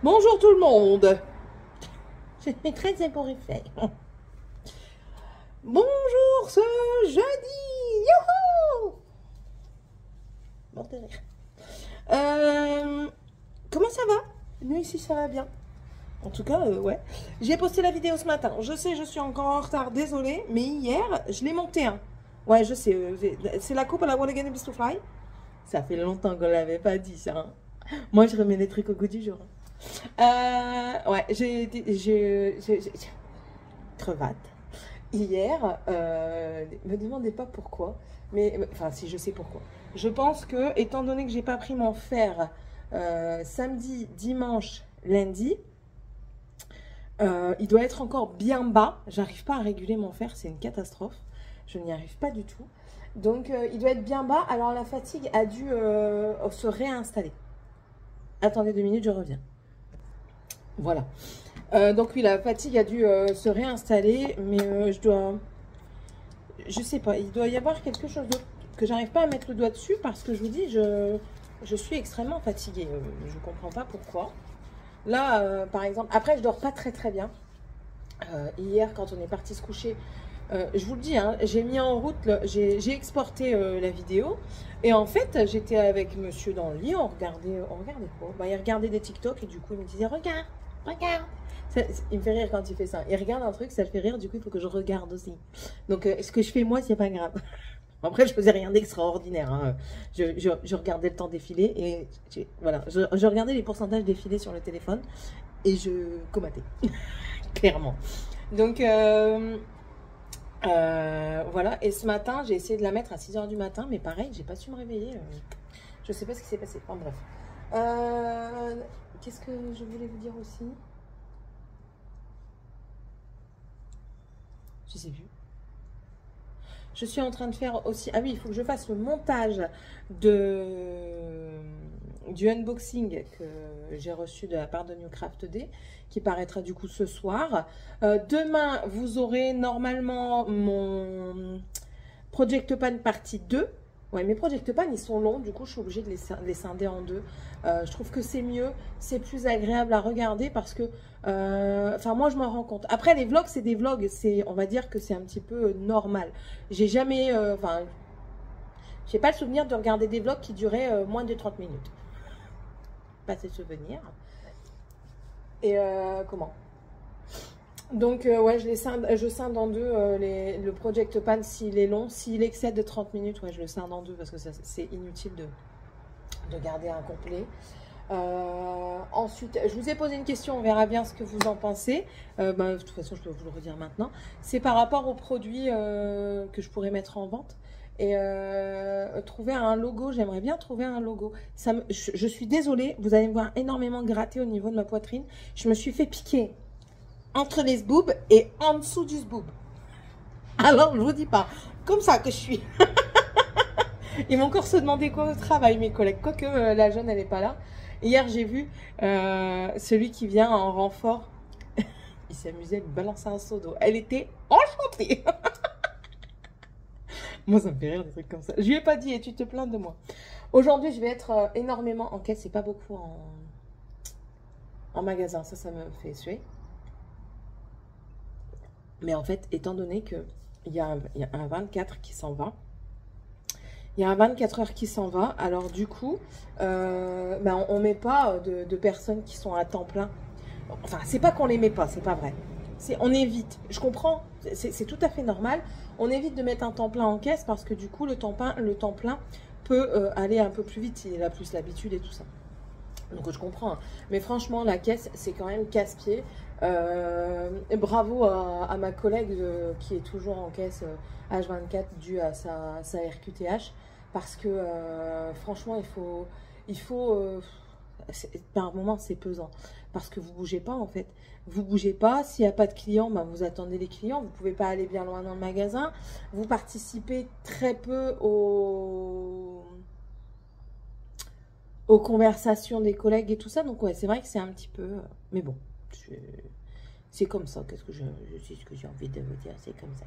Bonjour tout le monde. J'ai très ébouriffé. Bonjour ce jeudi. Youhou. Bon de rire. Comment ça va? Nous ici ça va bien. En tout cas, ouais. J'ai posté la vidéo ce matin. Je sais, je suis encore en retard, désolée. Mais hier, je l'ai monté. Hein. Ouais, je sais. C'est la coupe à la Wall Again to Fly. Ça fait longtemps qu'on l'avait pas dit, ça. Hein. Moi, je remets les trucs au goût du jour. Ouais, crevate. Hier, me demandez pas pourquoi. Mais, enfin, si je sais pourquoi. Je pense que, étant donné que j'ai pas pris mon fer samedi, dimanche, lundi, il doit être encore bien bas. J'arrive pas à réguler mon fer, c'est une catastrophe. Je n'y arrive pas du tout. Donc, il doit être bien bas. Alors, la fatigue a dû se réinstaller. Attendez 2 minutes, je reviens. Voilà. Donc, oui, la fatigue a dû se réinstaller. Mais je sais pas, il doit y avoir quelque chose d'autre que j'arrive pas à mettre le doigt dessus parce que je vous dis, je suis extrêmement fatiguée. Je comprends pas pourquoi. Là, par exemple, après, je dors pas très bien. Hier, quand on est parti se coucher, je vous le dis, hein, j'ai mis en route, j'ai exporté la vidéo. Et en fait, j'étais avec monsieur dans le lit, on regardait quoi? Bah, il regardait des TikTok et du coup, il me disait, regarde. Il me fait rire quand il fait ça. Il regarde un truc, ça le fait rire, du coup, il faut que je regarde aussi. Donc, ce que je fais, moi, c'est pas grave. Après, je faisais rien d'extraordinaire. Hein. Je regardais le temps défiler et voilà, je regardais les pourcentages défiler sur le téléphone et je commentais, clairement. Donc, voilà. Et ce matin, j'ai essayé de la mettre à 6 h du matin, mais pareil, j'ai pas su me réveiller. Je sais pas ce qui s'est passé. Enfin, bref. Qu'est-ce que je voulais vous dire aussi? Je sais plus. Je suis en train de faire aussi... Ah oui, il faut que je fasse le montage du unboxing que j'ai reçu de la part de Newcraft D, qui paraîtra du coup ce soir. Demain, vous aurez normalement mon Project Pan partie 2. Ouais, mes Project Pan, ils sont longs, du coup, je suis obligée de les scinder en deux. Je trouve que c'est mieux, c'est plus agréable à regarder parce que, enfin, moi, je m'en rends compte. Après, les vlogs, c'est des vlogs, on va dire que c'est un petit peu normal. J'ai jamais, enfin, j'ai pas le souvenir de regarder des vlogs qui duraient moins de 30 minutes. Pas ces souvenirs. Et comment? Donc, ouais, je scinde en deux le Project Pan s'il est long. S'il excède de 30 minutes, ouais, je le scinde en deux parce que c'est inutile de garder un complet. Ensuite, je vous ai posé une question, on verra bien ce que vous en pensez. Bah, de toute façon, je peux vous le redire maintenant. C'est par rapport aux produits que je pourrais mettre en vente. Et trouver un logo, j'aimerais bien trouver un logo. Je suis désolée, vous allez me voir énormément gratter au niveau de ma poitrine. Je me suis fait piquer entre les sboobs et en dessous du sboob. Alors, je vous dis pas, comme ça que je suis. Ils m'ont encore se demander quoi au travail, mes collègues. Quoique la jeune, elle n'est pas là. Hier, j'ai vu celui qui vient en renfort. Il s'amusait de balancer un seau d'eau. Elle était enchantée. Moi, ça me fait rire des trucs comme ça. Je lui ai pas dit, et tu te plains de moi. Aujourd'hui, je vais être énormément en caisse et pas beaucoup en magasin. Ça me fait suer. Mais en fait, étant donné qu'il y a un 24 qui s'en va, il y a un 24 heures qui s'en va, alors du coup, ben on ne met pas de personnes qui sont à temps plein. Enfin, c'est pas qu'on les met pas, c'est pas vrai. On évite, je comprends, c'est tout à fait normal. On évite de mettre un temps plein en caisse parce que du coup, le temps plein peut aller un peu plus vite s'il a plus l'habitude et tout ça. Donc je comprends, mais franchement la caisse c'est quand même casse-pied. Bravo à ma collègue qui est toujours en caisse H24 due à sa RQTH parce que franchement il faut par moment c'est pesant parce que vous bougez pas en fait. Vous bougez pas, s'il n'y a pas de clients, ben vous attendez les clients, vous pouvez pas aller bien loin dans le magasin, vous participez très peu aux conversations des collègues et tout ça. Donc, ouais, c'est vrai que c'est un petit peu... mais bon, c'est comme ça. Qu'est-ce que je sais ce que j'ai envie de vous dire. C'est comme ça.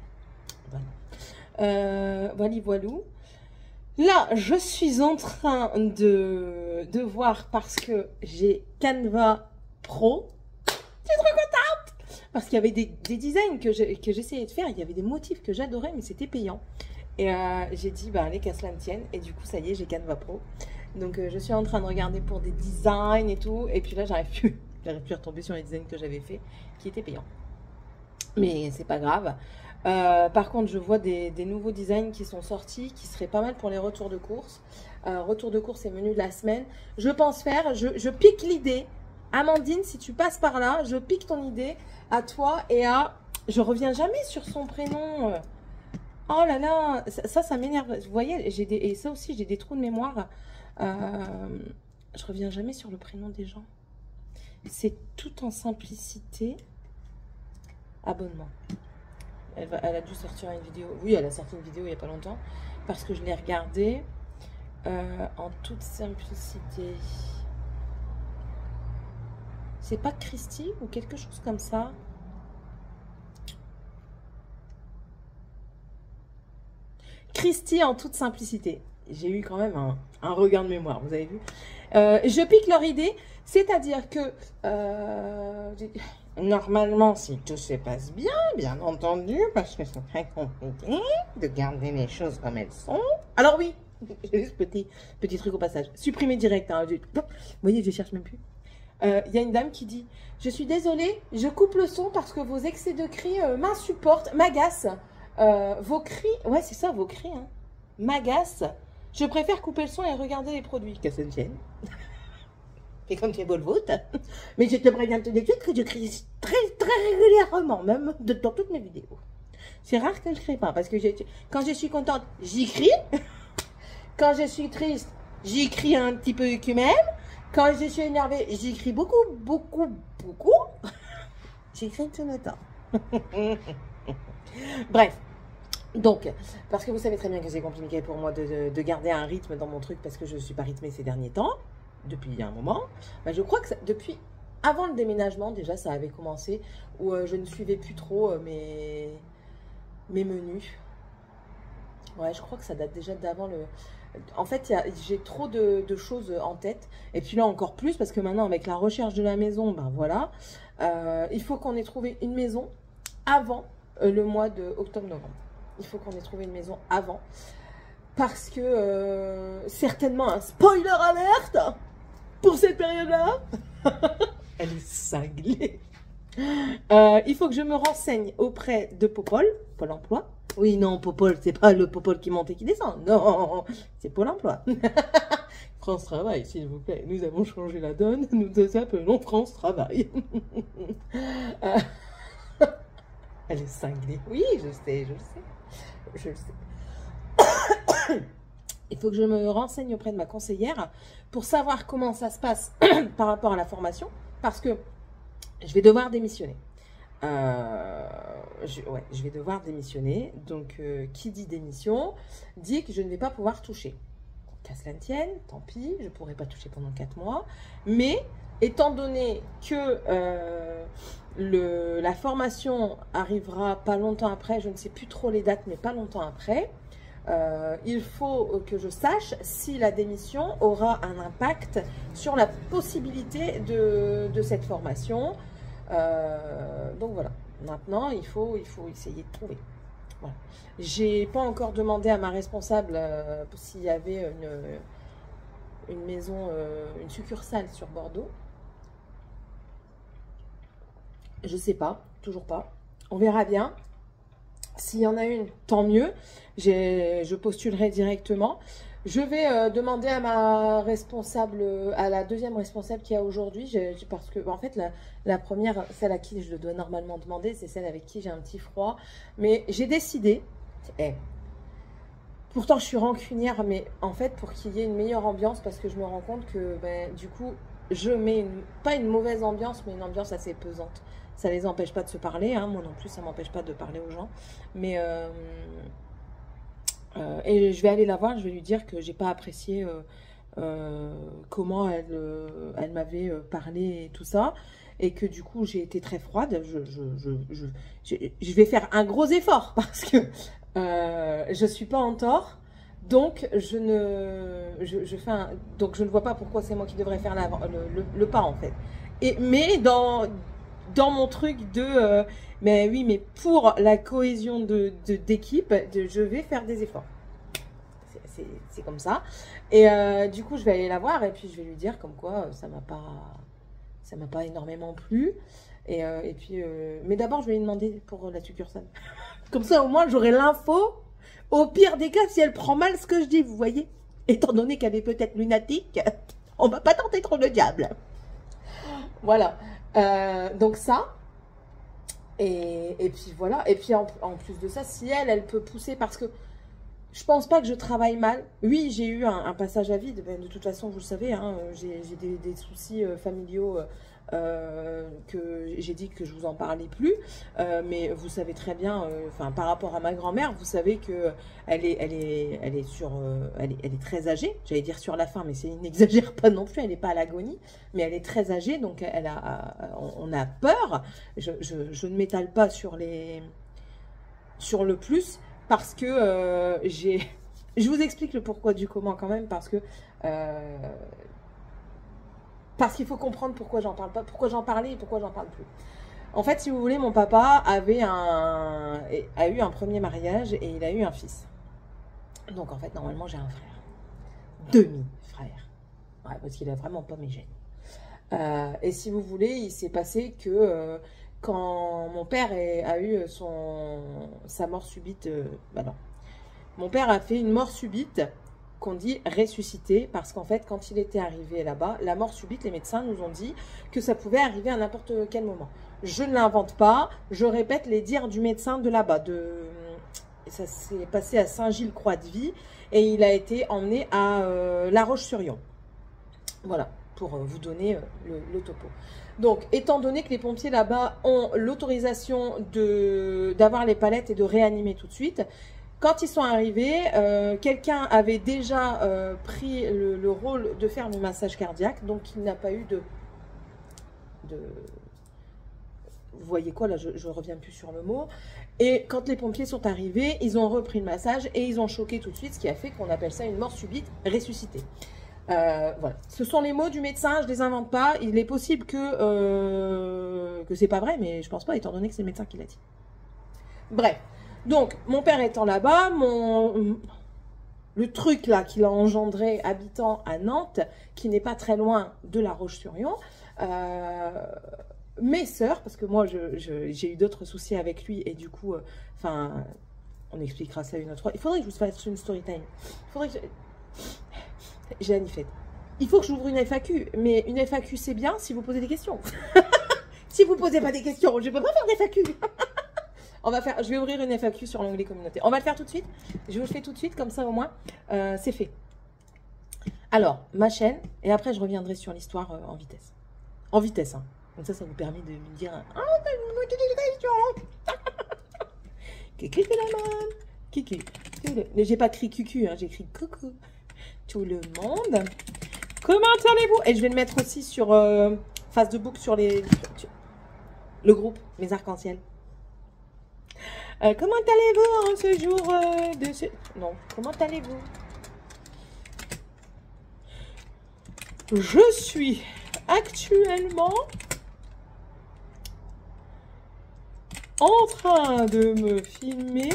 Voilà. Voilou. Là, je suis en train de voir parce que j'ai Canva pro. Je suis trop contente parce qu'il y avait des designs que j'essayais de faire. Il y avait des motifs que j'adorais, mais c'était payant. Et j'ai dit, bah, allez, qu'à cela ne tienne. Et du coup, ça y est, j'ai Canva Pro. Donc, je suis en train de regarder pour des designs et tout. Et puis là, j'arrive plus à retomber sur les designs que j'avais fait qui étaient payants. Mais c'est pas grave. Par contre, je vois des nouveaux designs qui sont sortis, qui seraient pas mal pour les retours de course. Retour de course et menu de la semaine. Je pense faire, je pique l'idée. Amandine, si tu passes par là, je pique ton idée à toi et à... Je reviens jamais sur son prénom. Oh là là, ça m'énerve. Vous voyez, et ça aussi, j'ai des trous de mémoire. Je reviens jamais sur le prénom des gens. C'est tout en simplicité. Abonnement. Elle a dû sortir une vidéo. Oui, elle a sorti une vidéo il n'y a pas longtemps. Parce que je l'ai regardée en toute simplicité. C'est pas Christy ou quelque chose comme ça? Christy en toute simplicité. J'ai eu quand même un regain de mémoire, vous avez vu. Je pique leur idée, c'est-à-dire que normalement, si tout se passe bien, bien entendu, parce que c'est très compliqué de garder les choses comme elles sont. Alors oui, j'ai juste petit truc au passage. Supprimer direct. Hein, vous voyez, je cherche même plus. Il y a une dame qui dit « Je suis désolée, je coupe le son parce que vos excès de cris m'insupportent, m'agacent. Vos cris, ouais c'est ça, vos cris, hein, m'agacent. Je préfère couper le son et regarder les produits. Que ça ne tienne. Et comme tu es beau le vote. Mais je te préviens tout de suite que je crie très régulièrement, même dans toutes mes vidéos. C'est rare que je ne crie pas parce que quand je suis contente, j'y crie. Quand je suis triste, j'y crie un petit peu que même. Quand je suis énervée, j'y crie beaucoup. J'écris tout le temps. Bref. Donc, parce que vous savez très bien que c'est compliqué pour moi de garder un rythme dans mon truc parce que je ne suis pas rythmée ces derniers temps, depuis un moment. Ben, je crois que depuis avant le déménagement, déjà, ça avait commencé, où je ne suivais plus trop mes menus. Ouais, je crois que ça date déjà d'avant le... En fait, j'ai trop de choses en tête. Et puis là, encore plus, parce que maintenant, avec la recherche de la maison, ben voilà, il faut qu'on ait trouvé une maison avant le mois de octobre-novembre. Il faut qu'on ait trouvé une maison avant. Parce que, certainement, un spoiler alerte pour cette période-là. Elle est cinglée. Il faut que je me renseigne auprès de Popol, Pôle emploi. Oui, non, Popol, c'est pas le Popol qui monte et qui descend. Non, c'est Pôle emploi. France Travail, s'il vous plaît. Nous avons changé la donne. Nous nous appelons France Travail. Elle est cinglée. Oui, je sais. Il faut que je me renseigne auprès de ma conseillère pour savoir comment ça se passe par rapport à la formation. Parce que je vais devoir démissionner. Je vais devoir démissionner. Donc, qui dit démission, dit que je ne vais pas pouvoir toucher. Qu'à cela ne tienne, tant pis, je ne pourrai pas toucher pendant 4 mois. Mais, étant donné que la formation arrivera pas longtemps après, je ne sais plus trop les dates, mais pas longtemps après, il faut que je sache si la démission aura un impact sur la possibilité de cette formation. Donc voilà, maintenant il faut essayer de trouver. Voilà. J'ai pas encore demandé à ma responsable s'il y avait une maison, une succursale sur Bordeaux. Je sais pas, toujours pas. On verra bien. S'il y en a une, tant mieux. Je postulerai directement. Je vais demander à ma responsable, à la deuxième responsable qu'il y a aujourd'hui, parce que en fait la première, celle à qui je dois normalement demander, c'est celle avec qui j'ai un petit froid. Mais j'ai décidé, pourtant je suis rancunière, mais en fait pour qu'il y ait une meilleure ambiance, parce que je me rends compte que du coup je mets pas une mauvaise ambiance, mais une ambiance assez pesante. Ça les empêche pas de se parler, hein, moi non plus ça m'empêche pas de parler aux gens, mais et je vais aller la voir, je vais lui dire que j'ai pas apprécié comment elle m'avait parlé et tout ça, et que du coup j'ai été très froide. Je vais faire un gros effort parce que je suis pas en tort, donc je ne vois pas pourquoi c'est moi qui devrais faire le pas en fait. mais dans mon truc de mais oui, mais pour la cohésion d'équipe, je vais faire des efforts. C'est comme ça. Et du coup, je vais aller la voir et puis je vais lui dire comme quoi ça m'a pas énormément plu. Et puis, mais d'abord, je vais lui demander pour la succursale. Comme ça, au moins, j'aurai l'info. Au pire des cas, si elle prend mal ce que je dis, vous voyez. Étant donné qu'elle est peut-être lunatique, on va pas tenter trop le diable. Voilà. Donc ça. Et puis voilà. Et puis en plus de ça, si elle peut pousser parce que je pense pas que je travaille mal. Oui, j'ai eu un passage à vide. Ben, de toute façon, vous le savez, hein, j'ai des soucis familiaux que j'ai dit que je vous en parlais plus. Mais vous savez très bien, enfin par rapport à ma grand-mère, vous savez que elle est très âgée. J'allais dire sur la fin, mais il n'exagère pas non plus. Elle n'est pas à l'agonie, mais elle est très âgée, donc on a peur. Je ne m'étale pas sur le plus. Parce que je vous explique le pourquoi du comment quand même, parce qu'il faut comprendre pourquoi j'en parle pas, pourquoi j'en parlais et pourquoi j'en parle plus. En fait, si vous voulez, mon papa a eu un premier mariage et il a eu un fils. Donc en fait, normalement, j'ai un frère. Demi-frère. Ouais, parce qu'il a vraiment pas mes gènes. Et si vous voulez, il s'est passé que quand mon père a eu sa mort subite, non. Mon père a fait une mort subite qu'on dit ressuscité parce qu'en fait, quand il était arrivé là-bas, la mort subite, les médecins nous ont dit que ça pouvait arriver à n'importe quel moment. Je ne l'invente pas, je répète les dires du médecin de là-bas. Ça s'est passé à Saint-Gilles-Croix-de-Vie et il a été emmené à La Roche-sur-Yon. Voilà, pour vous donner le topo. Donc, étant donné que les pompiers là-bas ont l'autorisation d'avoir les palettes et de réanimer tout de suite, quand ils sont arrivés, quelqu'un avait déjà pris le rôle de faire le massage cardiaque, donc il n'a pas eu de... Vous voyez quoi, là, je ne reviens plus sur le mot. Et quand les pompiers sont arrivés, ils ont repris le massage et ils ont choqué tout de suite, ce qui a fait qu'on appelle ça une mort subite ressuscitée. Voilà. Ce sont les mots du médecin, je ne les invente pas. Il est possible que c'est pas vrai, mais je pense pas, étant donné que c'est le médecin qui l'a dit. Bref, donc mon père étant là-bas, le truc là qu'il a engendré habitant à Nantes, qui n'est pas très loin de La Roche-sur-Yon, mes sœurs, parce que moi j'ai eu d'autres soucis avec lui et du coup, enfin, on expliquera ça une autre fois. Il faudrait que je vous fasse une story time. Il faudrait que j'ai la nifette. Il faut que j'ouvre une FAQ, mais une FAQ c'est bien si vous posez des questions. Si vous ne posez pas des questions, je ne peux pas faire d'FAQ. Je vais ouvrir une FAQ sur l'onglet communauté. On va le faire tout de suite. Je vous le fais tout de suite, comme ça au moins, c'est fait. Alors, ma chaîne, et après je reviendrai sur l'histoire en vitesse. En vitesse, hein. Comme ça vous permet de me dire « Ah, t'as une question !» Kiki, c'est la main. Kiki. Mais j'ai pas crié cucu, hein, j'ai écrit coucou. Tout le monde. Comment allez-vous? Et je vais le mettre aussi sur Facebook, sur le groupe, mes arcs-en-ciel. Comment allez-vous en ce jour Non, comment allez-vous? Je suis actuellement en train de me filmer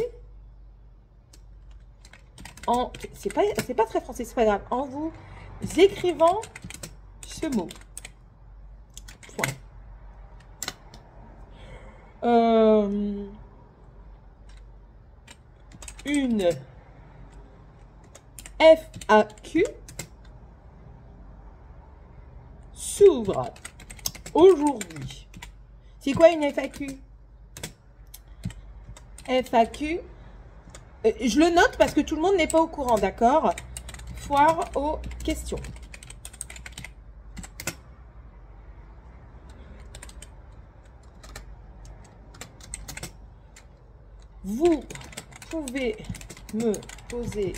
c'est pas très français, c'est pas grave, en vous écrivant ce mot. Point. Une FAQ s'ouvre aujourd'hui. C'est quoi une FAQ? FAQ, je le note parce que tout le monde n'est pas au courant, d'accord? Foire aux questions. Vous pouvez me poser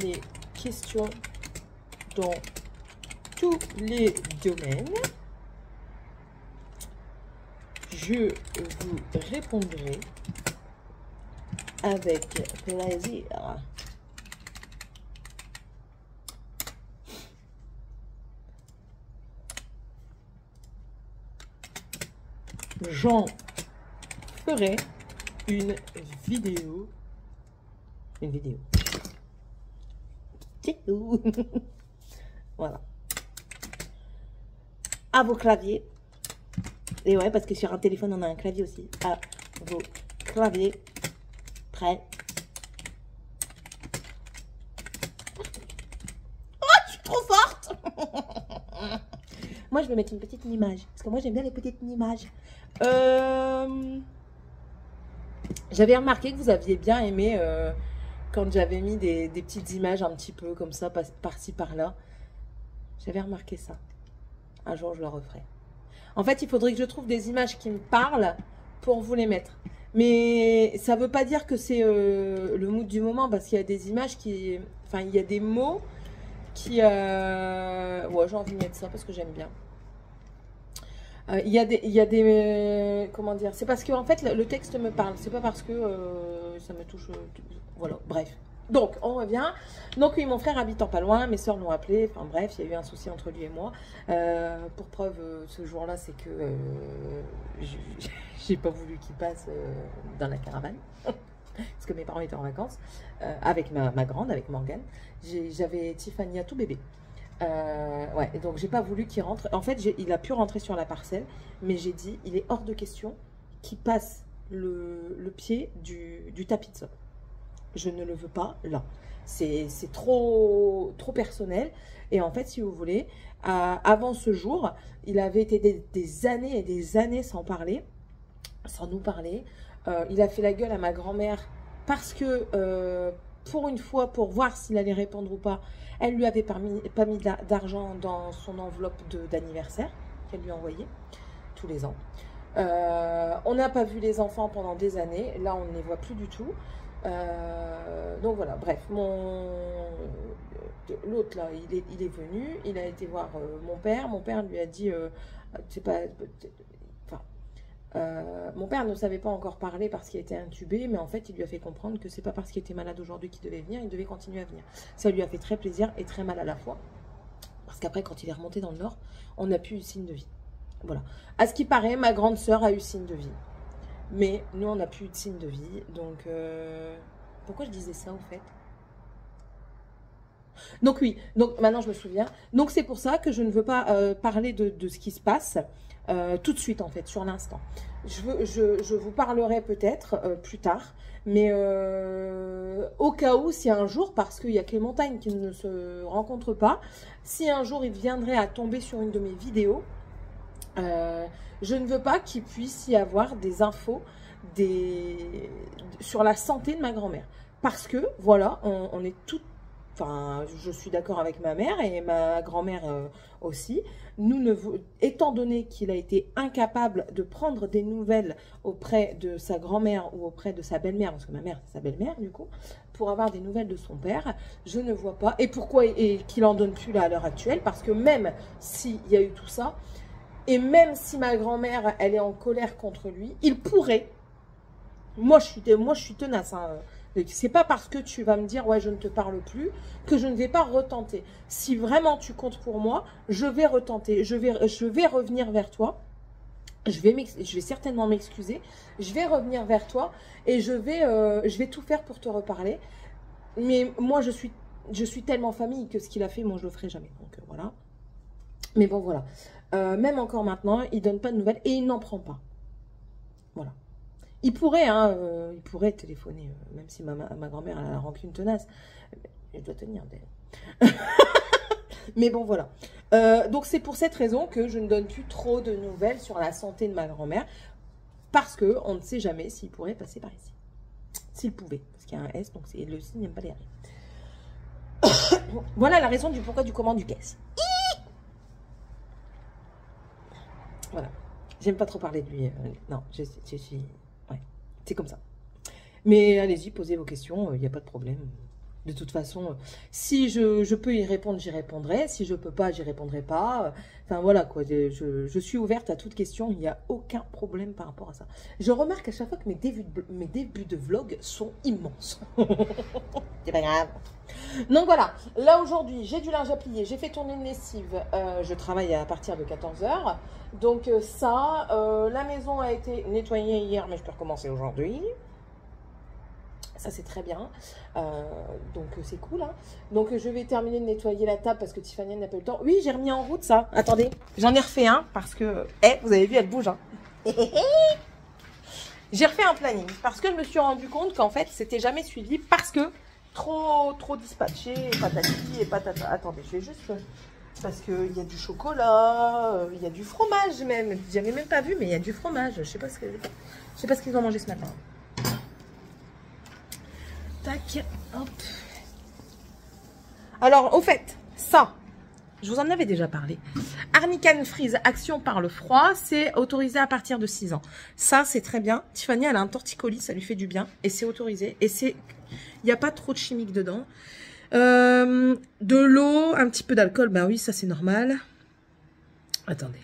les questions dans tous les domaines. Je vous répondrai avec plaisir. j'en ferai une vidéo. Une vidéo. Voilà. À vos claviers. Et ouais, parce que sur un téléphone, on a un clavier aussi. À vos claviers. Prêt. Oh, je suis trop forte. Moi, je vais mettre une petite image. Parce que moi, j'aime bien les petites images. J'avais remarqué que vous aviez bien aimé quand j'avais mis des petites images un petit peu comme ça, par-ci, par-là. J'avais remarqué ça. Un jour, je le referai. En fait, il faudrait que je trouve des images qui me parlent pour vous les mettre. Mais ça ne veut pas dire que c'est le mood du moment, parce qu'il y a des images qui... Enfin, il y a des mots qui... Ouais, j'ai envie de mettre ça parce que j'aime bien. Il y a des comment dire, c'est parce que en fait le texte me parle, c'est pas parce que ça me touche, voilà, bref. Donc on revient. Donc oui, mon frère habitant pas loin, mes soeurs l'ont appelé, enfin bref, il y a eu un souci entre lui et moi. Pour preuve, ce jour-là, c'est que j'ai pas voulu qu'il passe dans la caravane. Parce que mes parents étaient en vacances, avec ma grande, avec Morgane. J'avais Tiffany à tout bébé. Ouais, donc j'ai pas voulu qu'il rentre. En fait, il a pu rentrer sur la parcelle, mais j'ai dit, il est hors de question qu'il passe le pied du tapis de sol. Je ne le veux pas là. C'est trop personnel. Et en fait, si vous voulez, avant ce jour, il avait été des années et des années sans parler, sans nous parler. Il a fait la gueule à ma grand-mère parce que... pour une fois, pour voir s'il allait répondre ou pas, elle lui avait pas mis d'argent dans son enveloppe d'anniversaire qu'elle lui envoyait tous les ans. On n'a pas vu les enfants pendant des années. Là, on ne les voit plus du tout. Donc voilà, bref, l'autre là, il est venu, il a été voir mon père. Mon père lui a dit, c'est pas... mon père ne savait pas encore parler parce qu'il était intubé, mais en fait, il lui a fait comprendre que c'est pas parce qu'il était malade aujourd'hui qu'il devait venir, il devait continuer à venir. Ça lui a fait très plaisir et très mal à la fois. Parce qu'après, quand il est remonté dans le Nord, on n'a plus eu signe de vie. Voilà. À ce qui paraît, ma grande sœur a eu signe de vie. Mais nous, on n'a plus eu de signe de vie. Donc, pourquoi je disais ça, au fait? Donc oui, donc maintenant je me souviens. Donc c'est pour ça que je ne veux pas parler de ce qui se passe tout de suite en fait, sur l'instant. Je vous parlerai peut-être plus tard, mais au cas où, si un jour, parce qu'il y a que les montagnes qui ne se rencontrent pas, si un jour il viendrait à tomber sur une de mes vidéos, je ne veux pas qu'il puisse y avoir des infos sur la santé de ma grand-mère. Parce que, voilà, on est toutes... Enfin, je suis d'accord avec ma mère et ma grand-mère aussi. Étant donné qu'il a été incapable de prendre des nouvelles auprès de sa grand-mère ou auprès de sa belle-mère, parce que ma mère, c'est sa belle-mère du coup, pour avoir des nouvelles de son père, je ne vois pas. Et pourquoi qu'il en donne plus là à l'heure actuelle? Parce que même s'il y a eu tout ça, et même si ma grand-mère, elle est en colère contre lui, il pourrait... Moi, je suis tenace, hein. C'est pas parce que tu vas me dire, ouais, je ne te parle plus, que je ne vais pas retenter. Si vraiment tu comptes pour moi, je vais retenter. Je vais revenir vers toi. Je vais certainement m'excuser. Je vais revenir vers toi et je vais tout faire pour te reparler. Mais moi, je suis tellement famille que ce qu'il a fait, moi, je le ferai jamais. Donc, voilà. Mais bon, voilà. Même encore maintenant, il donne pas de nouvelles et il n'en prend pas. Voilà. Il pourrait téléphoner, même si ma grand-mère a la rancune tenace. Elle doit tenir d'elle. Mais bon, voilà. Donc, c'est pour cette raison que je ne donne plus trop de nouvelles sur la santé de ma grand-mère. Parce qu'on ne sait jamais s'il pourrait passer par ici. S'il pouvait. Parce qu'il y a un S, donc le signe n'aime pas les R. Voilà la raison du pourquoi, du comment, du qu'est-ce. Voilà. J'aime pas trop parler de lui. Non, je suis... Ouais, c'est comme ça. Mais allez-y, posez vos questions, il n'y a pas de problème. De toute façon, si je peux y répondre, j'y répondrai. Si je peux pas, j'y répondrai pas. Enfin, voilà, quoi. Je suis ouverte à toute question. Il n'y a aucun problème par rapport à ça. Je remarque à chaque fois que mes débuts de vlog sont immenses. C'est pas grave. Donc, voilà. Là, aujourd'hui, j'ai du linge à plier. J'ai fait tourner une lessive. Je travaille à partir de 14 h. Donc, ça, la maison a été nettoyée hier, mais je peux recommencer aujourd'hui. Ça, c'est très bien. Donc, c'est cool. Hein. Donc, je vais terminer de nettoyer la table parce que Tiffany n'a pas eu le temps. Oui, j'ai remis en route ça. Attendez, j'en ai refait un parce que... vous avez vu, elle bouge. Hein. J'ai refait un planning parce que je me suis rendu compte qu'en fait, c'était jamais suivi parce que trop dispatché, patati et patata. Attendez, je vais juste... Parce qu'il y a du chocolat, il y a du fromage même. J'avais même pas vu, mais il y a du fromage. Je sais pas ce qu'ils ont mangé ce matin. Tac, hop. Alors, au fait, ça, je vous en avais déjà parlé. Arnica Freeze, action par le froid, c'est autorisé à partir de 6 ans. Ça, c'est très bien. Tiffany, elle a un torticolis, ça lui fait du bien. Et c'est autorisé. Et il n'y a pas trop de chimiques dedans. De l'eau, un petit peu d'alcool, ben oui, ça c'est normal. Attendez.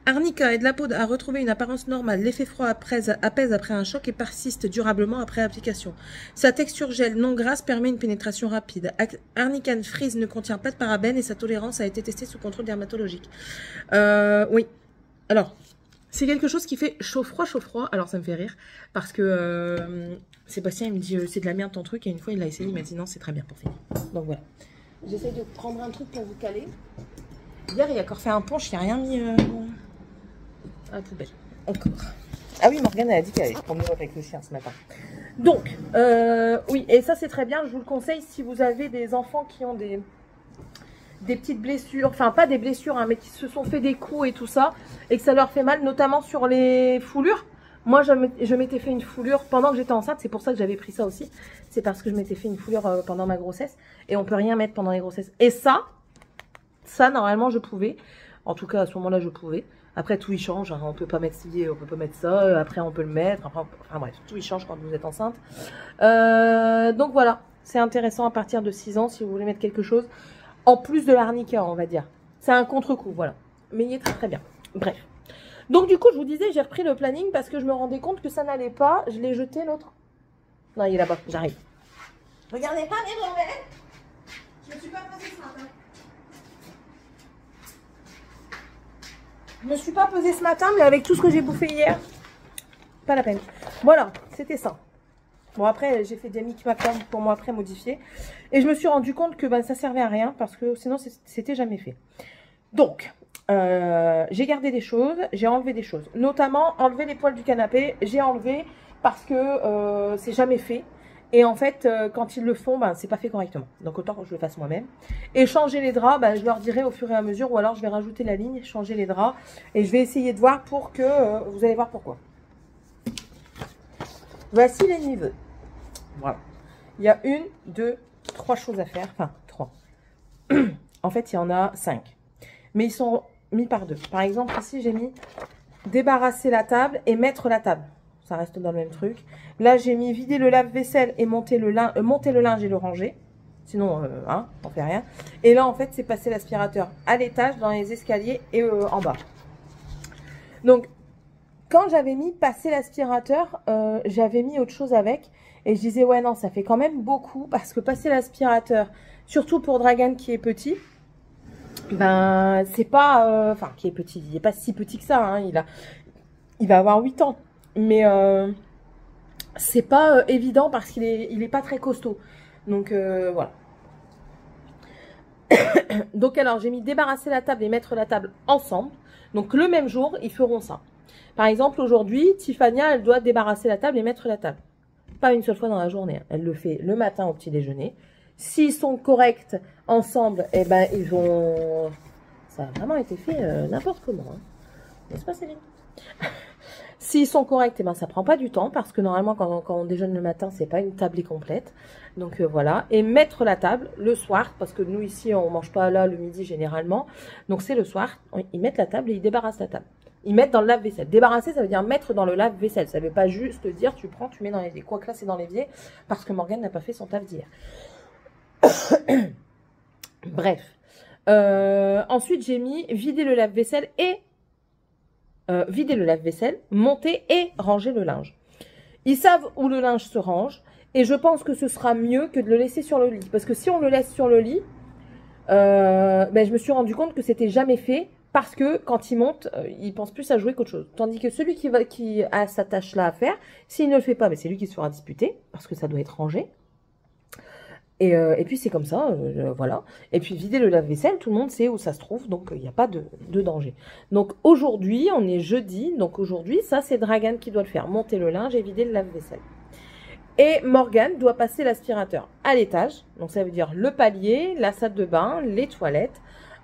Arnica aide la peau à retrouver une apparence normale. L'effet froid apaise après un choc et persiste durablement après application. Sa texture gel non grasse permet une pénétration rapide. Arnica Freeze ne contient pas de parabènes et sa tolérance a été testée sous contrôle dermatologique. Oui. Alors, c'est quelque chose qui fait chaud-froid. Alors, ça me fait rire parce que Sébastien, il me dit c'est de la merde ton truc. Et une fois, il l'a essayé, il m'a dit non, c'est très bien pour finir. Donc voilà. J'essaye de prendre un truc pour vous caler. Hier, il a encore fait un punch, il n'y a rien mis à la poubelle. Encore. Ah oui, Morgane, elle a dit qu'elle allait se promener avec le chien ce matin. Donc, oui, et ça, c'est très bien. Je vous le conseille si vous avez des enfants qui ont des petites blessures. Enfin, pas des blessures, hein, mais qui se sont fait des coups et tout ça. Et que ça leur fait mal, notamment sur les foulures. Moi, je m'étais fait une foulure pendant que j'étais enceinte. C'est pour ça que j'avais pris ça aussi. C'est parce que je m'étais fait une foulure pendant ma grossesse. Et on peut rien mettre pendant les grossesses. Et ça, normalement, je pouvais. En tout cas, à ce moment-là, je pouvais. Après, tout y change. Hein. On peut pas mettre ci, on peut pas mettre ça. Après, on peut le mettre. Enfin bref, tout y change quand vous êtes enceinte. Donc voilà, c'est intéressant à partir de 6 ans si vous voulez mettre quelque chose. En plus de l'arnica, on va dire. C'est un contre-coup, voilà. Mais il est très très bien. Bref. Donc du coup, je vous disais, j'ai repris le planning parce que je me rendais compte que ça n'allait pas. Je l'ai jeté l'autre. Non, il est là-bas, j'arrive. Regardez pas mes brevets. Je ne suis pas posée ce matin. Je me suis pas pesée ce matin, mais avec tout ce que j'ai bouffé hier, pas la peine. Voilà, c'était ça. Bon, après, j'ai fait des micmacs pour moi après modifier. Et je me suis rendu compte que ça servait à rien parce que sinon, c'était jamais fait. Donc, j'ai gardé des choses, j'ai enlevé des choses. Notamment, enlever les poils du canapé. J'ai enlevé parce que c'est jamais fait. Et en fait, quand ils le font, c'est pas fait correctement. Donc, autant que je le fasse moi-même. Et changer les draps, je leur dirai au fur et à mesure. Ou alors, je vais rajouter la ligne, changer les draps. Et je vais essayer de voir pour que... vous allez voir pourquoi. Voici les niveaux. Voilà. Il y a 1, 2, 3 choses à faire. Enfin, 3. En fait, il y en a 5. Mais ils sont mis par 2. Par exemple, ici, j'ai mis débarrasser la table et mettre la table. Ça reste dans le même truc. Là, j'ai mis vider le lave-vaisselle et monter le linge et le ranger. Sinon, on fait rien. Et là, en fait, c'est passer l'aspirateur à l'étage, dans les escaliers et en bas. Donc, quand j'avais mis passer l'aspirateur, j'avais mis autre chose avec. Et je disais, ouais, non, ça fait quand même beaucoup. Parce que passer l'aspirateur, surtout pour Dragan qui est petit, c'est pas... Enfin, qui est petit, il n'est pas si petit que ça. Hein, il va avoir 8 ans. Mais c'est pas évident parce qu'il est pas très costaud. Donc voilà. Donc alors j'ai mis débarrasser la table et mettre la table ensemble. Donc le même jour, ils feront ça. Par exemple aujourd'hui, Tiffania, elle doit débarrasser la table et mettre la table. Pas une seule fois dans la journée. Hein. Elle le fait le matin au petit déjeuner. S'ils sont corrects ensemble, eh ben ils vont... Ça a vraiment été fait n'importe comment. Hein. N'est-ce pas Céline? S'ils sont corrects, eh ben, ça prend pas du temps parce que normalement, quand on déjeune le matin, c'est pas une tablée complète. Donc voilà. Et mettre la table le soir, parce que nous ici, on mange pas là le midi généralement. Donc c'est le soir. Ils mettent la table et ils débarrassent la table. Ils mettent dans le lave-vaisselle. Débarrasser, ça veut dire mettre dans le lave-vaisselle. Ça ne veut pas juste dire tu prends, tu mets dans l'évier. Quoique là, c'est dans l'évier parce que Morgane n'a pas fait son taf d'hier. Bref. Ensuite, j'ai mis vider le lave-vaisselle et monter et ranger le linge. Ils savent où le linge se range et je pense que ce sera mieux que de le laisser sur le lit. Parce que si on le laisse sur le lit, je me suis rendu compte que c'était jamais fait. Parce que quand il monte, il pense plus à jouer qu'autre chose. Tandis que celui qui a sa tâche là à faire, s'il ne le fait pas, c'est lui qui se fera disputer, parce que ça doit être rangé. Et puis c'est comme ça, voilà. Et puis vider le lave-vaisselle, tout le monde sait où ça se trouve, donc il n'y a pas de danger. Donc aujourd'hui, on est jeudi, donc aujourd'hui, ça c'est Dragan qui doit le faire, monter le linge et vider le lave-vaisselle. Et Morgane doit passer l'aspirateur à l'étage, donc ça veut dire le palier, la salle de bain, les toilettes,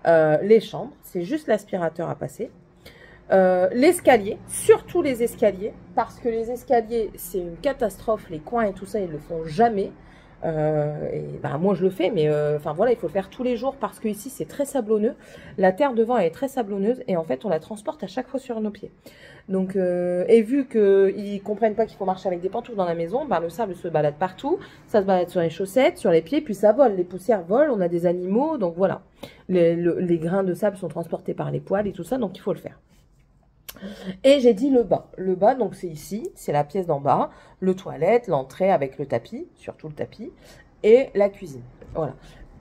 les chambres, c'est juste l'aspirateur à passer. L'escalier, surtout les escaliers, parce que les escaliers, c'est une catastrophe, les coins et tout ça, ils le font jamais. Moi je le fais, mais voilà, il faut le faire tous les jours parce que ici c'est très sablonneux. La terre devant elle est très sablonneuse et en fait on la transporte à chaque fois sur nos pieds. Donc et vu qu'ils comprennent pas qu'il faut marcher avec des pantoufles dans la maison, le sable se balade partout, ça se balade sur les chaussettes, sur les pieds, puis ça vole, les poussières volent, on a des animaux, donc voilà. Les grains de sable sont transportés par les poils et tout ça, donc il faut le faire. Et j'ai dit le bas. Le bas, donc c'est ici, c'est la pièce d'en bas, le toilette, l'entrée avec le tapis, surtout le tapis, et la cuisine. Voilà.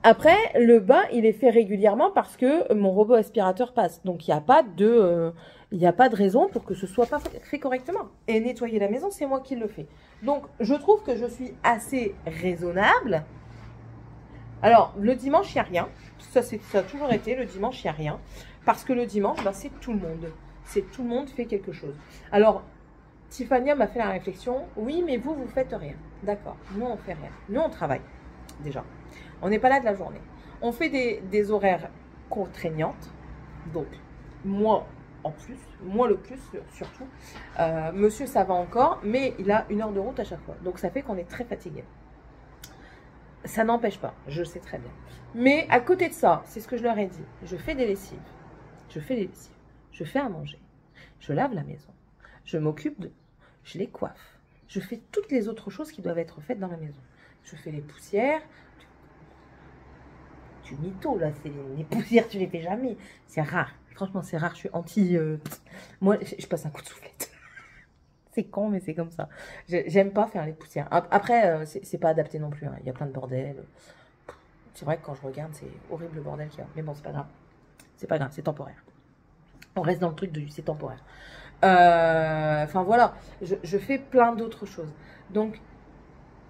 Après, le bas, il est fait régulièrement parce que mon robot aspirateur passe. Donc il n'y a pas de raison pour que ce soit pas fait correctement. Et nettoyer la maison, c'est moi qui le fais. Donc je trouve que je suis assez raisonnable. Alors, le dimanche, il n'y a rien. Ça a toujours été, le dimanche, il n'y a rien. Parce que le dimanche, c'est tout le monde. C'est tout le monde fait quelque chose. Alors, Tiffania m'a fait la réflexion. Oui, mais vous faites rien. D'accord. Nous, on fait rien. Nous, on travaille. Déjà. On n'est pas là de la journée. On fait des horaires contraignantes. Donc, moi en plus. Moi le plus, surtout. Monsieur, ça va encore. Mais il a 1 heure de route à chaque fois. Donc, ça fait qu'on est très fatigué. Ça n'empêche pas. Je le sais très bien. Mais à côté de ça, c'est ce que je leur ai dit. Je fais des lessives. Je fais à manger, je lave la maison, je m'occupe d'eux, je les coiffe, je fais toutes les autres choses qui doivent être faites dans la maison. Je fais les poussières, tu mytho là, les poussières tu les fais jamais, c'est rare, franchement c'est rare, je suis anti, moi je passe un coup de soufflette. C'est con mais c'est comme ça, j'aime pas faire les poussières. Après c'est pas adapté non plus, hein. Il y a plein de bordel, c'est vrai que quand je regarde c'est horrible le bordel qu'il y a, mais bon c'est pas grave, c'est temporaire. On reste dans le truc de c'est temporaire. Voilà, je fais plein d'autres choses. Donc,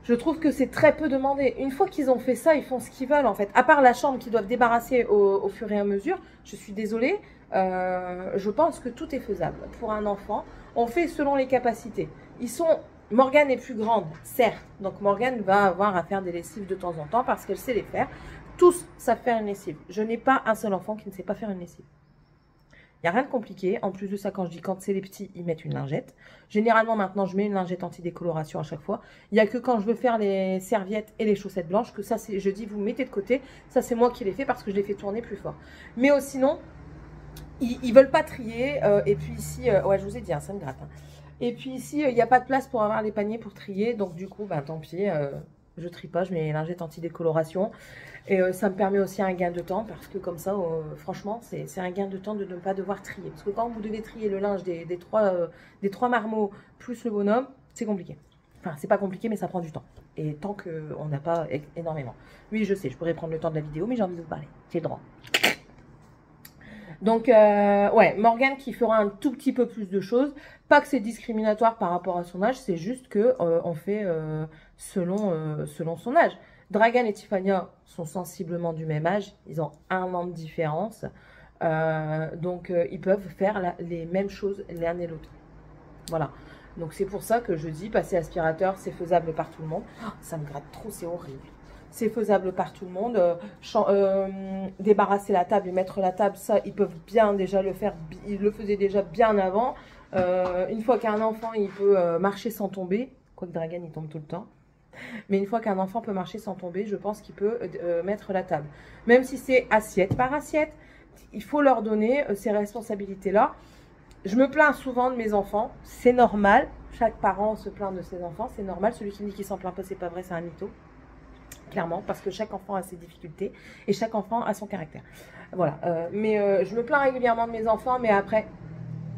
je trouve que c'est très peu demandé. Une fois qu'ils ont fait ça, ils font ce qu'ils veulent en fait. À part la chambre qu'ils doivent débarrasser au fur et à mesure, je suis désolée, je pense que tout est faisable. Pour un enfant, on fait selon les capacités. Morgane est plus grande, certes. Donc, Morgane va avoir à faire des lessives de temps en temps parce qu'elle sait les faire. Tous savent faire une lessive. Je n'ai pas un seul enfant qui ne sait pas faire une lessive. Il n'y a rien de compliqué. En plus de ça, quand c'est les petits, ils mettent une lingette. Généralement, maintenant, je mets une lingette anti-décoloration à chaque fois. Il n'y a que quand je veux faire les serviettes et les chaussettes blanches que ça, je dis, vous mettez de côté. Ça, c'est moi qui les fais parce que je les fais tourner plus fort. Mais sinon, ils ne veulent pas trier. Et puis ici, ouais, je vous ai dit, hein, ça me gratte. Hein. Et puis ici, il n'y a pas de place pour avoir les paniers pour trier. Donc, du coup, tant pis. Je trie pas, je mets les lingettes anti-décoloration. Et ça me permet aussi un gain de temps parce que comme ça, franchement, c'est un gain de temps de ne pas devoir trier. Parce que quand vous devez trier le linge des trois marmots plus le bonhomme, c'est compliqué. Enfin, c'est pas compliqué, mais ça prend du temps. Et tant qu'on n'a pas énormément. Oui, je sais, je pourrais prendre le temps de la vidéo, mais j'ai envie de vous parler. J'ai le droit. Donc, ouais, Morgane qui fera un tout petit peu plus de choses. Pas que c'est discriminatoire par rapport à son âge, c'est juste que on fait selon son âge. Dragan et Tiffania sont sensiblement du même âge. Ils ont 1 an de différence. Donc, ils peuvent faire les mêmes choses l'un et l'autre. Voilà. Donc, c'est pour ça que je dis, passer aspirateur, c'est faisable par tout le monde. Oh, ça me gratte trop, c'est horrible. C'est faisable par tout le monde. Débarrasser la table et mettre la table, ça, ils peuvent bien déjà le faire. Ils le faisaient déjà bien avant. Une fois qu'un enfant, il peut marcher sans tomber. Quoique Dragan, il tombe tout le temps. Mais une fois qu'un enfant peut marcher sans tomber, je pense qu'il peut mettre la table. Même si c'est assiette par assiette, il faut leur donner ces responsabilités-là. Je me plains souvent de mes enfants, c'est normal. Chaque parent se plaint de ses enfants, c'est normal. Celui qui me dit qu'il s'en plaint pas, c'est pas vrai, c'est un mytho. Clairement, parce que chaque enfant a ses difficultés et chaque enfant a son caractère. Voilà. Je me plains régulièrement de mes enfants, mais après,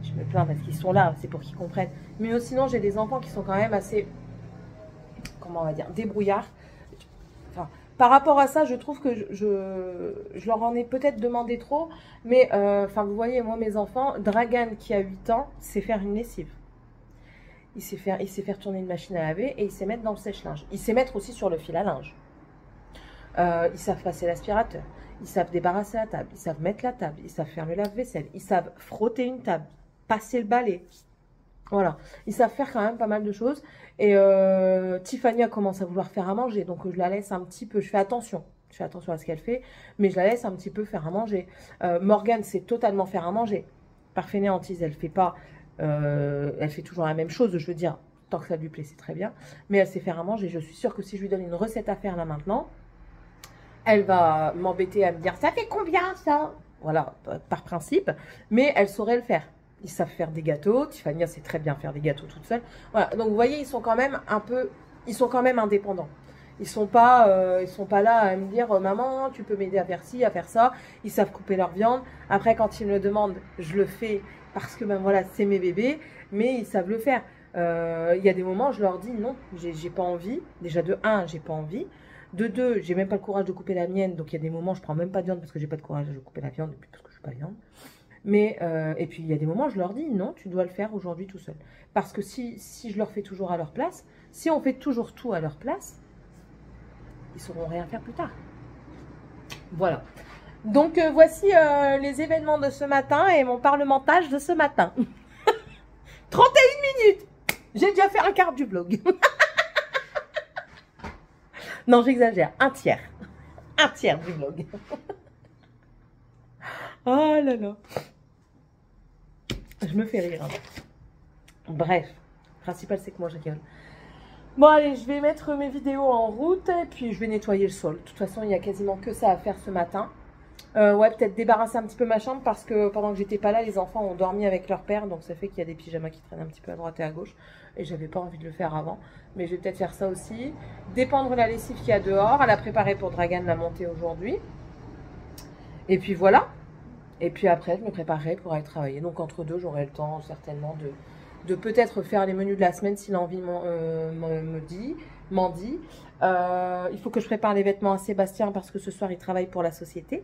je me plains parce qu'ils sont là, c'est pour qu'ils comprennent. Mais sinon, j'ai des enfants qui sont quand même assez, comment on va dire, débrouillards. Enfin, par rapport à ça, je trouve que je leur en ai peut-être demandé trop. Mais, enfin, vous voyez, moi, mes enfants, Dragan, qui a 8 ans, sait faire une lessive. Il sait faire tourner une machine à laver et il sait mettre dans le sèche-linge. Il sait mettre aussi sur le fil à linge. Ils savent passer l'aspirateur. Ils savent débarrasser la table. Ils savent mettre la table. Ils savent faire le lave-vaisselle. Ils savent frotter une table. Passer le balai. Voilà. Ils savent faire quand même pas mal de choses. Et Tiffany a commencé à vouloir faire à manger. Donc je la laisse un petit peu. Je fais attention. Je fais attention à ce qu'elle fait. Mais je la laisse un petit peu faire à manger. Morgane sait totalement faire à manger. Par fainéantise, elle fait pas... elle fait toujours la même chose, je veux dire, tant que ça lui plaît, c'est très bien. Mais elle sait faire à manger. Je suis sûre que si je lui donne une recette à faire là maintenant, elle va m'embêter à me dire, ça fait combien ça? Voilà, par principe. Mais elle saurait le faire. Ils savent faire des gâteaux. Tiffany sait très bien faire des gâteaux toute seule. Voilà, donc vous voyez, ils sont quand même un peu, ils sont quand même indépendants. Ils sont pas là à me dire, maman, tu peux m'aider à faire ci, à faire ça. Ils savent couper leur viande. Après, quand ils me le demandent, je le fais parce que ben voilà, c'est mes bébés, mais ils savent le faire. Il y a des moments, je leur dis non, j'ai pas envie. Déjà de 1, j'ai pas envie. De 2, j'ai même pas le courage de couper la mienne. Donc il y a des moments, je prends même pas de viande parce que j'ai pas de courage de couper la viande, parce que je suis pas viande. Mais et puis il y a des moments, je leur dis non, tu dois le faire aujourd'hui tout seul. Parce que si je leur fais toujours à leur place, si on fait toujours tout à leur place, ils sauront rien faire plus tard. Voilà. Donc voici les événements de ce matin et mon parlementage de ce matin. 31 minutes. J'ai déjà fait un quart du vlog. Non, j'exagère. Un tiers. Un tiers du vlog. Oh là là. Je me fais rire. Bref. Le principal, c'est que moi, je rigole. Bon, allez, je vais mettre mes vidéos en route et puis je vais nettoyer le sol. De toute façon, il n'y a quasiment que ça à faire ce matin. Ouais, peut-être débarrasser un petit peu ma chambre parce que pendant que j'étais pas là, les enfants ont dormi avec leur père. Donc ça fait qu'il y a des pyjamas qui traînent un petit peu à droite et à gauche. Et j'avais pas envie de le faire avant. Mais je vais peut-être faire ça aussi. Dépendre la lessive qu'il y a dehors. Elle a préparé pour Dragan la montée aujourd'hui. Et puis voilà. Et puis après, je me préparerai pour aller travailler. Donc entre deux, j'aurai le temps certainement de peut-être faire les menus de la semaine si l'envie m'en dit. Il faut que je prépare les vêtements à Sébastien parce que ce soir, il travaille pour la société.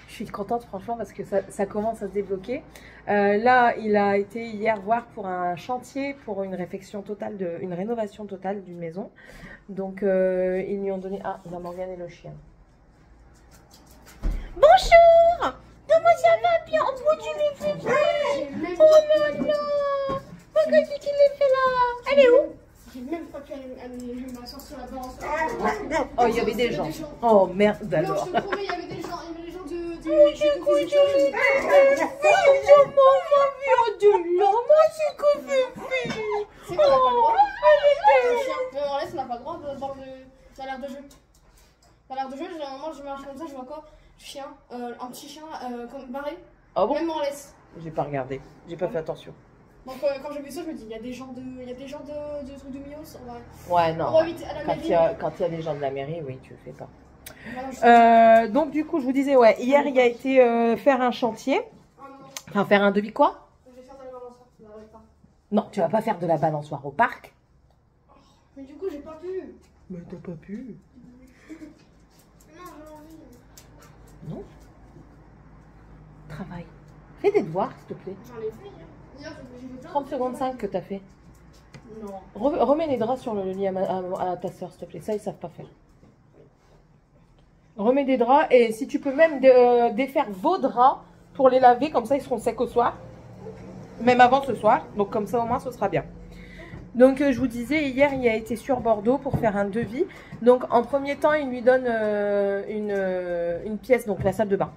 Je suis contente franchement parce que ça commence à se débloquer. Là, il a été hier voir pour un chantier, pour une réfection totale, une rénovation totale d'une maison. Donc, ils lui ont donné... Ah, il y a Morgane et le chien. Bonjour! Comment ça va bien? Oh, tu l'as fait faire! Oh là là! Regarde ce qu'il a fait là! Elle est où? J'ai même pas pu aller m'asseoir sur la balance. Oh, il y avait des gens. Oh merde alors. Non, je te promets, il y avait des gens de c'est quoi c'est qu'on n'a pas le droit. On laisse, on n'a pas le droit dans l'air de jeu. Dans l'air de jeu, généralement, je marche comme ça, je vois quoi? Chien, un petit chien comme barré. Ah bon? Même en laisse. J'ai pas regardé, j'ai pas fait attention. Donc quand j'ai vu ça, je me dis, il y a des gens de trucs de Mios, on va... Ouais, non. On va éviter à la mairie. Quand il y a des gens de la mairie, oui, tu le fais pas. Donc du coup, je vous disais, ouais, hier, il a été faire un chantier. Enfin, faire un devis quoi? Je vais faire de la balançoire. Non, tu vas pas faire de la balançoire au parc. Mais du coup, j'ai pas pu. Mais t'as pas pu. Non, j'ai envie. Non. Travaille. Fais des devoirs, s'il te plaît. J'en ai fait hier. 30 secondes 5 que t'as fait. Non. Remets les draps sur le lit à ta soeur, s'il te plaît. Ça, ils savent pas faire. Remets des draps et si tu peux même défaire vos draps pour les laver, comme ça ils seront secs au soir. Même avant ce soir. Donc comme ça au moins ce sera bien. Donc je vous disais, hier il a été sur Bordeaux pour faire un devis. Donc en premier temps il lui donne une pièce, donc la salle de bain.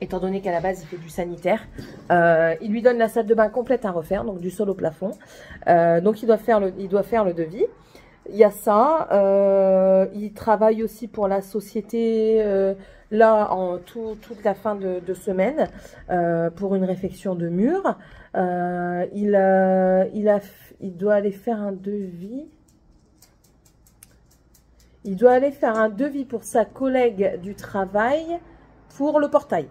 Étant donné qu'à la base il fait du sanitaire, il lui donne la salle de bain complète à refaire, donc du sol au plafond. Donc il doit faire le devis. Il y a ça. Il travaille aussi pour la société là en toute la fin de semaine pour une réfection de mur. Il doit aller faire un devis. Il doit aller faire un devis pour sa collègue du travail pour le portail.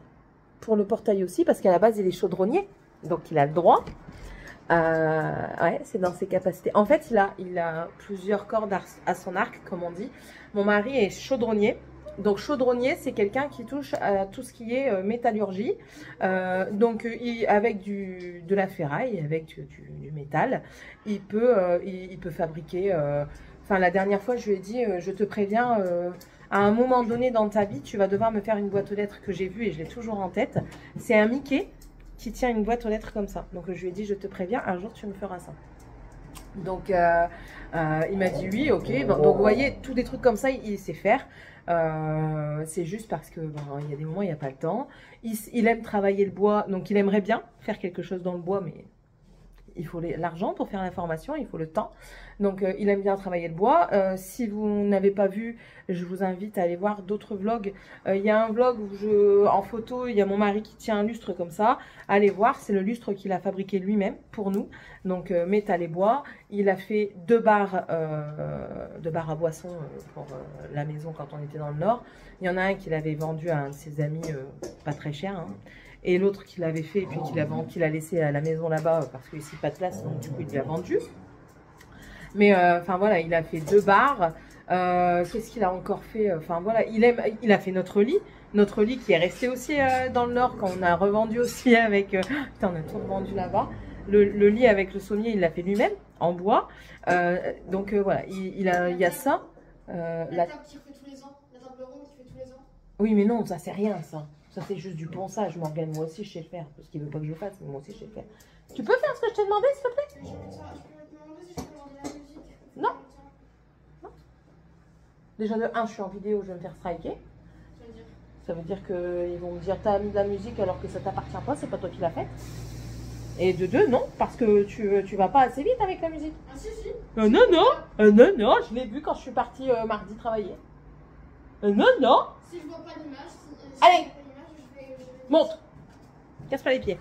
Pour le portail aussi, parce qu'à la base, il est chaudronnier. Donc, il a le droit. Ouais, c'est dans ses capacités. En fait, il a plusieurs cordes à son arc, comme on dit. Mon mari est chaudronnier. Donc, chaudronnier, c'est quelqu'un qui touche à tout ce qui est métallurgie. Avec de la ferraille, avec du métal, il peut fabriquer... Enfin, la dernière fois, je lui ai dit, je te préviens, à un moment donné dans ta vie, tu vas devoir me faire une boîte aux lettres que j'ai vue et je l'ai toujours en tête. C'est un Mickey qui tient une boîte aux lettres comme ça. Donc, je lui ai dit, je te préviens, un jour, tu me feras ça. Donc, il m'a dit oui, ok. Bon, donc, vous voyez, tous des trucs comme ça, il sait faire. C'est juste parce que il y a des moments, il n'y a pas le temps. Il aime travailler le bois, donc il aimerait bien faire quelque chose dans le bois, mais il faut l'argent pour faire la formation, il faut le temps. Donc, il aime bien travailler le bois. Si vous n'avez pas vu, je vous invite à aller voir d'autres vlogs. Il y a un vlog où en photo, il y a mon mari qui tient un lustre comme ça. Allez voir, c'est le lustre qu'il a fabriqué lui-même pour nous. Donc, métal et bois. Il a fait deux barres à boissons pour la maison quand on était dans le Nord. Il y en a un qu'il avait vendu à un de ses amis, pas très cher, hein. Et l'autre qu'il avait fait et puis qu'il a laissé à la maison là-bas parce qu'ici pas de place, donc du coup il l'a vendu. Mais enfin voilà, il a fait deux barres. Qu'est-ce qu'il a encore fait? Enfin voilà, il a fait notre lit qui est resté aussi dans le Nord quand on a revendu aussi avec. Putain, on a tout revendu là-bas. Le lit avec le sommier, il l'a fait lui-même en bois. Voilà, il y a ça. La table qui fait tous les ans, la table ronde qui fait tous les ans. Oui, mais non, ça c'est rien ça. Ça, c'est juste du ponçage, Morgane. Moi aussi, je sais le faire. Parce qu'il veut pas que je le fasse, mais moi aussi, je sais le faire. Tu peux faire ce que je t'ai demandé, s'il te plaît? Je peux te demander si je peux demander la musique. Non. Non. Déjà, de 1, je suis en vidéo, je vais me faire striker. Ça veut dire qu'ils vont me dire, t'as mis de la musique alors que ça t'appartient pas, c'est pas toi qui l'as faite. Et de 2, non, parce que tu vas pas assez vite avec la musique. Ah si, si. Non, je l'ai vu quand je suis partie mardi travailler. Non. Si je vois pas l'image, Allez, monte. Casse pas les pieds.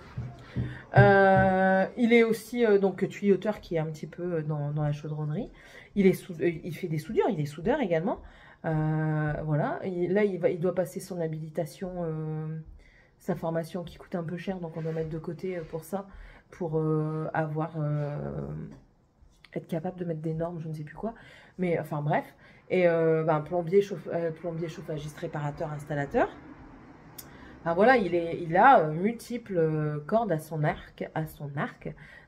Il est aussi donc tuyauteur qui est un petit peu dans la chaudronnerie. Il fait des soudures, il est soudeur également. Voilà. Là, il doit passer son habilitation, sa formation qui coûte un peu cher, donc on doit mettre de côté pour ça, pour être capable de mettre des normes, je ne sais plus quoi. Mais enfin bref. Et plombier, chauffagiste, réparateur, installateur. Enfin, voilà, il a multiples cordes à son arc.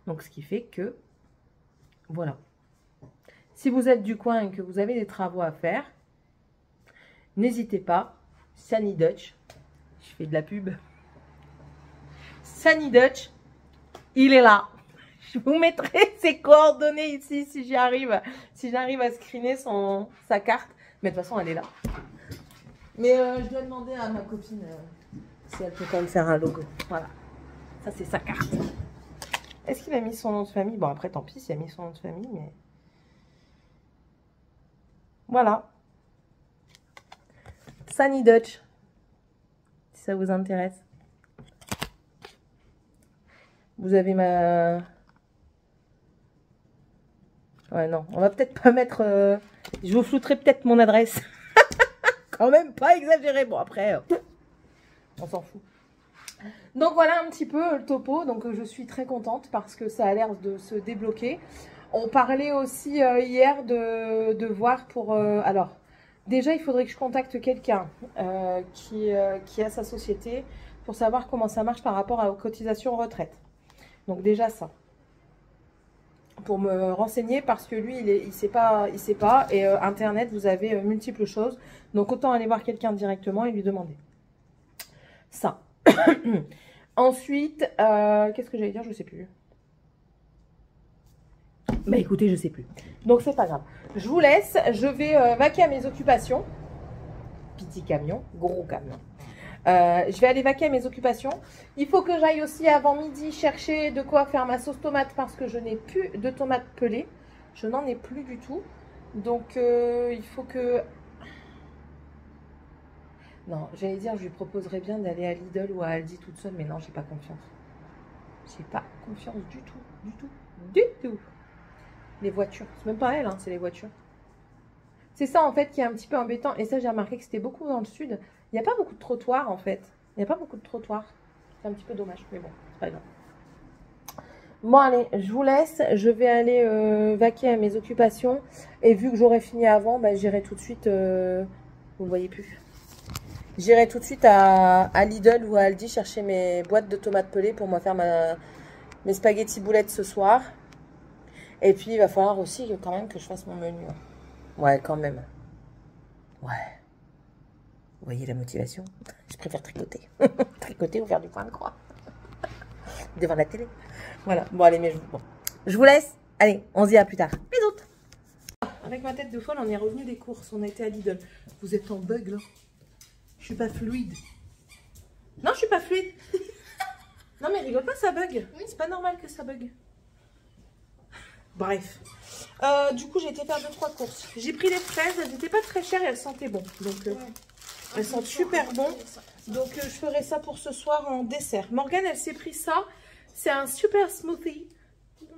Donc, ce qui fait que, voilà. Si vous êtes du coin et que vous avez des travaux à faire, n'hésitez pas. Sunny Dutch, je fais de la pub. Sunny Dutch, il est là. Je vous mettrai ses coordonnées ici si j'arrive à screener sa carte. Mais de toute façon, elle est là. Mais je dois demander à ma copine si elle peut quand même faire un logo. Voilà. Ça, c'est sa carte. Est-ce qu'il a mis son nom de famille? Bon, après, tant pis s'il a mis son nom de famille, mais... Voilà. Sunny Dutch. Si ça vous intéresse. Vous avez ma... Ouais, non. On va peut-être pas mettre... Je vous flouterai peut-être mon adresse. Quand même pas exagéré. Bon, après... On s'en fout. Donc voilà un petit peu le topo. Donc je suis très contente parce que ça a l'air de se débloquer. On parlait aussi hier de voir pour... alors, déjà il faudrait que je contacte quelqu'un qui a sa société pour savoir comment ça marche par rapport aux cotisations retraite. Donc déjà ça. Pour me renseigner parce que lui il sait pas et internet vous avez multiples choses. Donc autant aller voir quelqu'un directement et lui demander. Ça. Ensuite, qu'est-ce que j'allais dire? Je sais plus. Bah écoutez, je sais plus. Donc c'est pas grave. Je vous laisse. Je vais vaquer à mes occupations. Petit camion, gros camion. Je vais aller vaquer à mes occupations. Il faut que j'aille aussi avant midi chercher de quoi faire ma sauce tomate parce que je n'ai plus de tomates pelées. Je n'en ai plus du tout. Donc il faut que... Non, j'allais dire, je lui proposerais bien d'aller à Lidl ou à Aldi toute seule, mais non, j'ai pas confiance. J'ai pas confiance du tout, du tout, du tout. Les voitures, c'est même pas elle, hein, c'est les voitures. C'est ça en fait qui est un petit peu embêtant. Et ça, j'ai remarqué que c'était beaucoup dans le sud. Il n'y a pas beaucoup de trottoirs en fait. Il n'y a pas beaucoup de trottoirs. C'est un petit peu dommage, mais bon, c'est pas grave. Bon, allez, je vous laisse. Je vais aller vaquer à mes occupations. Et vu que j'aurai fini avant, bah, j'irai tout de suite. Vous ne voyez plus. J'irai tout de suite à Lidl ou à Aldi chercher mes boîtes de tomates pelées pour moi faire mes spaghettis boulettes ce soir. Et puis, il va falloir aussi quand même que je fasse mon menu. Ouais, quand même. Ouais. Vous voyez la motivation? Je préfère tricoter. Tricoter ou faire du point de croix. Devant la télé. Voilà. Bon, allez, mais je vous laisse. Allez, on se dit à plus tard. Bisous. Avec ma tête de folle, on est revenu des courses. On a été à Lidl. Vous êtes en bug, là? Je suis pas fluide. Non, je suis pas fluide. Non, mais rigole pas, ça bug. Oui. C'est pas normal que ça bug. Bref. Du coup, j'ai été faire 2-3 courses. J'ai pris les fraises. Elles n'étaient pas très chères et elles sentaient bon. Donc, elles sentent super bon. Donc, je ferai ça pour ce soir en dessert. Morgane, elle s'est pris ça. C'est un super smoothie.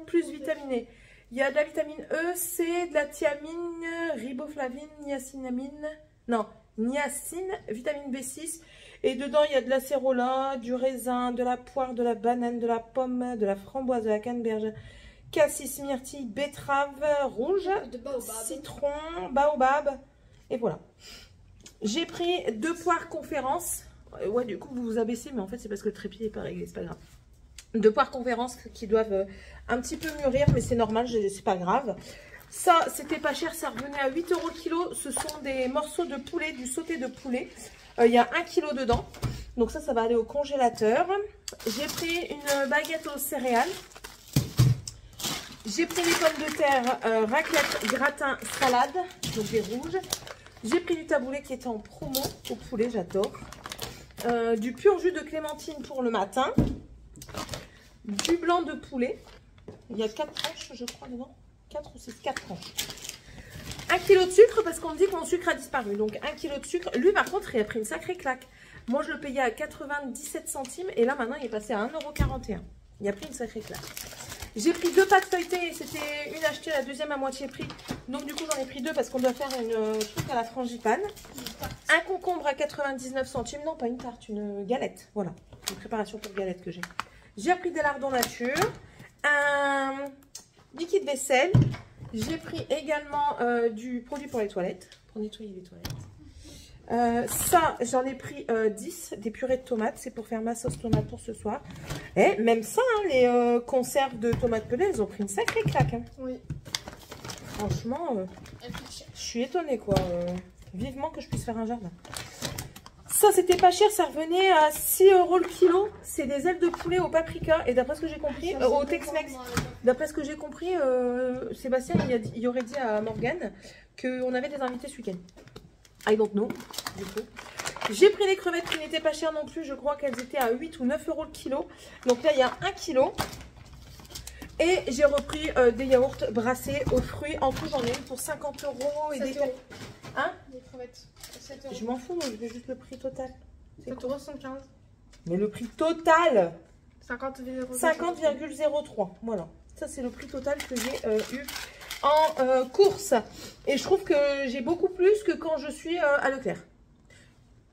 Plus vitaminé. Il y a de la vitamine E, C, de la thiamine, riboflavine, niacinamine. Non, niacine, vitamine B6. Et dedans, il y a de l'acérola, du raisin, de la poire, de la banane, de la pomme, de la framboise, de la canneberge, cassis, myrtille, betterave rouge, citron, baobab. Et voilà. J'ai pris 2 poires conférences. Ouais, du coup, vous vous abaissez, mais en fait, c'est parce que le trépied n'est pas réglé, c'est pas grave. 2 poires conférences qui doivent un petit peu mûrir, mais c'est normal, c'est pas grave. Ça, c'était pas cher, ça revenait à 8 € le kilo. Ce sont des morceaux de poulet, du sauté de poulet. Il y a 1 kg dedans. Donc ça va aller au congélateur. J'ai pris une baguette aux céréales. J'ai pris les pommes de terre, raclette, gratin, salade, donc des rouges. J'ai pris du taboulé qui était en promo au poulet, j'adore. Du pur jus de clémentine pour le matin. Du blanc de poulet. Il y a 4 tranches, je crois, dedans. 4 ou 6, 4 tranches. 1 kg de sucre, parce qu'on me dit que mon sucre a disparu. Donc 1 kg de sucre. Lui, par contre, il a pris une sacrée claque. Moi, je le payais à 97 centimes. Et là, maintenant, il est passé à 1,41 €. Il a pris une sacrée claque. J'ai pris 2 pâtes feuilletées. C'était une achetée, la deuxième à moitié prix. Donc, du coup, j'en ai pris 2 parce qu'on doit faire une truc à la frangipane. Un concombre à 99 centimes. Non, pas une tarte, une galette. Voilà. Une préparation pour galette que j'ai. J'ai pris des lardons nature. Un liquide vaisselle. J'ai pris également du produit pour les toilettes. Pour nettoyer les toilettes. Ça, j'en ai pris 10. Des purées de tomates. C'est pour faire ma sauce tomate pour ce soir. Et même ça, hein, les conserves de tomates pelées, elles ont pris une sacrée claque. Hein. Oui. Franchement, je suis étonnée, quoi. Vivement que je puisse faire un jardin. Ça, c'était pas cher, ça revenait à 6 € le kilo. C'est des ailes de poulet au paprika. Et d'après ce que j'ai compris, au Tex-Mex, d'après ce que j'ai compris, Sébastien, il aurait dit à Morgane qu'on avait des invités ce week-end. I don't know, du coup. J'ai pris les crevettes qui n'étaient pas chères non plus. Je crois qu'elles étaient à 8 ou 9 € le kilo. Donc là, il y a 1 kilo. Et j'ai repris des yaourts brassés aux fruits. En tout, j'en ai une pour 50 € et des... Hein? Des crevettes. 7 €. Je m'en fous, moi, je veux juste le prix total. 7,75 €. Mais le prix total 50,03 50,03. Voilà. Ça, c'est le prix total que j'ai eu en course. Et je trouve que j'ai beaucoup plus que quand je suis à Leclerc.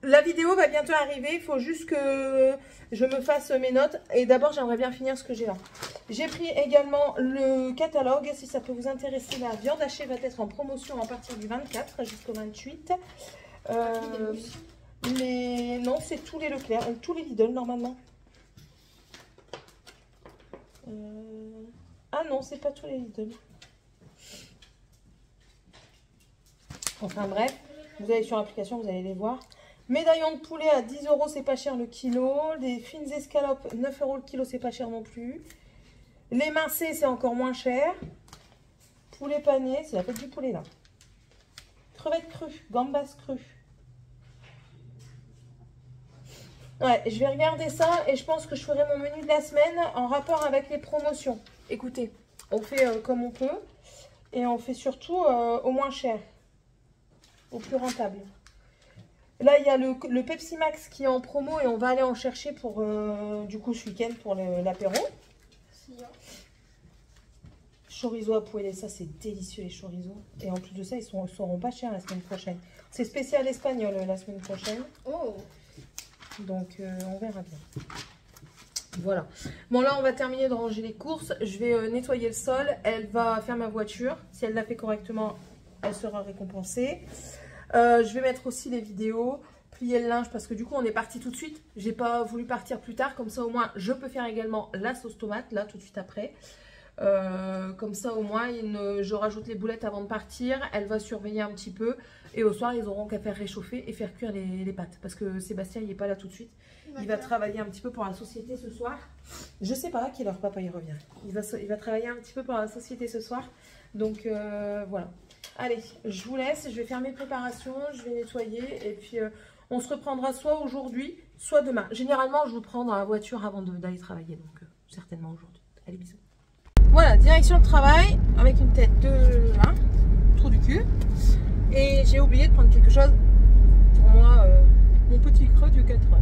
La vidéo va bientôt arriver. Il faut juste que je me fasse mes notes. Et d'abord, j'aimerais bien finir ce que j'ai là. J'ai pris également le catalogue. Si ça peut vous intéresser, la viande hachée va être en promotion à partir du 24 jusqu'au 28. Non, c'est tous les Leclerc, tous les Lidl normalement. Ah non, c'est pas tous les Lidl. Enfin bref, vous allez sur l'application, vous allez les voir. Médaillon de poulet à 10 €, c'est pas cher le kilo. Les fines escalopes, 9 € le kilo, c'est pas cher non plus. Les mincés, c'est encore moins cher. Poulet pané, c'est la fête du poulet là. Crevettes crues, gambas crues. Ouais, je vais regarder ça et je pense que je ferai mon menu de la semaine en rapport avec les promotions. Écoutez, on fait comme on peut et on fait surtout au moins cher, au plus rentable. Là, il y a le Pepsi Max qui est en promo et on va aller en chercher pour, du coup, ce week-end pour l'apéro. Chorizo à poêler, ça c'est délicieux les chorizo. Et en plus de ça, ils seront pas chers la semaine prochaine. C'est spécial espagnol la semaine prochaine. Oh. Donc on verra bien. Voilà. Bon là, on va terminer de ranger les courses. Je vais nettoyer le sol. Elle va faire ma voiture. Si elle l'a fait correctement, elle sera récompensée. Je vais mettre aussi les vidéos, plier le linge parce que du coup on est parti tout de suite. J'ai pas voulu partir plus tard, comme ça au moins je peux faire également la sauce tomate là tout de suite après. Comme ça au moins je rajoute les boulettes avant de partir. Elle va surveiller un petit peu et au soir ils auront qu'à faire réchauffer et faire cuire les pâtes parce que Sébastien il est pas là tout de suite. Il va travailler un petit peu pour la société ce soir. Je sais pas à quelle heure papa il revient. Il va travailler un petit peu pour la société ce soir. Donc voilà. Allez, je vous laisse, je vais faire mes préparations, je vais nettoyer et puis on se reprendra soit aujourd'hui, soit demain. Généralement, je vous prends dans la voiture avant d'aller travailler, donc certainement aujourd'hui. Allez, bisous. Voilà, direction de travail avec une tête de trou du cul. Et j'ai oublié de prendre quelque chose pour moi, mon petit creux du 4 heures.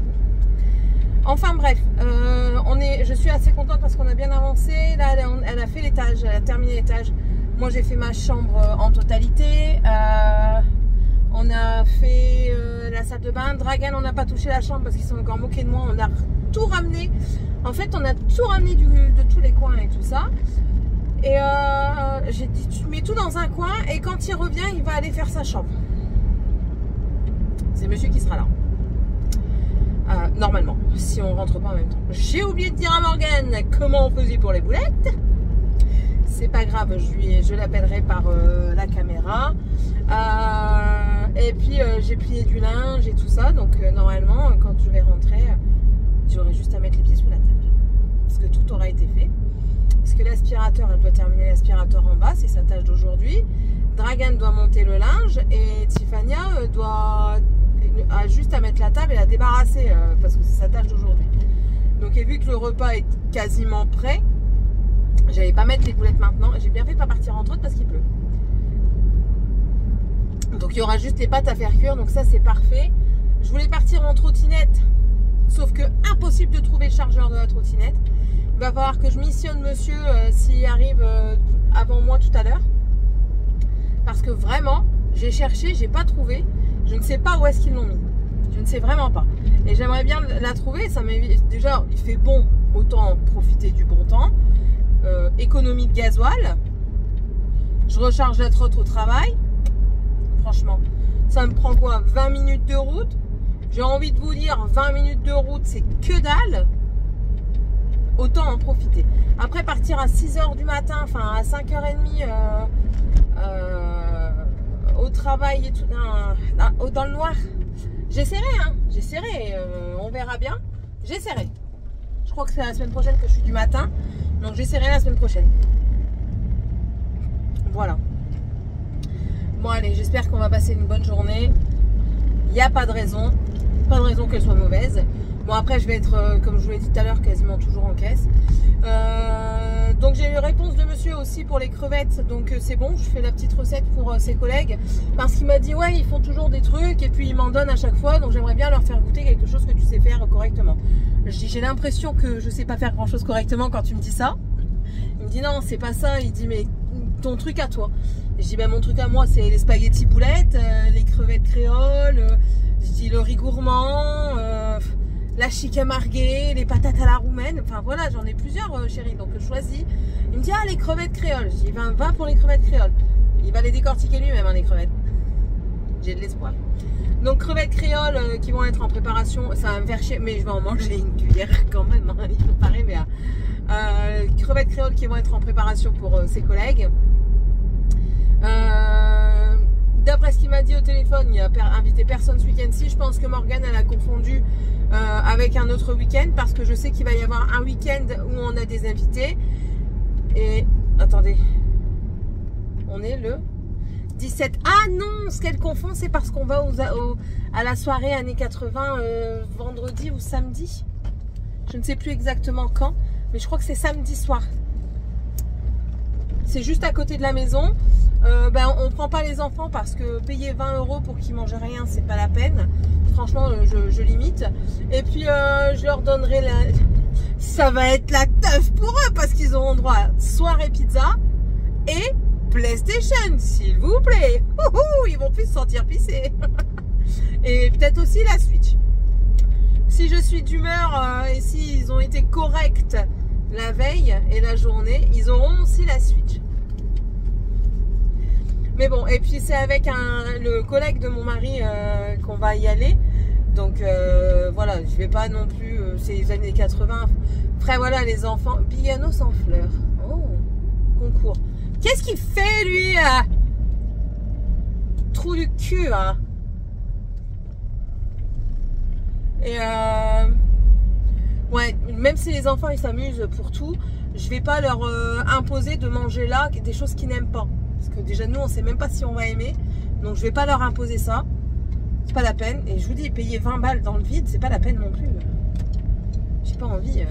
Enfin bref, je suis assez contente parce qu'on a bien avancé. Là, elle a fait l'étage, elle a terminé l'étage. Moi, j'ai fait ma chambre en totalité. On a fait la salle de bain. Dragan, on n'a pas touché la chambre parce qu'ils sont encore moqués de moi. On a tout ramené. En fait, on a tout ramené de tous les coins et tout ça. Et j'ai dit, tu mets tout dans un coin et quand il revient, il va aller faire sa chambre. C'est monsieur qui sera là. Normalement, si on rentre pas en même temps. J'ai oublié de dire à Morgane comment on faisait pour les boulettes. C'est pas grave, je l'appellerai par la caméra. Et puis j'ai plié du linge et tout ça. Donc normalement, quand je vais rentrer, j'aurai juste à mettre les pieds sous la table. Parce que tout aura été fait. Parce que l'aspirateur, elle doit terminer l'aspirateur en bas, c'est sa tâche d'aujourd'hui. Dragan doit monter le linge et Tiffania a juste à mettre la table et la débarrasser parce que c'est sa tâche d'aujourd'hui. Donc et vu que le repas est quasiment prêt, j'allais pas mettre les boulettes maintenant. J'ai bien fait de pas partir en trotte parce qu'il pleut. Donc il y aura juste les pâtes à faire cuire, donc ça c'est parfait. Je voulais partir en trottinette, sauf que impossible de trouver le chargeur de la trottinette. Il va falloir que je missionne monsieur s'il arrive avant moi tout à l'heure. Parce que vraiment, j'ai cherché, j'ai pas trouvé. Je ne sais pas où est-ce qu'ils l'ont mis. Je ne sais vraiment pas. Et j'aimerais bien la trouver. Ça déjà, il fait bon, autant profiter du bon temps. Économie de gasoil. Je recharge la trotte au travail. Franchement, ça me prend quoi? 20 minutes de route. J'ai envie de vous dire, 20 minutes de route, c'est que dalle. Autant en profiter. Après, partir à 6 h du matin, enfin à 5 h 30 au travail et tout, dans le noir. J'essaierai, hein. J'essaierai. On verra bien. J'essaierai. Je crois que c'est la semaine prochaine que je suis du matin. Donc j'essaierai la semaine prochaine. Voilà. Bon allez, j'espère qu'on va passer une bonne journée. Il n'y a pas de raison. Pas de raison qu'elle soit mauvaise. Bon après je vais être, comme je vous l'ai dit tout à l'heure, quasiment toujours en caisse. Donc j'ai eu réponse de monsieur aussi pour les crevettes. Donc c'est bon, je fais la petite recette pour ses collègues. Parce qu'il m'a dit ouais ils font toujours des trucs et puis ils m'en donnent à chaque fois. Donc j'aimerais bien leur faire goûter quelque chose que tu sais faire correctement. Je dis j'ai l'impression que je sais pas faire grand chose correctement quand tu me dis ça. Il me dit non c'est pas ça. Il dit mais ton truc à toi. Et je dis ben mon truc à moi c'est les spaghettis boulettes, les crevettes créoles, je dis le riz gourmand, la chica marguée, les patates à la roumaine. Enfin voilà, j'en ai plusieurs chérie, donc je choisis. Il me dit ah les crevettes créoles. Je dis ben va pour les crevettes créoles. Il va les décortiquer lui-même hein, les crevettes. J'ai de l'espoir. Donc crevettes créoles qui vont être en préparation, ça va me faire chier, mais je vais en manger une cuillère quand même, hein, il faut pas rêver. Crevettes créoles qui vont être en préparation pour ses collègues. D'après ce qu'il m'a dit au téléphone, il a invité personne ce week-end-ci. Je pense que Morgane elle a confondu avec un autre week-end parce que je sais qu'il va y avoir un week-end où on a des invités. Et attendez, on est le 17. Ah non, ce qu'elle confond, c'est parce qu'on va à la soirée années 80 vendredi ou samedi. Je ne sais plus exactement quand, mais je crois que c'est samedi soir. c'est juste à côté de la maison. On prend pas les enfants parce que payer 20 € pour qu'ils mangent rien, c'est pas la peine. Franchement, je limite. Et puis, je leur donnerai ça va être la teuf pour eux parce qu'ils auront droit à soirée pizza et PlayStation, s'il vous plaît. Ils vont plus se sentir pisser. Et peut-être aussi la Switch. Si je suis d'humeur et s'ils ont été corrects la veille et la journée, ils auront aussi la Switch. Mais bon, et puis c'est avec le collègue de mon mari qu'on va y aller. Donc voilà, je vais pas non plus, c'est les années 80. Après voilà, les enfants, Bigano sans fleurs. Oh, concours. Qu'est-ce qu'il fait lui Trou du cul, hein. Et ouais, même si les enfants ils s'amusent pour tout, je vais pas leur imposer de manger là des choses qu'ils n'aiment pas. Parce que déjà nous on sait même pas si on va aimer. Donc je vais pas leur imposer ça. C'est pas la peine. Et je vous dis, payer 20 balles dans le vide, c'est pas la peine non plus. J'ai pas envie.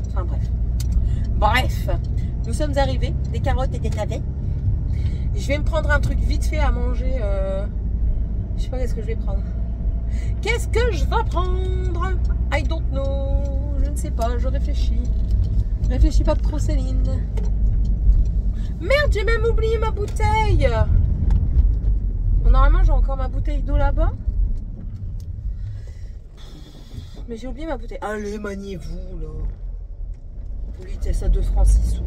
Enfin bref. Bref, nous sommes arrivés, des carottes et des navets. Je vais me prendre un truc vite fait à manger. Je sais pas qu'est-ce que je vais prendre. Qu'est-ce que je vais prendre? I don't know. Je ne sais pas, je réfléchis. Réfléchis pas trop, Céline. Merde, j'ai même oublié ma bouteille. Normalement, j'ai encore ma bouteille d'eau là-bas. Mais j'ai oublié ma bouteille. Allez, maniez-vous, là. Politesse à 2 francs 6 sous.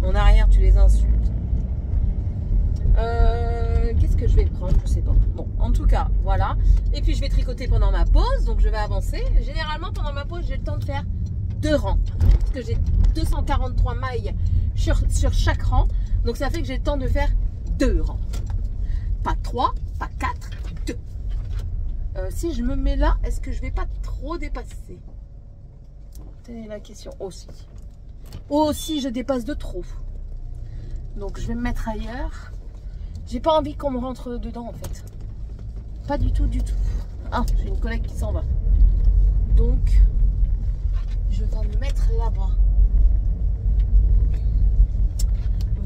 En arrière, tu les insultes. Qu'est-ce que je vais prendre? Je sais pas. Bon, en tout cas, voilà. Et puis, je vais tricoter pendant ma pause. Donc, je vais avancer. Généralement, pendant ma pause, j'ai le temps de faire 2 rangs. Parce que j'ai 243 mailles sur chaque rang. Donc, ça fait que j'ai le temps de faire 2 rangs. Pas 3, pas 4, 2. Si je me mets là, est-ce que je vais pas trop dépasser? C'est la question aussi. Aussi, je dépasse de trop. Donc, je vais me mettre ailleurs. J'ai pas envie qu'on me rentre dedans, en fait. Pas du tout, du tout. Ah, j'ai une collègue qui s'en va. Donc, je vais me mettre là-bas.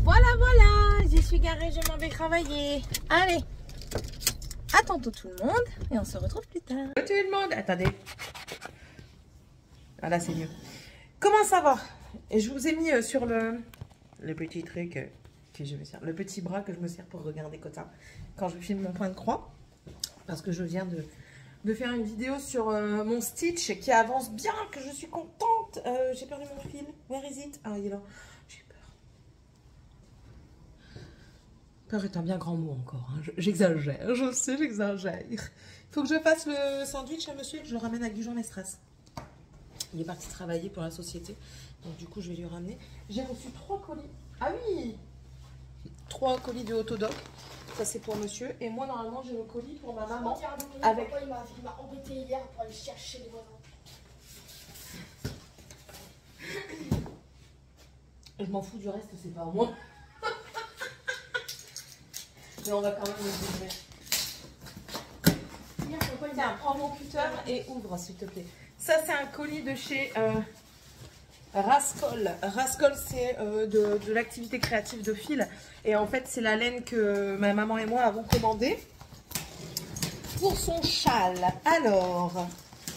Voilà, voilà, j'y suis garée, je m'en vais travailler. Allez, à tantôt tout le monde et on se retrouve plus tard. Tout le monde, attendez. Ah là, c'est mieux. Comment ça va? Et je vous ai mis sur le petit truc que je me sers, le petit bras que je me sers pour regarder Cotin quand je filme mon point de croix. Parce que je viens de faire une vidéo sur mon Stitch qui avance bien, que je suis contente. J'ai perdu mon fil. Where is it? Ah, il est là. J'ai peur. Peur est un bien grand mot encore. Hein. J'exagère. Je sais, j'exagère. Il faut que je fasse le sandwich à monsieur et que je le ramène avec du Jean Mestras. Il est parti travailler pour la société. Donc du coup, je vais lui ramener. J'ai reçu 3 colis. Ah oui! 3 colis de Autodoc. Ça, c'est pour monsieur. Et moi, normalement, j'ai le colis pour ma maman. Avec... Il m'a embêté hier pour aller chercher les voisins. Je m'en fous du reste, c'est pas à moi. Mais on va quand même les ouvrir. Tiens, prends mon cutter et ouvre, s'il te plaît. Ça, c'est un colis de chez Rascol. Rascol, c'est de l'activité créative de fil. Et en fait, c'est la laine que ma maman et moi avons commandée pour son châle. Alors,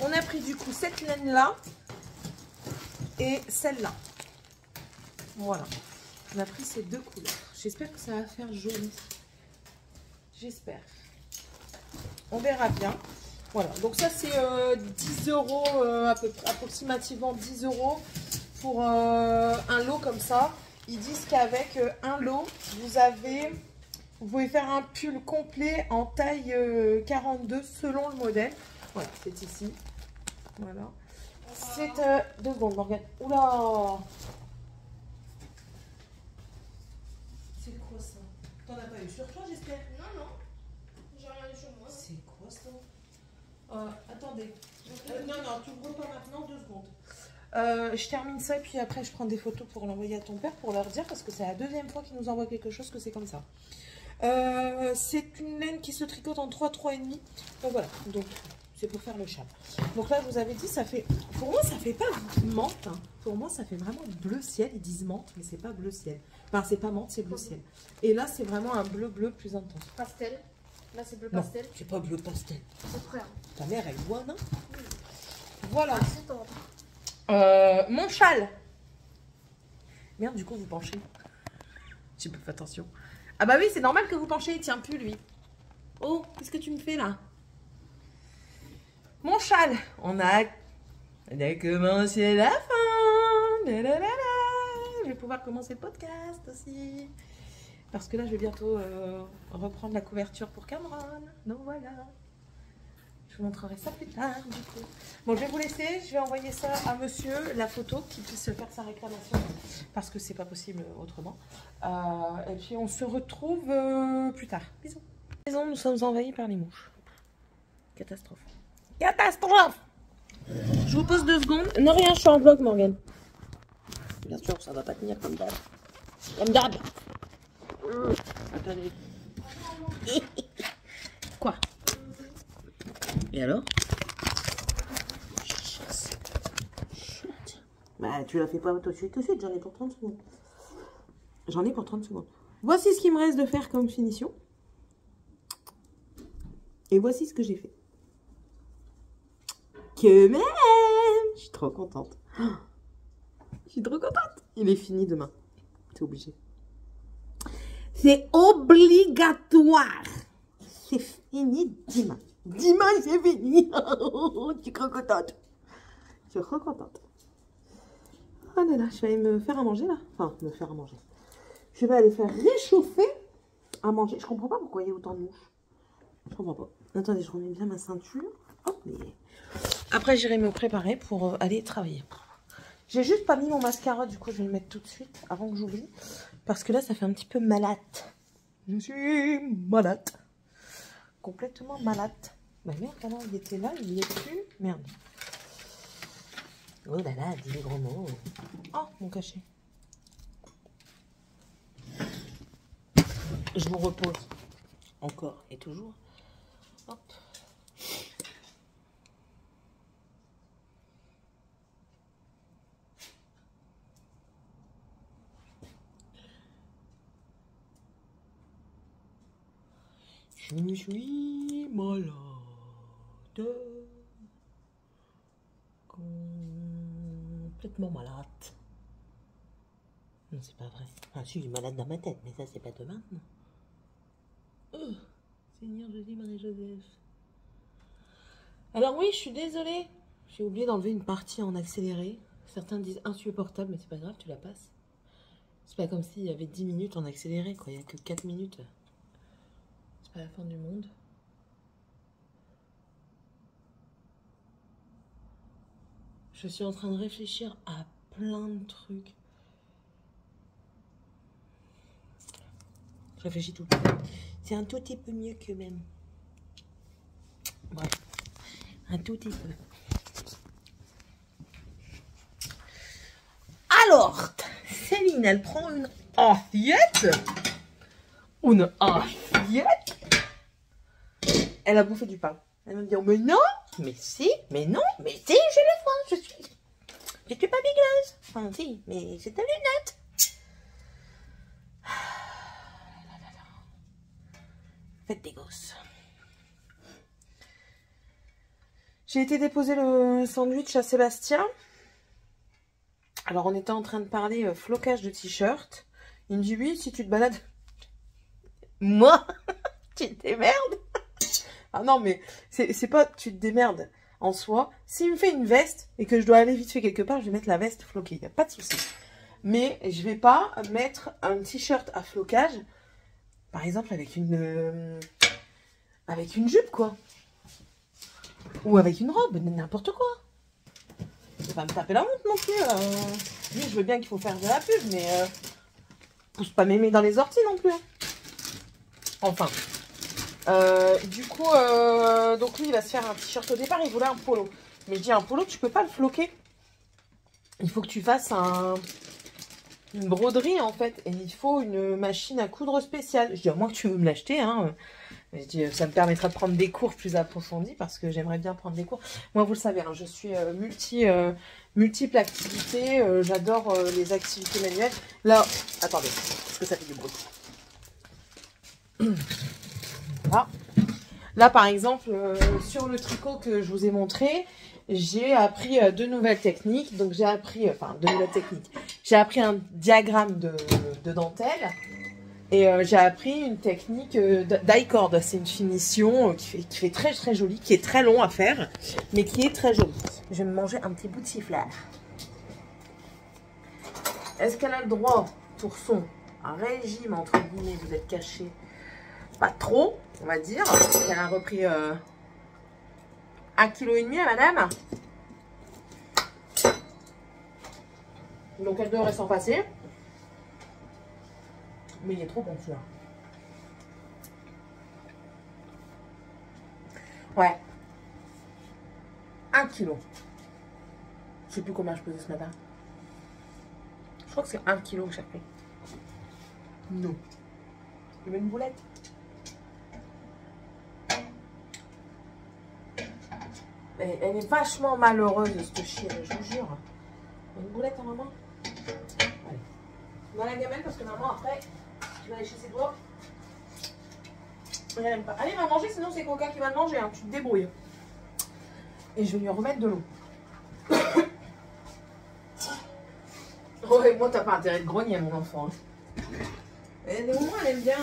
on a pris du coup cette laine-là et celle-là. Voilà. On a pris ces 2 couleurs. J'espère que ça va faire joli. J'espère. On verra bien. Voilà. Donc ça, c'est 10 €, approximativement 10 € pour un lot comme ça. Ils disent qu'avec un lot, vous pouvez faire un pull complet en taille 42 selon le modèle. Voilà, c'est ici. Voilà. C'est 2 secondes, Morgane. Oula! C'est quoi ça? T'en as pas eu sur toi, j'espère? Non, non. J'ai rien eu sur moi. C'est quoi ça? Attendez. Non, tu ouvres pas maintenant, 2 secondes. Je termine ça et puis après je prends des photos pour l'envoyer à ton père pour leur dire parce que c'est la 2e fois qu'il nous envoie quelque chose que c'est comme ça. C'est une laine qui se tricote en 3,5. Donc voilà, donc c'est pour faire le châle. Donc là, je vous avais dit, ça fait... Pour moi, ça fait pas menthe. Hein. Pour moi, ça fait vraiment bleu ciel. Ils disent menthe, mais c'est pas bleu ciel. Enfin, c'est pas menthe, c'est bleu ciel. Et là, c'est vraiment un bleu plus intense. Pastel. Là, c'est bleu Non, pastel. c'est pas bleu pastel. C'est frère. Ta mère, elle voit, non? Voilà. Ah, c'est tendre. Mon châle. Merde, du coup, vous penchez. J'ai pas fait attention. Ah bah oui, c'est normal que vous penchez. Il tient plus, lui. Oh, qu'est-ce que tu me fais, là? Mon châle. On a commencé la fin. Je vais pouvoir commencer le podcast aussi. Parce que là, je vais bientôt reprendre la couverture pour Cameron. Donc voilà. Je vous montrerai ça plus tard, du coup. Bon, je vais vous laisser. Je vais envoyer ça à monsieur, la photo, qui puisse faire sa réclamation. Parce que c'est pas possible autrement. Et puis, on se retrouve plus tard. Bisous. Nous sommes envahis par les mouches. Catastrophe. Catastrophe! Je vous pose 2 secondes. Non, rien, je suis en vlog, Morgane. Bien sûr, ça va pas tenir comme d'hab. Comme d'hab. Attendez. Quoi? Et alors? Bah, tu la fais pas tout de suite, j'en ai pour 30 secondes. J'en ai pour 30 secondes. Voici ce qu'il me reste de faire comme finition. Et voici ce que j'ai fait. Que même! Je suis trop contente. Je suis trop contente. Il est fini demain. C'est obligé. C'est obligatoire. C'est fini dimanche. Dimanche, c'est fini. Je suis trop contente. Je suis trop contente. Oh là là, je vais aller me faire à manger là. Enfin, me faire à manger. Je vais aller faire réchauffer à manger. Je comprends pas pourquoi il y a autant de mouches. Je comprends pas. Attendez, je remets bien ma ceinture. Hop, mais... Après, j'irai me préparer pour aller travailler. J'ai juste pas mis mon mascara, du coup, je vais le mettre tout de suite avant que j'oublie. Parce que là, ça fait un petit peu malade. Je suis malade. Complètement malade. Bah merde, alors il était là, il y est plus. Merde. Oh là là, dis les gros mots. Oh, mon cachet. Je vous repose. Encore et toujours. Hop. Je suis malade. Complètement malade. Non, c'est pas vrai. Enfin, je suis malade dans ma tête, mais ça, c'est pas de maintenant. Oh, Seigneur Jésus, Marie-Joseph. Alors oui, je suis désolée. J'ai oublié d'enlever une partie en accéléré. Certains disent insupportable, mais c'est pas grave, tu la passes. C'est pas comme s'il y avait 10 minutes en accéléré, quoi. Il n'y a que 4 minutes. C'est pas la fin du monde. Je suis en train de réfléchir à plein de trucs. Je réfléchis tout le temps. C'est un tout petit peu mieux que même. Bref. Un tout petit peu. Alors, Céline, elle prend une assiette. Une assiette. Elle a bouffé du pain. Elle va me dire, mais non, mais si, mais non, mais si, je le vois, je suis pas bigleuse. Enfin, si, mais c'est ta lunette. Faites des gosses. J'ai été déposer le sandwich à Sébastien. Alors, on était en train de parler flocage de t-shirt. Il me dit, oui, si tu te balades... Moi, tu te démerdes. Ah non, mais c'est pas tu te démerdes en soi. S'il me fait une veste et que je dois aller vite fait quelque part, je vais mettre la veste floquée. Il n'y a pas de souci. Mais je vais pas mettre un t-shirt à flocage, par exemple, avec une jupe, quoi. Ou avec une robe, n'importe quoi. C'est pas me taper la honte non plus. Oui, je veux bien qu'il faut faire de la pub, mais pousse pas m'aimer dans les orties non plus. Enfin. Du coup, donc lui, il va se faire un t-shirt au départ. Il voulait un polo. Mais je dis, un polo, tu peux pas le floquer. Il faut que tu fasses une broderie, en fait. Et il faut une machine à coudre spéciale. Je dis, à moins que tu veux me l'acheter, hein. Je dis, ça me permettra de prendre des cours plus approfondis parce que j'aimerais bien prendre des cours. Moi, vous le savez, hein, je suis multiple activités. J'adore les activités manuelles. Là, attendez, parce que ça fait du bruit. Voilà. Là, par exemple, sur le tricot que je vous ai montré, j'ai appris deux nouvelles techniques. Donc, j'ai appris, j'ai appris un diagramme de dentelle. Et j'ai appris une technique d'i-cord. C'est une finition qui fait très très jolie, qui est très long à faire, mais qui est très jolie. Je vais me manger un petit bout de sifflard. Est-ce qu'elle a le droit, Tourson, un régime entre guillemets, vous êtes caché, pas trop, on va dire, parce qu'elle a repris 1,5 kg à madame. Donc elle devrait s'en passer. Mais il est trop bon celui-là. Ouais. 1 kg. Je sais plus combien je pesais ce matin. Je crois que c'est 1 kg que j'ai pris. Non. Tu veux une boulette? Elle est vachement malheureuse, cette chienne, je vous jure. Une boulette à maman? Allez. Dans la gamelle, parce que normalement après, tu vas aller chez ses doigts. Elle aime pas. Allez, va manger, sinon c'est Coca qui va le manger, hein. Tu te débrouilles. Et je vais lui remettre de l'eau. Ouais, moi t'as pas intérêt de grogner, mon enfant. Hein. Et des moments, elle aime bien.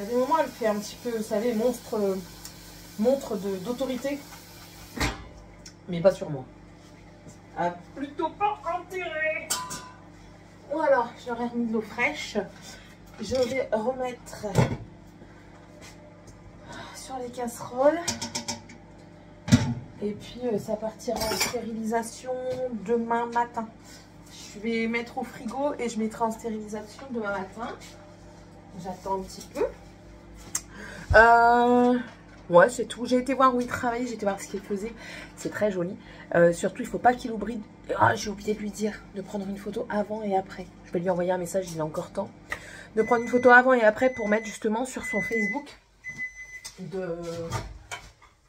À des moments, elle fait un petit peu, vous savez, montre d'autorité. Mais pas sur moi. Ah, plutôt pas intérêt. Voilà, j'aurais remis de l'eau fraîche. Je vais remettre sur les casseroles. Et puis ça partira en stérilisation demain matin. Je vais mettre au frigo et je mettrai en stérilisation demain matin. J'attends un petit peu. Ouais, c'est tout. J'ai été voir où il travaillait, j'ai été voir ce qu'il faisait. C'est très joli. Surtout, il ne faut pas qu'il oublie. Ah, j'ai oublié de lui dire de prendre une photo avant et après. Je vais lui envoyer un message, il a encore temps. De prendre une photo avant et après pour mettre justement sur son Facebook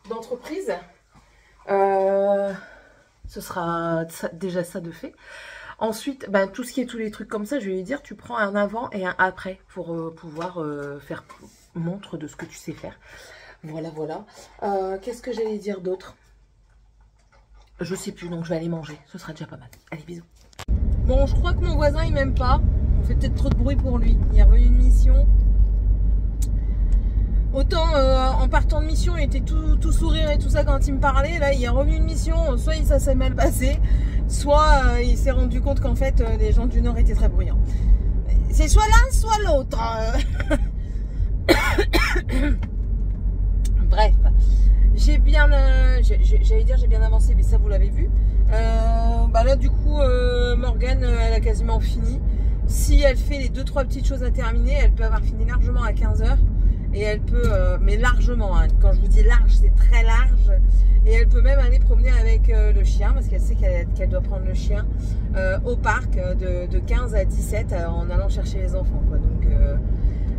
d'entreprise. Ce sera déjà ça de fait. Ensuite, ben, tout ce qui est tous les trucs comme ça, je vais lui dire, tu prends un avant et un après pour pouvoir faire montre de ce que tu sais faire. Voilà, voilà. Qu'est-ce que j'allais dire d'autre? Je sais plus, donc je vais aller manger. Ce sera déjà pas mal. Allez, bisous. Bon, je crois que mon voisin, il m'aime pas. On fait peut-être trop de bruit pour lui. Il est revenu de mission. Autant en partant de mission, il était tout sourire et tout ça quand il me parlait. Là, il est revenu de mission. Soit ça s'est mal passé, soit il s'est rendu compte qu'en fait, les gens du Nord étaient très bruyants. C'est soit l'un, soit l'autre. Bref, j'ai bien, j'allais dire j'ai bien avancé, mais ça vous l'avez vu. Bah là du coup, Morgane, elle a quasiment fini. Si elle fait les 2-3 petites choses à terminer, elle peut avoir fini largement à 15 h. Et elle peut, mais largement, hein. Quand je vous dis large, c'est très large. Et elle peut même aller promener avec le chien, parce qu'elle sait qu'elle doit prendre le chien au parc de 15 à 17 en allant chercher les enfants, quoi. Donc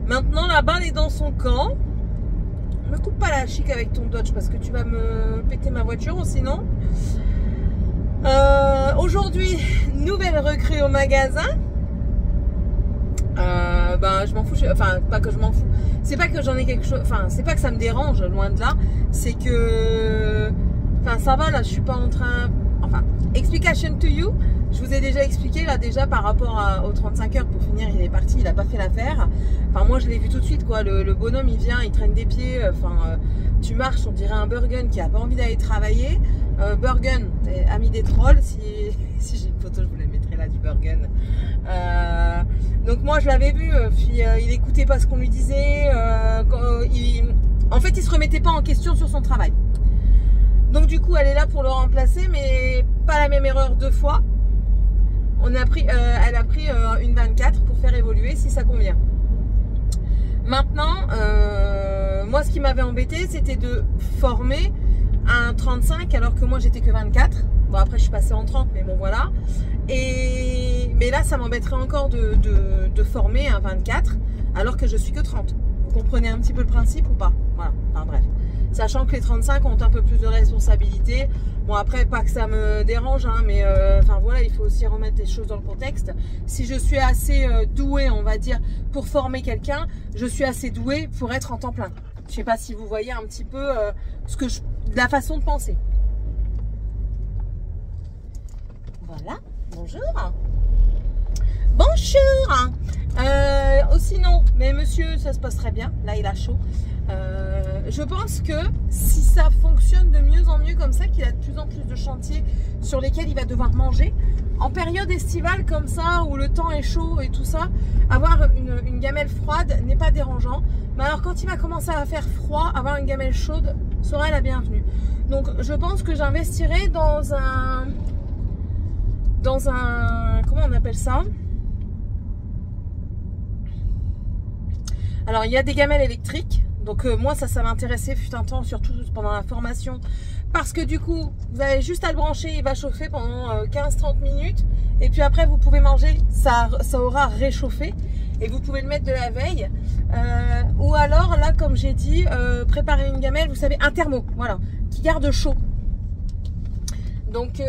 maintenant, la balle est dans son camp. Me coupe pas la chic avec ton Dodge parce que tu vas me péter ma voiture ou sinon. Aujourd'hui, nouvelle recrue au magasin. Bah, je m'en fous, enfin pas que je m'en fous, c'est pas que j'en ai quelque chose, enfin c'est pas que ça me dérange, loin de là, c'est que, enfin ça va là, je suis pas en train, enfin, explication to you, je vous ai déjà expliqué là déjà par rapport aux 35 heures pour finir, il est parti, il a pas fait l'affaire, enfin moi je l'ai vu tout de suite quoi, le bonhomme il vient, il traîne des pieds, enfin tu marches, on dirait un Burgun qui a pas envie d'aller travailler, Burgun, ami des trolls, si j'ai une photo je vous la mettrai là du Burgun. Donc moi je l'avais vu, puis il écoutait pas ce qu'on lui disait, en fait il se remettait pas en question sur son travail. Donc du coup elle est là pour le remplacer, mais pas la même erreur deux fois. Elle a pris une 24 pour faire évoluer si ça convient. Maintenant, moi ce qui m'avait embêté c'était de former un 35 alors que moi j'étais que 24. Bon après je suis passée en 30 mais bon voilà. Mais là ça m'embêterait encore de former un 24 alors que je suis que 30. Vous comprenez un petit peu le principe ou pas? Voilà. Voilà, enfin bref. Sachant que les 35 ont un peu plus de responsabilité. Bon, après, pas que ça me dérange, hein, mais enfin voilà, il faut aussi remettre les choses dans le contexte. Si je suis assez douée, on va dire, pour former quelqu'un, je suis assez douée pour être en temps plein. Je sais pas si vous voyez un petit peu la façon de penser. Voilà, bonjour. Bonjour. Sinon, mais monsieur, ça se passe très bien. Là, il a chaud. Je pense que si ça fonctionne de mieux en mieux comme ça, qu'il a de plus en plus de chantiers sur lesquels il va devoir manger, en période estivale comme ça, où le temps est chaud et tout ça, avoir une gamelle froide n'est pas dérangeant. Mais alors quand il va commencer à faire froid, avoir une gamelle chaude sera la bienvenue. Donc je pense que j'investirai dans un comment on appelle ça? Alors il y a des gamelles électriques. Donc moi ça m'intéressait fut un temps, surtout pendant la formation, parce que du coup vous avez juste à le brancher, il va chauffer pendant 15-30 minutes et puis après vous pouvez manger, ça aura réchauffé et vous pouvez le mettre de la veille, ou alors là comme j'ai dit, préparer une gamelle, vous savez, un thermo, voilà, qui garde chaud. Donc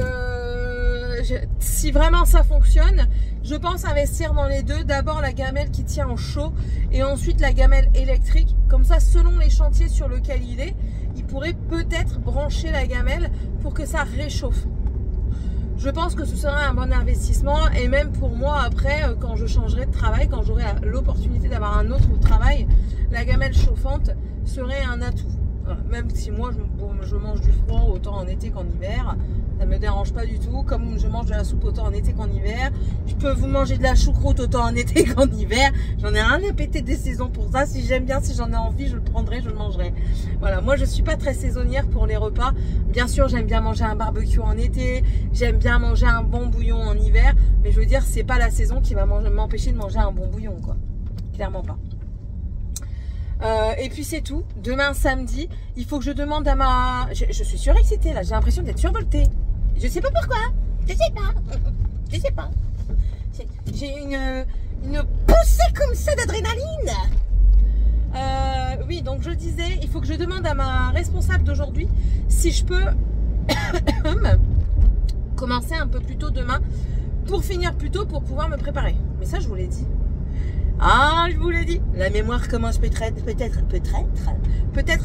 si vraiment ça fonctionne, je pense investir dans les deux. D'abord la gamelle qui tient en chaud et ensuite la gamelle électrique. Comme ça, selon les chantiers sur lesquels il pourrait peut-être brancher la gamelle pour que ça réchauffe. Je pense que ce serait un bon investissement et même pour moi après, quand je changerai de travail, quand j'aurai l'opportunité d'avoir un autre travail, la gamelle chauffante serait un atout. Même si moi je mange du froid autant en été qu'en hiver, ça me dérange pas du tout. Comme je mange de la soupe autant en été qu'en hiver, je peux vous manger de la choucroute autant en été qu'en hiver. J'en ai rien à péter des saisons pour ça. Si j'aime bien, si j'en ai envie, je le prendrai, je le mangerai. Voilà, moi je suis pas très saisonnière pour les repas. Bien sûr, j'aime bien manger un barbecue en été, j'aime bien manger un bon bouillon en hiver, mais je veux dire, c'est pas la saison qui va m'empêcher de manger un bon bouillon, quoi. Clairement pas. Et puis c'est tout. Demain samedi, il faut que je demande à ma... Je suis surexcitée là, j'ai l'impression d'être survoltée. Je sais pas pourquoi. Je sais pas. Je sais pas. J'ai une poussée comme ça d'adrénaline. Oui, donc je disais, il faut que je demande à ma responsable d'aujourd'hui si je peux commencer un peu plus tôt demain pour finir plus tôt pour pouvoir me préparer. Mais ça, je vous l'ai dit. Ah, je vous l'ai dit, la mémoire commence peut-être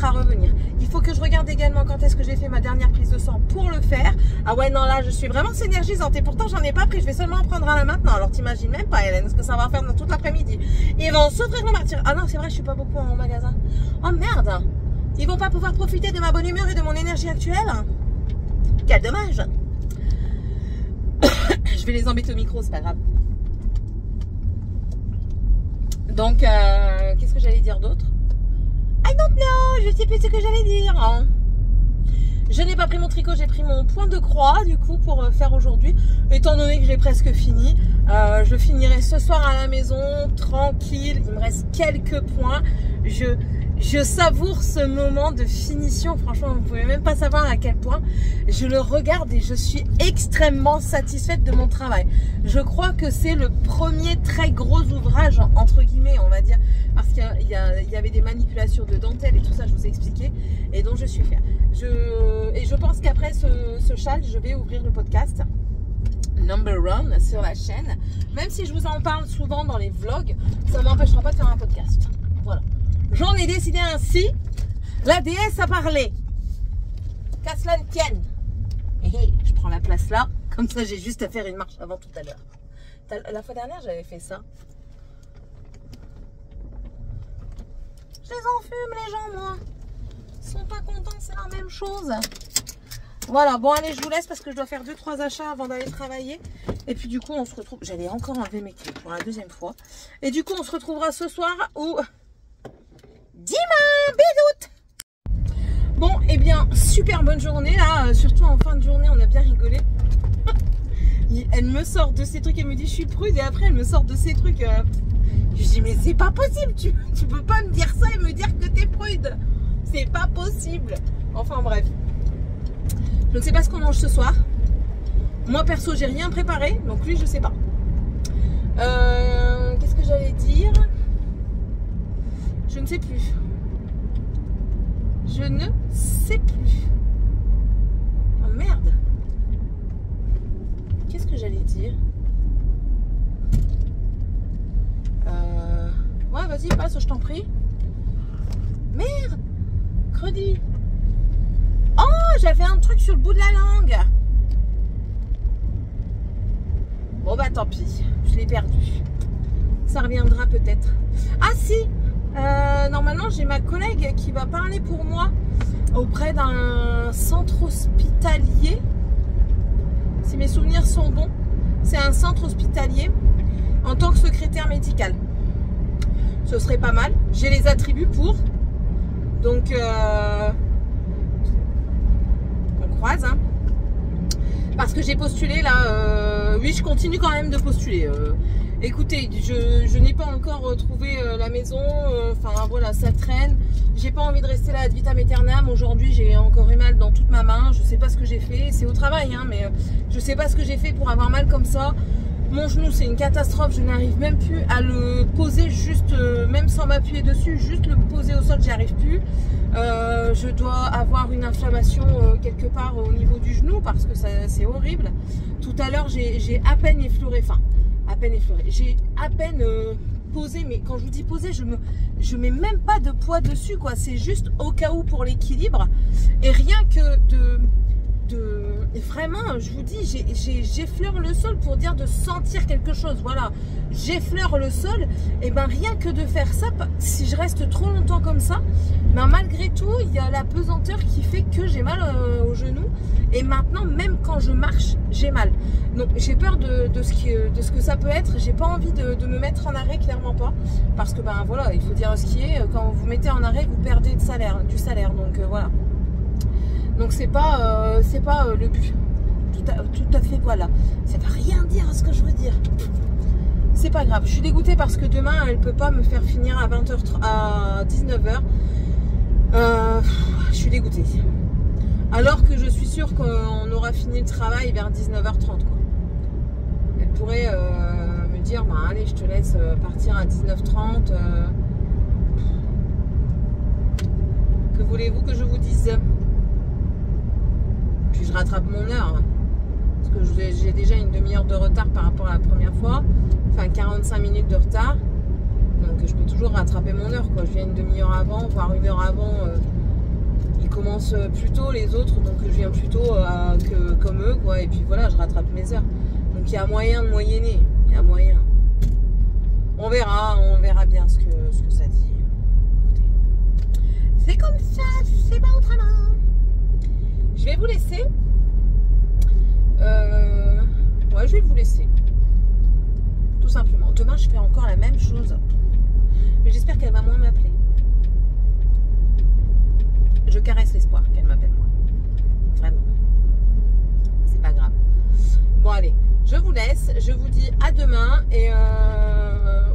à revenir. Il faut que je regarde également quand est-ce que j'ai fait ma dernière prise de sang pour le faire. Ah ouais, non, là, je suis vraiment énergisante et pourtant, j'en ai pas pris. Je vais seulement en prendre un là maintenant. Alors, t'imagines même pas, Hélène, ce que ça va faire dans toute l'après-midi. Ils vont s'ouvrir le martyr. Ah non, c'est vrai, je suis pas beaucoup en magasin. Oh merde, ils vont pas pouvoir profiter de ma bonne humeur et de mon énergie actuelle. Quel dommage. Je vais les embêter au micro, c'est pas grave. Donc, qu'est-ce que j'allais dire d'autre? I don't know, je sais plus ce que j'allais dire. Je n'ai pas pris mon tricot, j'ai pris mon point de croix du coup pour faire aujourd'hui. Étant donné que j'ai presque fini, je finirai ce soir à la maison, tranquille. Il me reste quelques points. Je savoure ce moment de finition. Franchement, vous ne pouvez même pas savoir à quel point je le regarde et je suis extrêmement satisfaite de mon travail. Je crois que c'est le premier très gros ouvrage, entre guillemets, on va dire, parce qu'il y avait des manipulations de dentelle et tout ça, je vous ai expliqué, et dont je suis fière. Et je pense qu'après ce châle, je vais ouvrir le podcast Number One sur la chaîne. Même si je vous en parle souvent dans les vlogs, ça ne m'empêchera pas de faire un podcast. Voilà. J'en ai décidé ainsi. La déesse a parlé. Qu'à cela ne tienne. Et je prends la place là. Comme ça, j'ai juste à faire une marche avant tout à l'heure. La fois dernière, j'avais fait ça. Je les enfume, les gens, moi. Ils sont pas contents, c'est la même chose. Voilà, bon, allez, je vous laisse parce que je dois faire 2-3 achats avant d'aller travailler. Et puis, du coup, on se retrouve. J'allais encore enlever mes clés pour la deuxième fois. Et du coup, on se retrouvera ce soir ou dimanche. Bisous. Bon, eh bien, super bonne journée là. Surtout en fin de journée, on a bien rigolé. Elle me sort de ces trucs, elle me dit je suis prude. Et après, elle me sort de ces trucs. Je dis mais c'est pas possible. Tu peux pas me dire ça et me dire que t'es prude. C'est pas possible. Enfin bref. Je ne sais pas ce qu'on mange ce soir. Moi perso, j'ai rien préparé. Donc lui, je sais pas. Qu'est-ce que j'allais dire? Je ne sais plus. ne sais plus. Oh merde. Qu'est-ce que j'allais dire? Ouais, vas-y, passe, je t'en prie. Merde. Credi. Oh, j'avais un truc sur le bout de la langue. Bon bah tant pis, je l'ai perdu. Ça reviendra peut-être. Ah si, normalement j'ai ma collègue qui va parler pour moi auprès d'un centre hospitalier. Si mes souvenirs sont bons, c'est un centre hospitalier en tant que secrétaire médicale. Ce serait pas mal. J'ai les attributs pour. Donc on croise, hein. Parce que j'ai postulé là, oui je continue quand même de postuler. Écoutez, je n'ai pas encore trouvé la maison, enfin voilà, ça traîne. J'ai pas envie de rester là ad vitam aeternam. Aujourd'hui j'ai encore eu mal dans toute ma main, je sais pas ce que j'ai fait, c'est au travail hein, mais je sais pas ce que j'ai fait pour avoir mal comme ça. Mon genou c'est une catastrophe, je n'arrive même plus à le poser juste, même sans m'appuyer dessus, juste le poser au sol, j'y arrive plus. Je dois avoir une inflammation quelque part au niveau du genou parce que c'est horrible. Tout à l'heure j'ai à peine effleuré, enfin à peine effleuré, j'ai à peine posé, mais quand je vous dis poser, je mets même pas de poids dessus quoi, c'est juste au cas où pour l'équilibre et rien que et vraiment je vous dis j'effleure le sol pour dire de sentir quelque chose, voilà, j'effleure le sol et ben rien que de faire ça, si je reste trop longtemps comme ça, ben malgré tout il y a la pesanteur qui fait que j'ai mal au genou et maintenant même quand je marche j'ai mal, donc j'ai peur de ce que ça peut être. J'ai pas envie de me mettre en arrêt, clairement pas, parce que ben voilà, il faut dire ce qui est, quand vous mettez en arrêt vous perdez du salaire, donc voilà. Donc c'est pas le but. Tout à fait, voilà. Ça veut rien dire ce que je veux dire. C'est pas grave. Je suis dégoûtée parce que demain, elle peut pas me faire finir à 19h. Je suis dégoûtée. Alors que je suis sûre qu'on aura fini le travail vers 19h30. Quoi. Elle pourrait me dire, bah, allez, je te laisse partir à 19h30. Que voulez-vous que je vous dise ? Puis je rattrape mon heure. Parce que j'ai déjà une demi-heure de retard par rapport à la première fois. Enfin 45 minutes de retard. Donc je peux toujours rattraper mon heure quoi. Je viens une demi-heure avant, voire une heure avant. Ils commencent plus tôt les autres. Donc je viens plus tôt comme eux quoi. Et puis voilà, je rattrape mes heures. Donc il y a moyen de moyenner. Il y a moyen. On verra bien ce que ça dit. C'est comme ça, c'est pas autrement. Je vais vous laisser. Ouais, je vais vous laisser. Tout simplement. Demain, je fais encore la même chose. Mais j'espère qu'elle va moins m'appeler. Je caresse l'espoir qu'elle m'appelle moi. Vraiment. C'est pas grave. Bon, allez. Je vous laisse. Je vous dis à demain. Et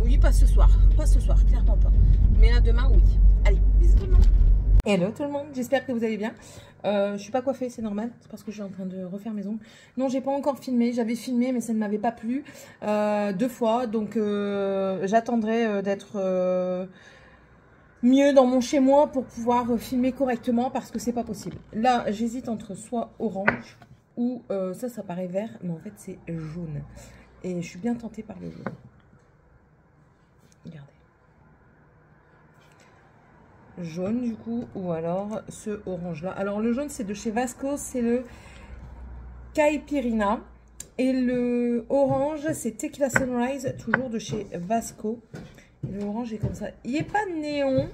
oui, pas ce soir. Pas ce soir, clairement pas. Mais à demain, oui. Allez, bisous tout le monde. Hello tout le monde, j'espère que vous allez bien. Je suis pas coiffée, c'est normal, c'est parce que je suis en train de refaire mes ongles. Non, j'ai pas encore filmé, j'avais filmé mais ça ne m'avait pas plu 2 fois. Donc j'attendrai d'être mieux dans mon chez moi pour pouvoir filmer correctement parce que c'est pas possible. Là, j'hésite entre soit orange ou ça paraît vert, mais en fait c'est jaune. Et je suis bien tentée par le jaune. Regardez. Jaune du coup, ou alors ce orange là. Alors le jaune c'est de chez Vasco, c'est le Caipirinha. Et le orange c'est Tequila Sunrise, toujours de chez Vasco. Et le orange est comme ça. Il n'est pas néon,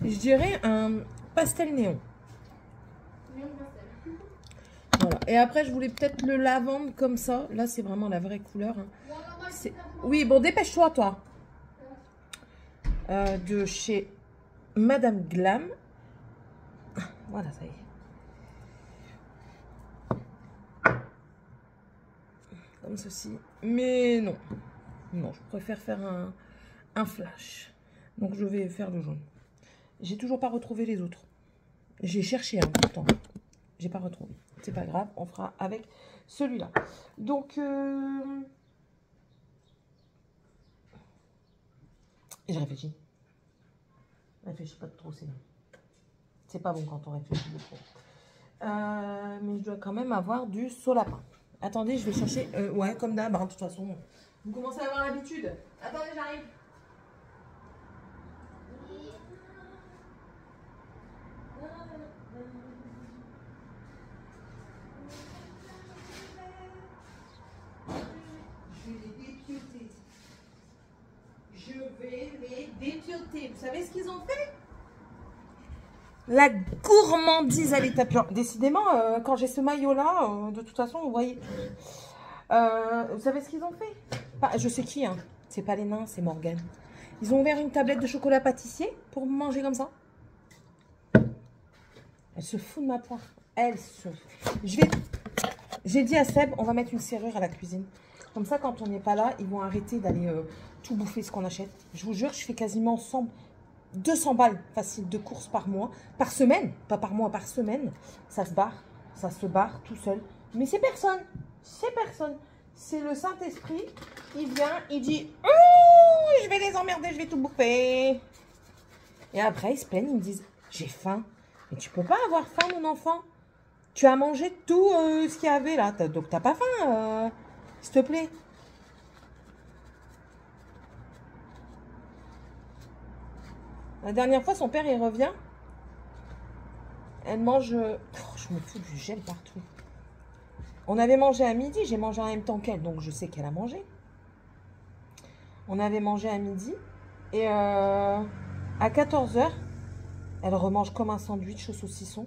je dirais un pastel néon. Voilà. Et après je voulais peut-être le lavande comme ça. Là c'est vraiment la vraie couleur. Hein. Oui bon dépêche-toi toi. De chez Madame Glam. Voilà, ça y est. Comme ceci. Mais non. Non, je préfère faire un flash. Donc, je vais faire le jaune. J'ai toujours pas retrouvé les autres. J'ai cherché un pourtant. J'ai pas retrouvé. C'est pas grave, on fera avec celui-là. Donc, je réfléchis. Réfléchis pas trop, c'est long. C'est pas bon quand on réfléchit beaucoup. Mais je dois quand même avoir du solapin. Attendez, je vais chercher... ouais, comme d'hab, hein, de toute façon. Vous commencez à avoir l'habitude. Attendez, j'arrive. Je vais les dépioter. Vous savez ce qu'ils ont fait? La gourmandise à l'état pur. Décidément, quand j'ai ce maillot-là, de toute façon, vous voyez. Vous savez ce qu'ils ont fait? Je sais qui, hein. C'est pas les nains, c'est Morgane. Ils ont ouvert une tablette de chocolat pâtissier pour manger comme ça. Elle se fout de ma poire. Elle se... J'ai dit à Seb, on va mettre une serrure à la cuisine. Comme ça, quand on n'est pas là, ils vont arrêter d'aller tout bouffer ce qu'on achète. Je vous jure, je fais quasiment 200 balles facile de courses par mois. Par semaine, pas par mois, par semaine. Ça se barre tout seul. Mais c'est personne. C'est personne. C'est le Saint-Esprit. Il vient, il dit oh, je vais les emmerder, je vais tout bouffer. Et après, ils se plaignent, ils me disent j'ai faim. Mais tu peux pas avoir faim, mon enfant. Tu as mangé tout ce qu'il y avait là. Donc, t'as pas faim, s'il te plaît. La dernière fois, son père, il revient. Elle mange... Oh, je me fous du gel partout. On avait mangé à midi. J'ai mangé en même temps qu'elle. Donc, je sais qu'elle a mangé. On avait mangé à midi. Et à 14 h, elle remange comme un sandwich au saucisson.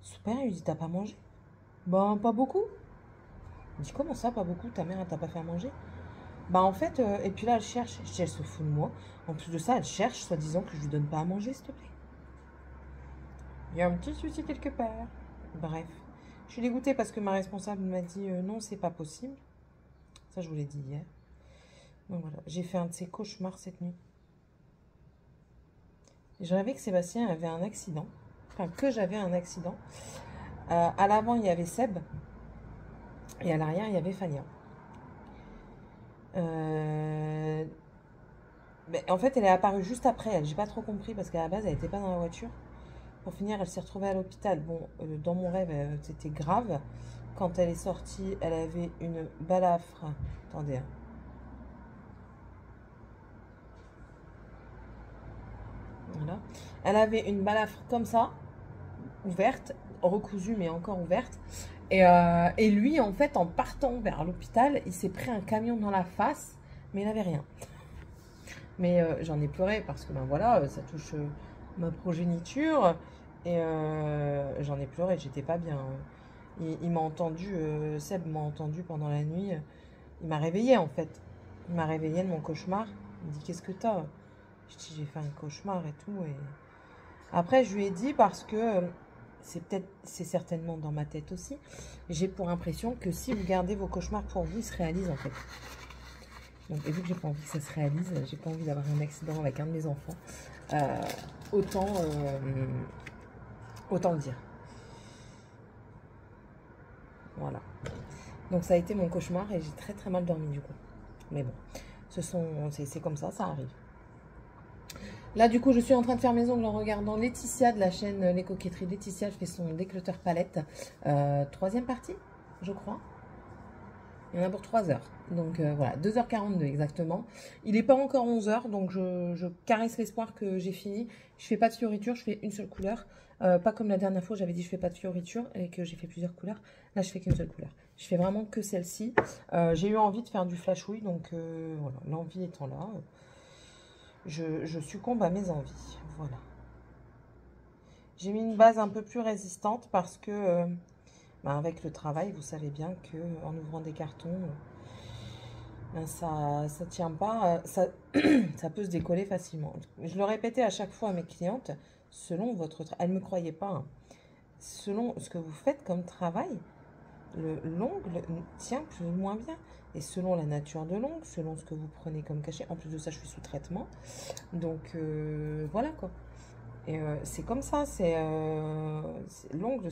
Son père, il lui dit, t'as pas mangé? Ben, pas beaucoup. Il dit, comment ça, pas beaucoup? Ta mère, elle t'a pas fait à manger? Bah en fait, et puis là, elle cherche. Je dis, elle se fout de moi. En plus de ça, elle cherche, soi-disant que je lui donne pas à manger, s'il te plaît. Il y a un petit souci quelque part. Bref. Je suis dégoûtée parce que ma responsable m'a dit, non, c'est pas possible. Ça, je vous l'ai dit hier. Donc voilà, j'ai fait un de ces cauchemars cette nuit. Je rêvais que Sébastien avait un accident. Enfin, que j'avais un accident. À l'avant, il y avait Seb. Et à l'arrière, il y avait Fania. En fait, elle est apparue juste après elle. J'ai pas trop compris parce qu'à la base, elle n'était pas dans la voiture. Pour finir, elle s'est retrouvée à l'hôpital. Bon, dans mon rêve, c'était grave. Quand elle est sortie, elle avait une balafre. Attendez. Hein. Voilà. Elle avait une balafre comme ça, ouverte, recousue, mais encore ouverte. Et lui, en fait, en partant vers l'hôpital, il s'est pris un camion dans la face, mais il n'avait rien. Mais j'en ai pleuré parce que ben voilà, ça touche ma progéniture. Et j'en ai pleuré, j'étais pas bien. Il m'a entendu, Seb m'a entendu pendant la nuit. Il m'a réveillée en fait. Il m'a réveillée de mon cauchemar. Il me dit qu'est-ce que t'as? Je dis j'ai fait un cauchemar et tout. Et après je lui ai dit parce que c'est certainement dans ma tête aussi. J'ai pour impression que si vous gardez vos cauchemars pour vous, ils se réalisent en fait. Donc, et vu que j'ai pas envie que ça se réalise, j'ai pas envie d'avoir un accident avec un de mes enfants, autant le dire. Voilà. Donc ça a été mon cauchemar et j'ai très très mal dormi du coup. Mais bon, c'est comme ça arrive. Là du coup je suis en train de faire mes ongles en regardant Laetitia de la chaîne Les Coquetteries. Laetitia, elle fait son déclutter palette, 3e partie je crois. Il y en a pour 3 heures. Donc voilà, 2h42 exactement. Il n'est pas encore 11 h, donc je caresse l'espoir que j'ai fini. Je fais pas de fioriture, je fais une seule couleur. Pas comme la dernière fois, j'avais dit je fais pas de fioriture et que j'ai fait plusieurs couleurs. Là, je fais qu'une seule couleur. Je fais vraiment que celle-ci. J'ai eu envie de faire du flashouille, donc voilà, l'envie étant là, je succombe à mes envies. Voilà. J'ai mis une base un peu plus résistante parce que... avec le travail, vous savez bien que en ouvrant des cartons, ça tient pas, ça peut se décoller facilement. Je le répétais à chaque fois à mes clientes, selon votre travail, elles ne me croyaient pas, hein. Selon ce que vous faites comme travail, l'ongle tient plus ou moins bien. Et selon la nature de l'ongle, selon ce que vous prenez comme cachet, en plus de ça, je suis sous traitement. Donc voilà quoi. Et c'est comme ça, l'ongle,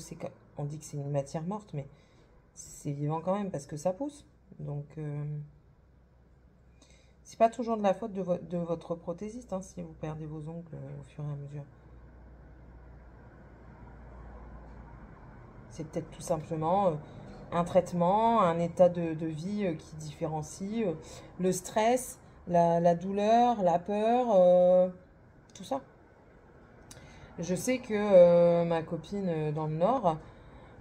on dit que c'est une matière morte, mais c'est vivant quand même parce que ça pousse. Donc, c'est pas toujours de la faute de votre prothésiste, hein, si vous perdez vos ongles au fur et à mesure. C'est peut-être tout simplement un traitement, un état de vie qui différencie le stress, la douleur, la peur, tout ça. Je sais que ma copine dans le Nord,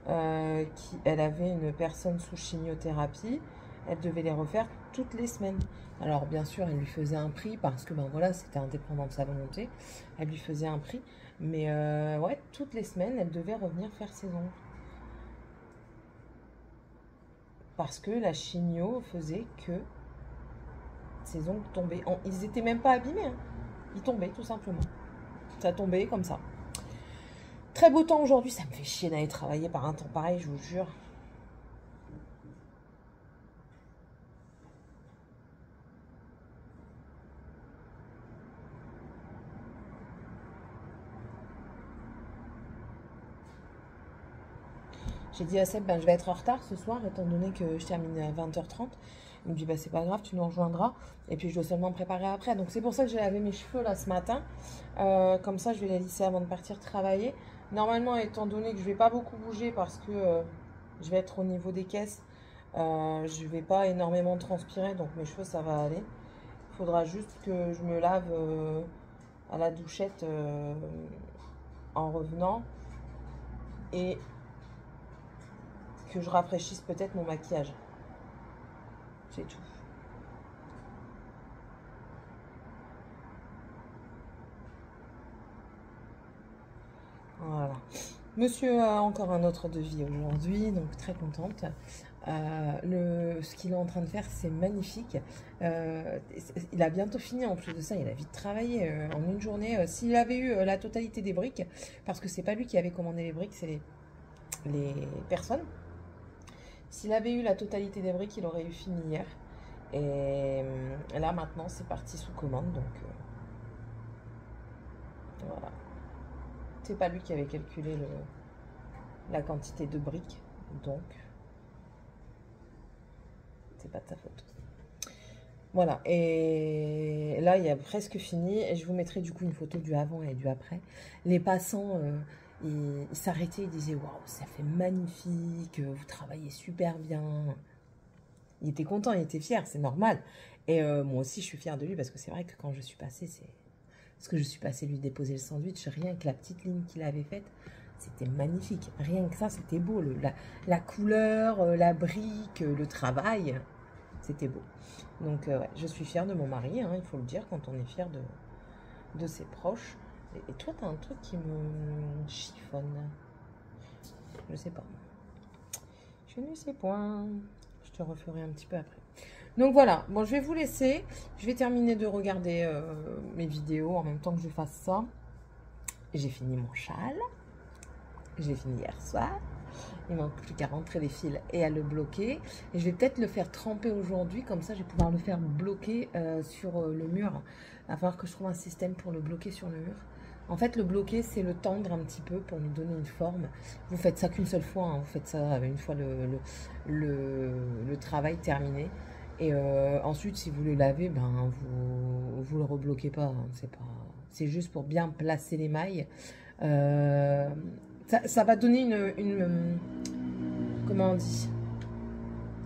elle avait une personne sous chimiothérapie, elle devait les refaire toutes les semaines. Alors bien sûr, elle lui faisait un prix parce que ben voilà, c'était indépendant de sa volonté. Elle lui faisait un prix, mais ouais, toutes les semaines, elle devait revenir faire ses ongles. Parce que la chimio faisait que ses ongles tombaient. Ils n'étaient même pas abîmés, hein. Ils tombaient tout simplement. Ça tombait comme ça. Très beau temps aujourd'hui, ça me fait chier d'aller travailler par un temps pareil, je vous jure. J'ai dit à Seb, ben, je vais être en retard ce soir, étant donné que je termine à 20h30. Il me dit, bah, c'est pas grave, tu nous rejoindras. Et puis, je dois seulement me préparer après. Donc, c'est pour ça que j'ai lavé mes cheveux là ce matin. Comme ça, je vais les lisser avant de partir travailler. Normalement, étant donné que je vais pas beaucoup bouger parce que je vais être au niveau des caisses, je vais pas énormément transpirer. Donc, mes cheveux, ça va aller. Il faudra juste que je me lave à la douchette en revenant. Et que je rafraîchisse peut-être mon maquillage. C'est tout. Voilà. Monsieur a encore un autre devis aujourd'hui, donc très contente. Ce qu'il est en train de faire, c'est magnifique. Il a bientôt fini, en plus de ça, il a vite travaillé en une journée. S'il avait eu la totalité des briques, parce que c'est pas lui qui avait commandé les briques, c'est les personnes. S'il avait eu la totalité des briques, il aurait eu fini hier. Et là, maintenant, c'est parti sous commande. Donc, voilà. C'est pas lui qui avait calculé la quantité de briques. Donc, c'est pas de sa faute. Voilà. Et là, il a presque fini. Et je vous mettrai du coup une photo du avant et du après. Les passants... il s'arrêtait, il disait « Waouh, ça fait magnifique, vous travaillez super bien ». Il était content, il était fier, c'est normal. Et moi aussi, je suis fière de lui parce que c'est vrai que quand je suis passée, parce que je suis passée lui déposer le sandwich, rien que la petite ligne qu'il avait faite, c'était magnifique. Rien que ça, c'était beau. La couleur, la brique, le travail, c'était beau. Donc, ouais, je suis fière de mon mari, hein, il faut le dire, quand on est fier de ses proches. Et toi, t'as un truc qui me chiffonne. Je sais pas. Je ne sais point. Je te referai un petit peu après. Donc voilà. Bon, je vais vous laisser. Je vais terminer de regarder mes vidéos en même temps que je fasse ça. J'ai fini mon châle. J'ai fini hier soir. Il manque plus qu'à rentrer les fils et à le bloquer. Et je vais peut-être le faire tremper aujourd'hui. Comme ça, je vais pouvoir le faire bloquer sur le mur. Il va falloir que je trouve un système pour le bloquer sur le mur. En fait, le bloquer, c'est le tendre un petit peu pour lui donner une forme. Vous faites ça qu'une seule fois. Hein. Vous faites ça une fois le travail terminé. Et ensuite, si vous le lavez, ben, vous le rebloquez pas. Hein. C'est juste pour bien placer les mailles. Ça va donner comment on dit,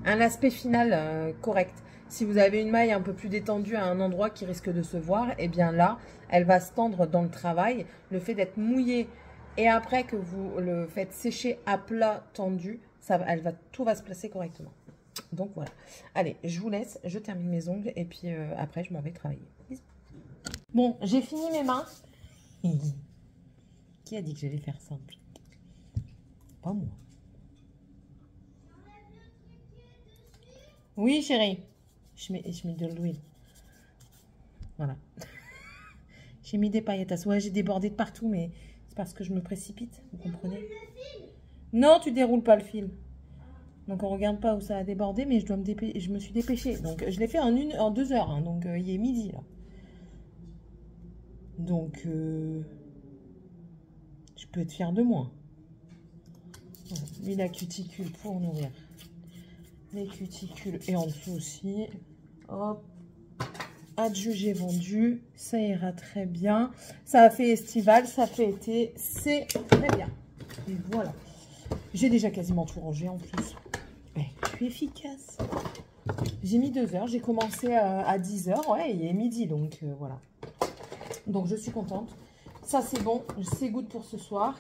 un aspect final correct. Si vous avez une maille un peu plus détendue à un endroit qui risque de se voir, et bien là, elle va se tendre dans le travail. Le fait d'être mouillé et après que vous le faites sécher à plat tendu, tout va se placer correctement. Donc voilà. Allez, je vous laisse, je termine mes ongles et puis après je m'en vais travailler. Bisous. Bon, j'ai fini mes mains. Qui a dit que j'allais faire simple? Pas moi. Oui, chérie. Je mets de l'huile. Voilà. J'ai mis des paillettes. Ouais, j'ai débordé de partout, mais c'est parce que je me précipite. Vous comprenez? Non, tu déroules pas le fil. Donc, on regarde pas où ça a débordé, mais je me suis dépêchée. Donc, je l'ai fait en 2 heures. Hein, donc, il est midi, là. Donc, je peux être fière de moi. Voilà. Lui, la cuticule pour nourrir les cuticules. Et en dessous aussi. Hop. Adjugé vendu. Ça ira très bien. Ça a fait estival, ça fait été. C'est très bien. Et voilà. J'ai déjà quasiment tout rangé en plus. Ouais, je suis efficace. J'ai mis 2 heures. J'ai commencé à 10 heures. Ouais, il est midi, donc voilà. Donc je suis contente. Ça c'est bon, c'est good pour ce soir.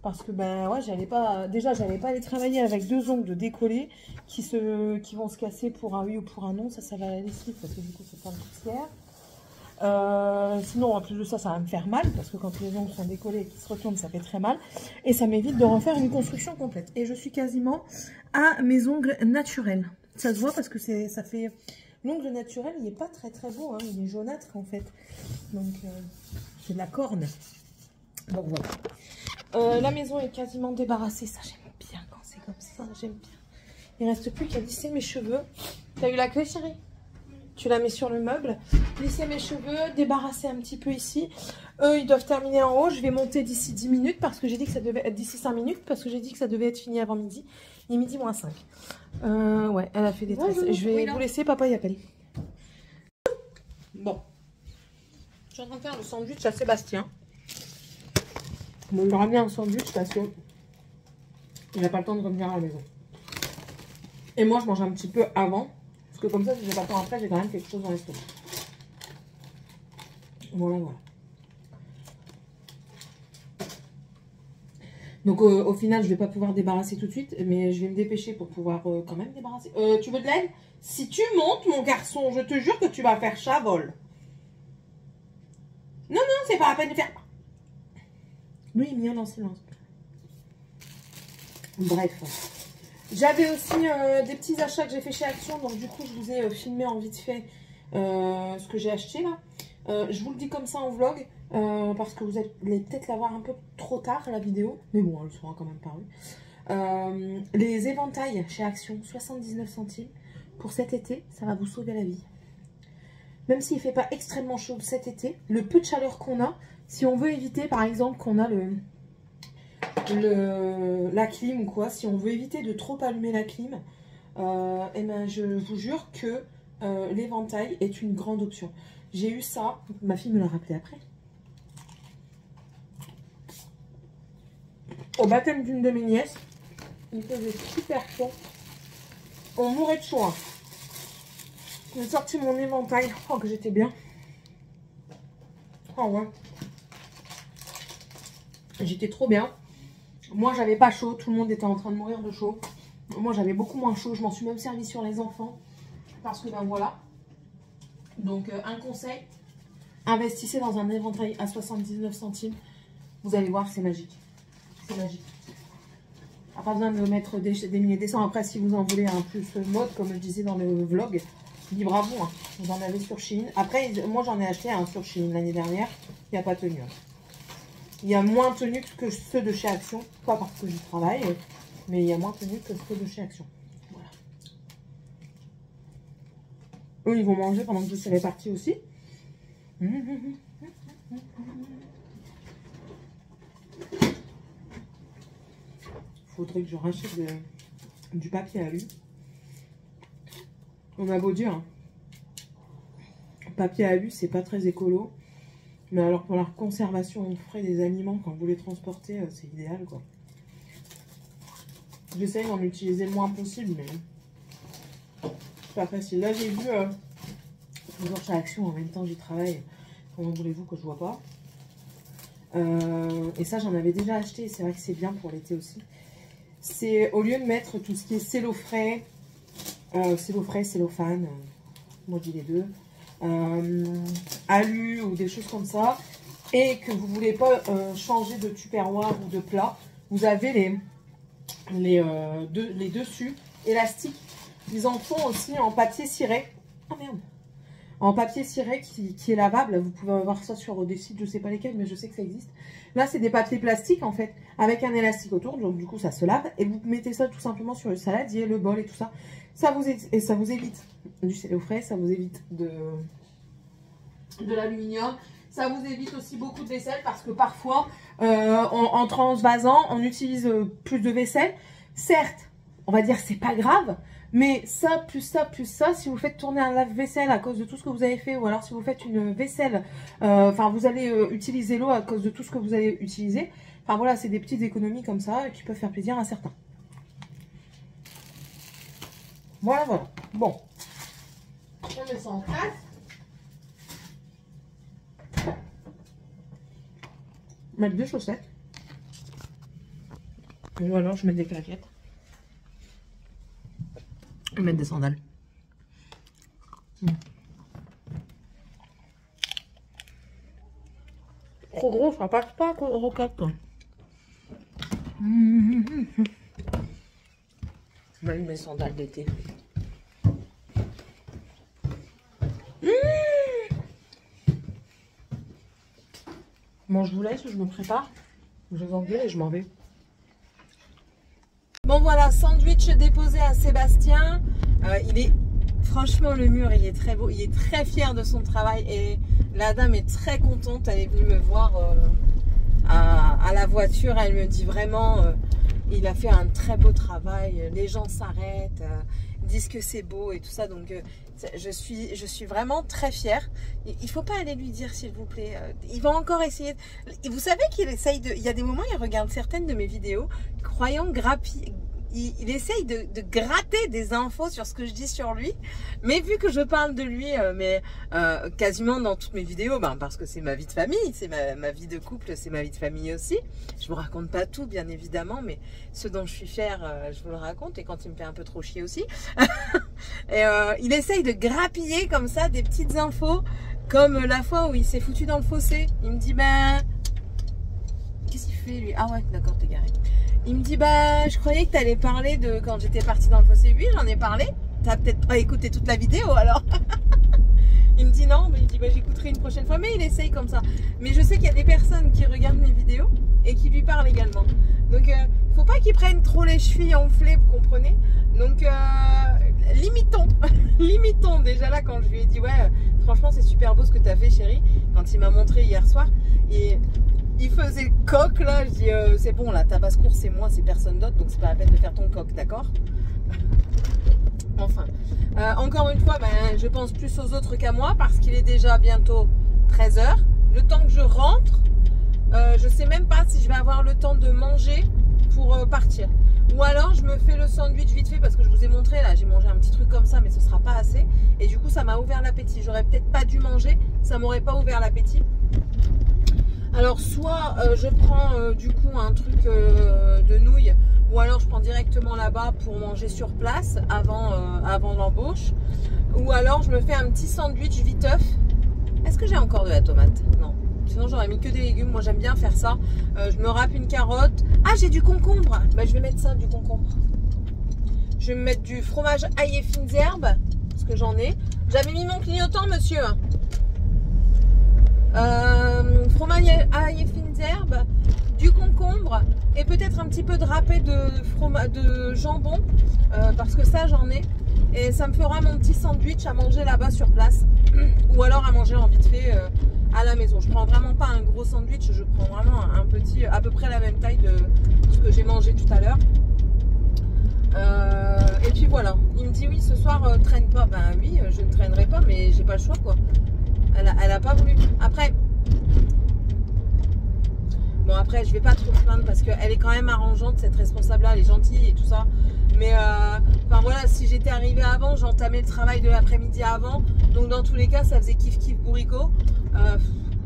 Parce que ben ouais, j'allais pas aller travailler avec 2 ongles décollés qui vont se casser pour un oui ou pour un non. Ça va à la lessive parce que du coup c'est plein de poussière. Sinon en plus de ça, ça va me faire mal parce que quand les ongles sont décollés et qu'ils se retournent, ça fait très mal. Et ça m'évite de refaire une construction complète. Et je suis quasiment à mes ongles naturels. Ça se voit parce que ça fait... L'ongle naturel, il n'est pas très très beau, hein. Il est jaunâtre en fait. Donc c'est de la corne. Donc voilà. La maison est quasiment débarrassée. Ça, j'aime bien quand c'est comme ça. J'aime bien. Il ne reste plus qu'à lisser mes cheveux. T'as eu la clé, chérie? Tu la mets sur le meuble. Lisser mes cheveux, débarrasser un petit peu ici. Eux, ils doivent terminer en haut. Je vais monter d'ici 10 minutes parce que j'ai dit que ça devait être d'ici 5 minutes parce que j'ai dit que ça devait être fini avant midi. Il est midi moins 5. Ouais, elle a fait des tresses. Je vais vous laisser, papa y appelle. Bon. Je suis en train de faire le sandwich à Sébastien. Bon, il m'a ramené un sandwich parce que il n'a pas le temps de revenir à la maison. Et moi, je mange un petit peu avant. Parce que comme ça, si j'ai pas le temps après, j'ai quand même quelque chose dans l'estomac. Voilà, voilà. Donc au final, je vais pas pouvoir débarrasser tout de suite. Mais je vais me dépêcher pour pouvoir quand même débarrasser. Tu veux de l'aide? Si tu montes, mon garçon, je te jure que tu vas faire chat-vol. Non, non, c'est pas la peine de faire... Lui, il est mis en silence. Bref. J'avais aussi des petits achats que j'ai fait chez Action. Donc du coup, je vous ai filmé en vite fait ce que j'ai acheté là. Je vous le dis comme ça en vlog. Parce que vous allez peut-être la voir un peu trop tard la vidéo. Mais bon, elle sera quand même parue. Les éventails chez Action, 79 centimes. Pour cet été, ça va vous sauver la vie. Même s'il ne fait pas extrêmement chaud cet été, le peu de chaleur qu'on a, si on veut éviter par exemple qu'on a la clim ou quoi, si on veut éviter de trop allumer la clim, et ben je vous jure que l'éventail est une grande option. J'ai eu ça, ma fille me l'a rappelé après. Au baptême d'une de mes nièces, il faisait super chaud. On mourait de chaud. Hein. J'ai sorti mon éventail. Oh, que j'étais bien. Oh ouais. J'étais trop bien. Moi, j'avais pas chaud. Tout le monde était en train de mourir de chaud. Moi, j'avais beaucoup moins chaud. Je m'en suis même servi sur les enfants. Parce que ben voilà. Donc, un conseil. Investissez dans un éventail à 79 centimes. Vous allez voir, c'est magique. C'est magique. Pas besoin de mettre des milliers de cents. Après, si vous en voulez un plus mode, comme je disais dans le vlog, libre à vous. Hein. Vous en avez sur Shein. Après, moi, j'en ai acheté un sur Shein l'année dernière. Il n'y a pas tenu. Hein. Il y a moins tenu que ceux de chez Action. Pas parce que j'y travaille, mais il y a moins tenu que ceux de chez Action. Voilà. Eux, ils vont manger pendant que je serai partie aussi. Faudrait que je rachète du papier alu. On a beau dire, hein. Papier alu, c'est pas très écolo. Mais alors pour la conservation frais des aliments, quand vous les transportez, c'est idéal quoi. J'essaye d'en utiliser le moins possible, mais c'est pas facile. Là j'ai vu toujours chez Action, en même temps j'y travaille. Comment voulez-vous que je vois pas? Et ça j'en avais déjà acheté, c'est vrai que c'est bien pour l'été aussi. C'est au lieu de mettre tout ce qui est cellophane, cellophane, moi je dis les deux, alu ou des choses comme ça, et que vous voulez pas changer de tupperware ou de plat, vous avez les dessus élastiques. Ils en font aussi en papier ciré. Oh merde! En papier ciré qui est lavable. Vous pouvez avoir ça sur des sites, je sais pas lesquels, mais je sais que ça existe. Là, c'est des papiers plastiques en fait, avec un élastique autour, donc du coup ça se lave. Et vous mettez ça tout simplement sur une saladier, le bol et tout ça. Ça vous évite du cellophane, ça vous évite de l'aluminium. Ça vous évite aussi beaucoup de vaisselle parce que parfois, en transvasant, on utilise plus de vaisselle. Certes, on va dire c'est pas grave, mais ça, plus ça, plus ça, si vous faites tourner un lave-vaisselle à cause de tout ce que vous avez fait, ou alors si vous faites une vaisselle, enfin vous allez utiliser l'eau à cause de tout ce que vous allez utiliser, Enfin voilà, c'est des petites économies comme ça qui peuvent faire plaisir à certains. Voilà, voilà. Bon. On met ça en place. Mettre des chaussettes. Ou alors je mets des claquettes. Je vais mettre des sandales. Trop gros, ça passe pas roquette. Même mes sandales d'été. Bon, je vous laisse, je me prépare. Je vais enlever et je m'en vais. Bon voilà, sandwich déposé à Sébastien. Il est franchement, le mur il est très beau, il est très fier de son travail et la dame est très contente. Elle est venue me voir à la voiture. Elle me dit vraiment il a fait un très beau travail, les gens s'arrêtent, disent que c'est beau et tout ça, donc je suis vraiment très fière. Il faut pas aller lui dire s'il vous plaît, il va encore essayer, vous savez qu'il essaye de, il y a des moments il regarde certaines de mes vidéos croyant grappiller, il essaye de gratter des infos sur ce que je dis sur lui, mais vu que je parle de lui quasiment dans toutes mes vidéos, parce que c'est ma vie de famille, c'est ma vie de couple, c'est ma vie de famille aussi. Je vous raconte pas tout bien évidemment, mais ce dont je suis fière, je vous le raconte, et quand il me fait un peu trop chier aussi. Et il essaye de grappiller comme ça des petites infos, comme la fois où il s'est foutu dans le fossé. Il me dit qu'est-ce qu'il fait lui? Ah ouais, d'accord, t'es garé. Il me dit je croyais que tu allais parler de quand j'étais partie dans le fossé. Oui, j'en ai parlé. T'as peut-être pas écouté toute la vidéo alors. Il me dit non, mais il dit j'écouterai une prochaine fois. Mais il essaye comme ça. Mais je sais qu'il y a des personnes qui regardent mes vidéos et qui lui parlent également. Donc faut pas qu'ils prennent trop les chevilles enflées, vous comprenez. Donc limitons. Limitons déjà là quand je lui ai dit franchement c'est super beau ce que tu as fait chérie. Quand il m'a montré hier soir. Et il faisait le coq là, je dis c'est bon là, ta basse-cour c'est moi, c'est personne d'autre, donc c'est pas la peine de faire ton coq, d'accord? Enfin, encore une fois, je pense plus aux autres qu'à moi parce qu'il est déjà bientôt 13 h. Le temps que je rentre, je sais même pas si je vais avoir le temps de manger pour partir. Ou alors je me fais le sandwich vite fait parce que je vous ai montré là, j'ai mangé un petit truc comme ça mais ce sera pas assez. Et du coup ça m'a ouvert l'appétit, j'aurais peut-être pas dû manger, ça m'aurait pas ouvert l'appétit. Alors soit je prends du coup un truc de nouilles ou alors je prends directement là-bas pour manger sur place avant l'embauche, ou alors je me fais un petit sandwich viteuf. Est-ce que j'ai encore de la tomate? Non, sinon j'aurais mis que des légumes, moi j'aime bien faire ça. Je me râpe une carotte. Ah, j'ai du concombre, je vais mettre ça, du concombre. Je vais me mettre du fromage ail et fines herbes parce que j'en ai. J'avais mis mon clignotant monsieur. Fromage ail et fines herbes, du concombre et peut-être un petit peu de râpé de jambon parce que ça j'en ai, et ça me fera mon petit sandwich à manger là-bas sur place ou alors à manger en vite fait à la maison. Je prends vraiment pas un gros sandwich, je prends vraiment un petit à peu près la même taille de ce que j'ai mangé tout à l'heure. Et puis voilà, il me dit oui ce soir traîne pas. Oui, je ne traînerai pas mais j'ai pas le choix quoi. Elle a pas voulu. Après, je vais pas trop me plaindre parce qu'elle est quand même arrangeante, cette responsable là, elle est gentille et tout ça. Mais voilà, si j'étais arrivée avant, j'entamais le travail de l'après-midi avant. Donc dans tous les cas, ça faisait kiff kiff bourricot.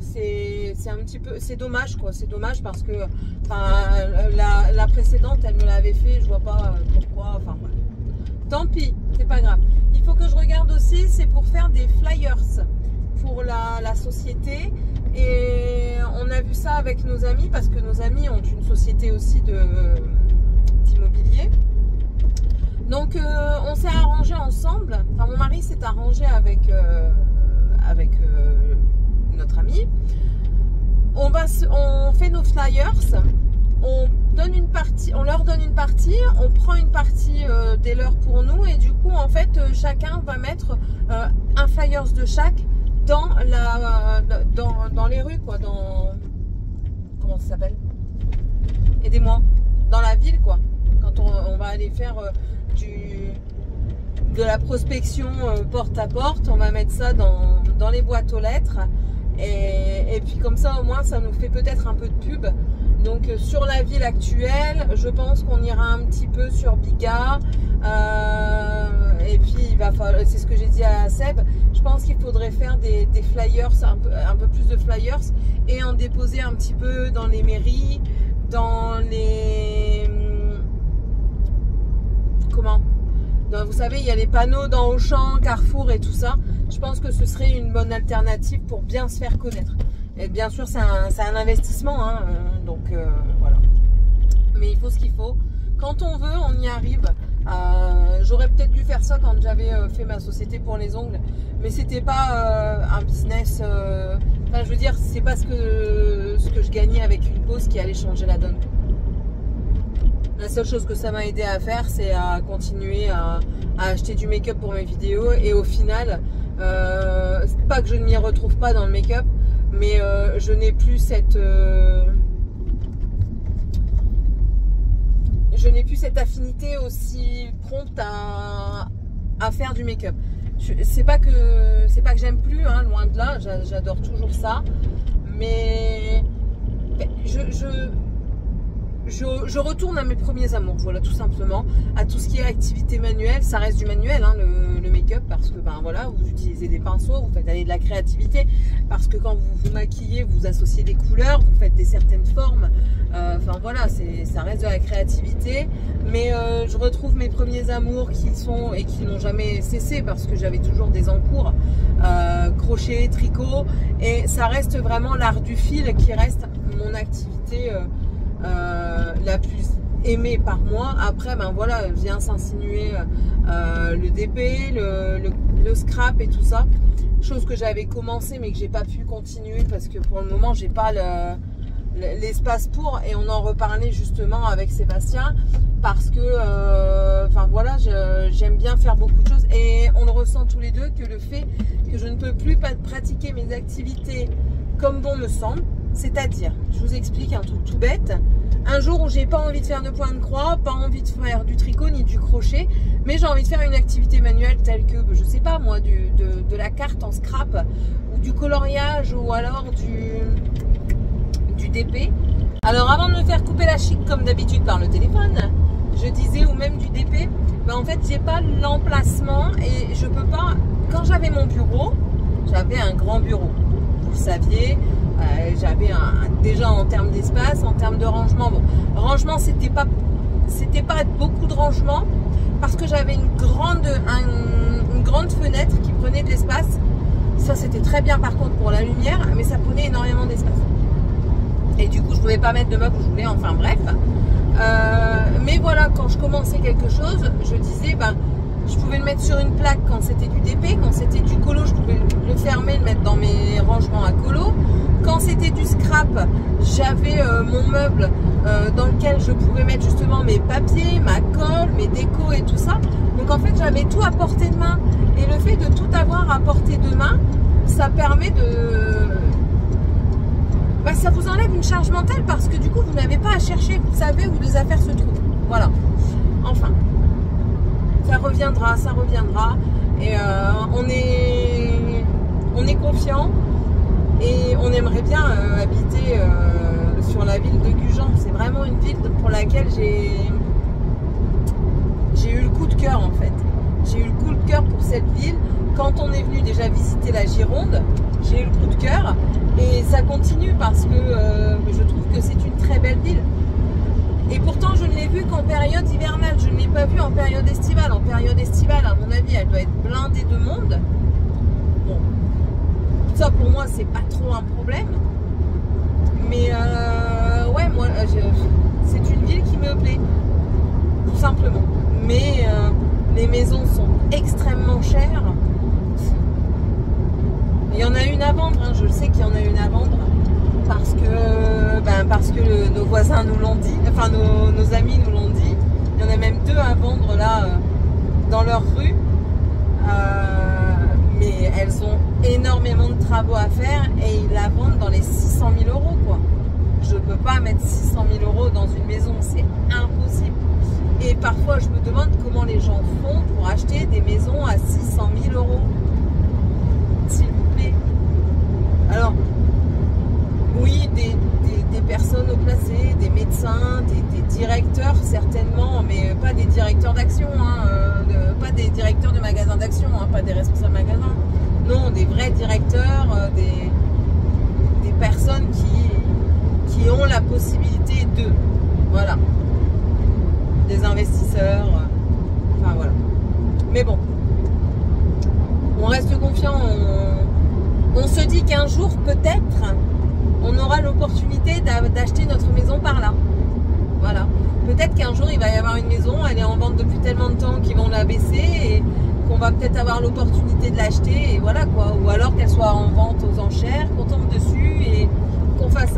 C'est un petit peu, c'est dommage quoi. C'est dommage parce que la précédente, elle me l'avait fait. Je vois pas pourquoi. Enfin bref. Tant pis, c'est pas grave. Il faut que je regarde aussi, c'est pour faire des flyers pour la société, et on a vu ça avec nos amis parce que nos amis ont une société aussi d'immobilier. Donc on s'est arrangé ensemble, enfin mon mari s'est arrangé avec notre ami. On fait nos flyers, on leur donne une partie, on prend une partie des leurs pour nous, et du coup en fait chacun va mettre un flyers de chaque dans les rues quoi, comment ça s'appelle, aidez-moi, dans la ville quoi, quand on va aller faire de la prospection porte à porte, on va mettre ça dans les boîtes aux lettres, et puis comme ça au moins ça nous fait peut-être un peu de pub. Donc sur la ville actuelle, je pense qu'on ira un petit peu sur Biga. Et puis il va falloir, c'est ce que j'ai dit à Seb, je pense qu'il faudrait faire des flyers, un peu plus de flyers, et en déposer un petit peu dans les mairies, dans les... Comment ? Vous savez, il y a les panneaux dans Auchan, Carrefour et tout ça. Je pense que ce serait une bonne alternative pour bien se faire connaître. Et bien sûr, c'est un investissement, hein, donc voilà. Mais il faut ce qu'il faut. Quand on veut, on y arrive. J'aurais peut-être dû faire ça quand j'avais fait ma société pour les ongles, mais c'était pas un business. Enfin, je veux dire, c'est pas ce que je gagnais avec une pause qui allait changer la donne. La seule chose que ça m'a aidé à faire, c'est à continuer à acheter du make-up pour mes vidéos. Et au final, c'est pas que je ne m'y retrouve pas dans le make-up, mais je n'ai plus cette... je n'ai plus cette affinité aussi prompte à faire du make-up. C'est pas que j'aime plus, hein, loin de là, j'adore toujours ça, mais je retourne à mes premiers amours, voilà, tout simplement, à tout ce qui est activité manuelle. Ça reste du manuel, hein, le make-up, parce que ben voilà, vous utilisez des pinceaux, vous faites aller de la créativité, parce que quand vous vous maquillez, vous associez des couleurs, vous faites certaines formes, enfin voilà, ça reste de la créativité. Mais je retrouve mes premiers amours qui n'ont jamais cessé, parce que j'avais toujours des encours, crochet, tricot, et ça reste vraiment l'art du fil qui reste mon activité la plus aimée par moi. Après, ben voilà, vient s'insinuer le DP, le scrap et tout ça, chose que j'avais commencé mais que j'ai pas pu continuer parce que pour le moment j'ai pas l'espace pour, et on en reparlait justement avec Sébastien, parce que enfin voilà, j'aime bien faire beaucoup de choses, et on le ressent tous les deux, que le fait que je ne peux plus pratiquer mes activités comme bon me semble. C'est-à-dire, je vous explique un truc tout bête. Un jour où j'ai pas envie de faire de point de croix, pas envie de faire du tricot ni du crochet, mais j'ai envie de faire une activité manuelle telle que, je sais pas moi, de la carte en scrap, ou du coloriage, ou alors du DP. Alors avant de me faire couper la chic comme d'habitude par le téléphone, je disais, ou même du DP, ben en fait j'ai pas l'emplacement, et je peux pas. Quand j'avais mon bureau, j'avais un grand bureau, vous le saviez. J'avais déjà en termes d'espace, en termes de rangement. Bon, rangement, c'était pas beaucoup de rangement, parce que j'avais une grande fenêtre qui prenait de l'espace. Ça, c'était très bien par contre pour la lumière, mais ça prenait énormément d'espace. Et du coup, je pouvais pas mettre de meubles où je voulais. Enfin bref. Mais voilà, quand je commençais quelque chose, je disais, ben, je pouvais le mettre sur une plaque quand c'était du DP, quand c'était du colo, je pouvais le fermer, le mettre dans mes rangements à colo. Quand c'était du scrap, j'avais mon meuble dans lequel je pouvais mettre justement mes papiers, ma colle, mes décos et tout ça. Donc en fait, j'avais tout à portée de main. Et le fait de tout avoir à portée de main, ça permet de... Bah, ça vous enlève une charge mentale, parce que du coup, vous n'avez pas à chercher, vous savez où les affaires se trouvent. Voilà. Enfin. Ça reviendra, ça reviendra, et on est confiant, et on aimerait bien habiter sur la ville de Gujan. C'est vraiment une ville pour laquelle j'ai eu le coup de cœur en fait. J'ai eu le coup de cœur pour cette ville. Quand on est venu déjà visiter la Gironde, j'ai eu le coup de cœur, et ça continue parce que je trouve que c'est une très belle ville. Et pourtant, je ne l'ai vue qu'en période hivernale. Je ne l'ai pas vue en période estivale. En période estivale, à mon avis, elle doit être blindée de monde. Bon, ça pour moi, c'est pas trop un problème. Mais ouais, moi, c'est une ville qui me plaît, tout simplement. Mais les maisons sont extrêmement chères. Il y en a une à vendre, hein. Je sais qu'il y en a une à vendre. Parce que nos voisins nous l'ont dit, enfin nos amis nous l'ont dit. Il y en a même 2 à vendre là dans leur rue, mais elles ont énormément de travaux à faire, et ils la vendent dans les 600 000 euros quoi. Je ne peux pas mettre 600 000 euros dans une maison, c'est impossible. Et parfois je me demande comment les gens font pour acheter des maisons à 600 000 euros, s'il vous plaît. Alors oui, des personnes haut placées, directeurs, des personnes qui ont la possibilité de, voilà, des investisseurs, enfin voilà. Mais bon, on reste confiant, on se dit qu'un jour peut-être on aura l'opportunité d'acheter notre maison par là. Voilà. Peut-être qu'un jour il va y avoir une maison, elle est en vente depuis tellement de temps qu'ils vont la baisser et qu'on va peut-être avoir l'opportunité de l'acheter et voilà quoi. Ou alors qu'elle soit en vente aux enchères, qu'on tombe dessus et qu'on fasse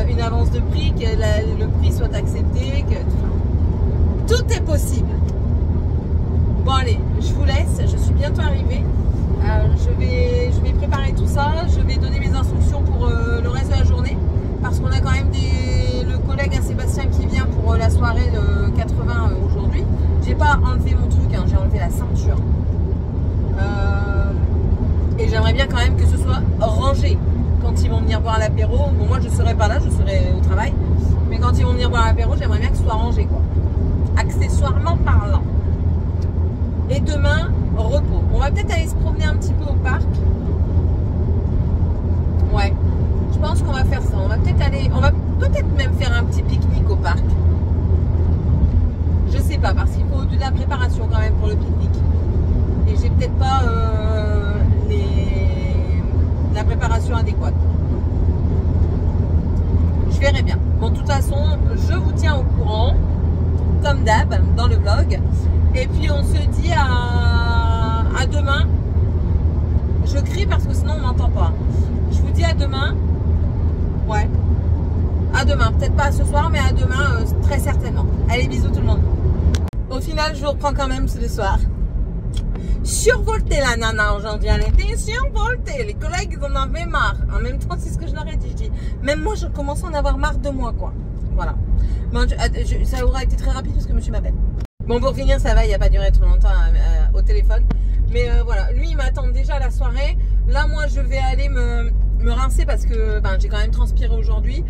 une avance de prix, que le prix soit accepté, que tout est possible. Bon allez, je vous laisse, je suis bientôt arrivée. Je vais préparer tout ça, je vais donner mes instructions pour le reste de la journée parce qu'on a quand même le collègue à Sébastien qui vient pour la soirée de 80 aujourd'hui. J'ai pas enlevé mon truc, hein, j'ai enlevé la ceinture et j'aimerais bien quand même que ce soit rangé quand ils vont venir boire l'apéro. Bon, moi je serai pas là, je serai au travail, mais quand ils vont venir boire l'apéro, j'aimerais bien que ce soit rangé quoi, accessoirement parlant. Et demain, repos. On va peut-être aller se promener un petit peu au parc. Ouais, je pense qu'on va faire ça. On va peut-être même faire un petit pique-nique au parc. Je sais pas, parce qu'il faut de la préparation quand même pour le pique-nique. Et j'ai peut-être pas la préparation adéquate. Je verrai bien. Bon, de toute façon, je vous tiens au courant, comme d'hab, dans le vlog. Et puis on se dit à demain. Je crie parce que sinon on m'entend pas. Je vous dis à demain. Ouais. À demain. Peut-être pas ce soir, mais à demain, très certainement. Allez, bisous tout le monde. Au final, je vous reprends quand même ce soir. Survolté la nana aujourd'hui. Elle était survoltée. Les collègues, ils en avaient marre. En même temps, c'est ce que je leur ai dit. Je dis, même moi, je commence à en avoir marre de moi, quoi. Voilà. Bon, ça aura été très rapide parce que monsieur m'appelle. Bon, pour finir, ça va, il n'y a pas duré trop longtemps au téléphone. Mais voilà, lui, il m'attend déjà à la soirée. Là, moi, je vais aller me rincer parce que j'ai quand même transpiré aujourd'hui.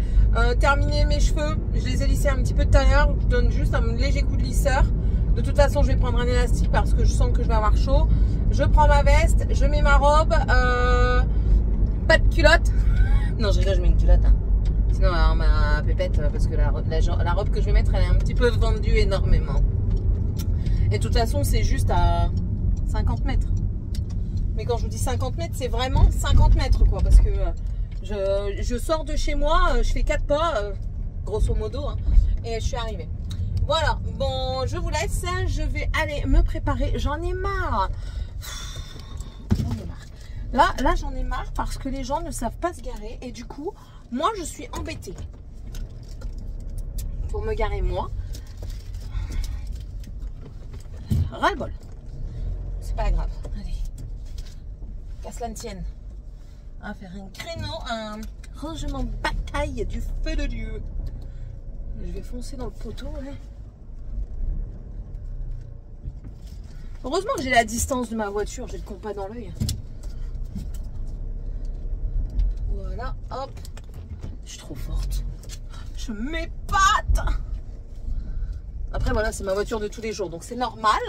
Terminer mes cheveux, je les ai lissés un petit peu tout à l'heure. Je donne juste un léger coup de lisseur. De toute façon, je vais prendre un élastique parce que je sens que je vais avoir chaud. Je prends ma veste, je mets ma robe. Pas de culotte. Non, je rigole, je mets une culotte. Hein. Sinon, alors, ma pépette, parce que la robe que je vais mettre, elle est un petit peu vendue énormément. Et de toute façon, c'est juste à 50 mètres. Mais quand je vous dis 50 mètres, c'est vraiment 50 mètres, quoi. Parce que je sors de chez moi, je fais 4 pas, grosso modo, hein, et je suis arrivée. Voilà, bon, je vous laisse. Je vais aller me préparer. J'en ai marre. J'en ai marre. Là, j'en ai marre parce que les gens ne savent pas se garer. Et du coup, moi, je suis embêtée. Pour me garer, moi. Ras-le-bol. C'est pas grave. Allez. Qu'à cela ne tienne. On va faire un créneau, un rangement de bataille du feu de Dieu. Je vais foncer dans le poteau. Là. Heureusement que j'ai la distance de ma voiture. J'ai le compas dans l'œil. Voilà. Hop. Je suis trop forte. Je m'épate. Après, voilà, c'est ma voiture de tous les jours, donc c'est normal.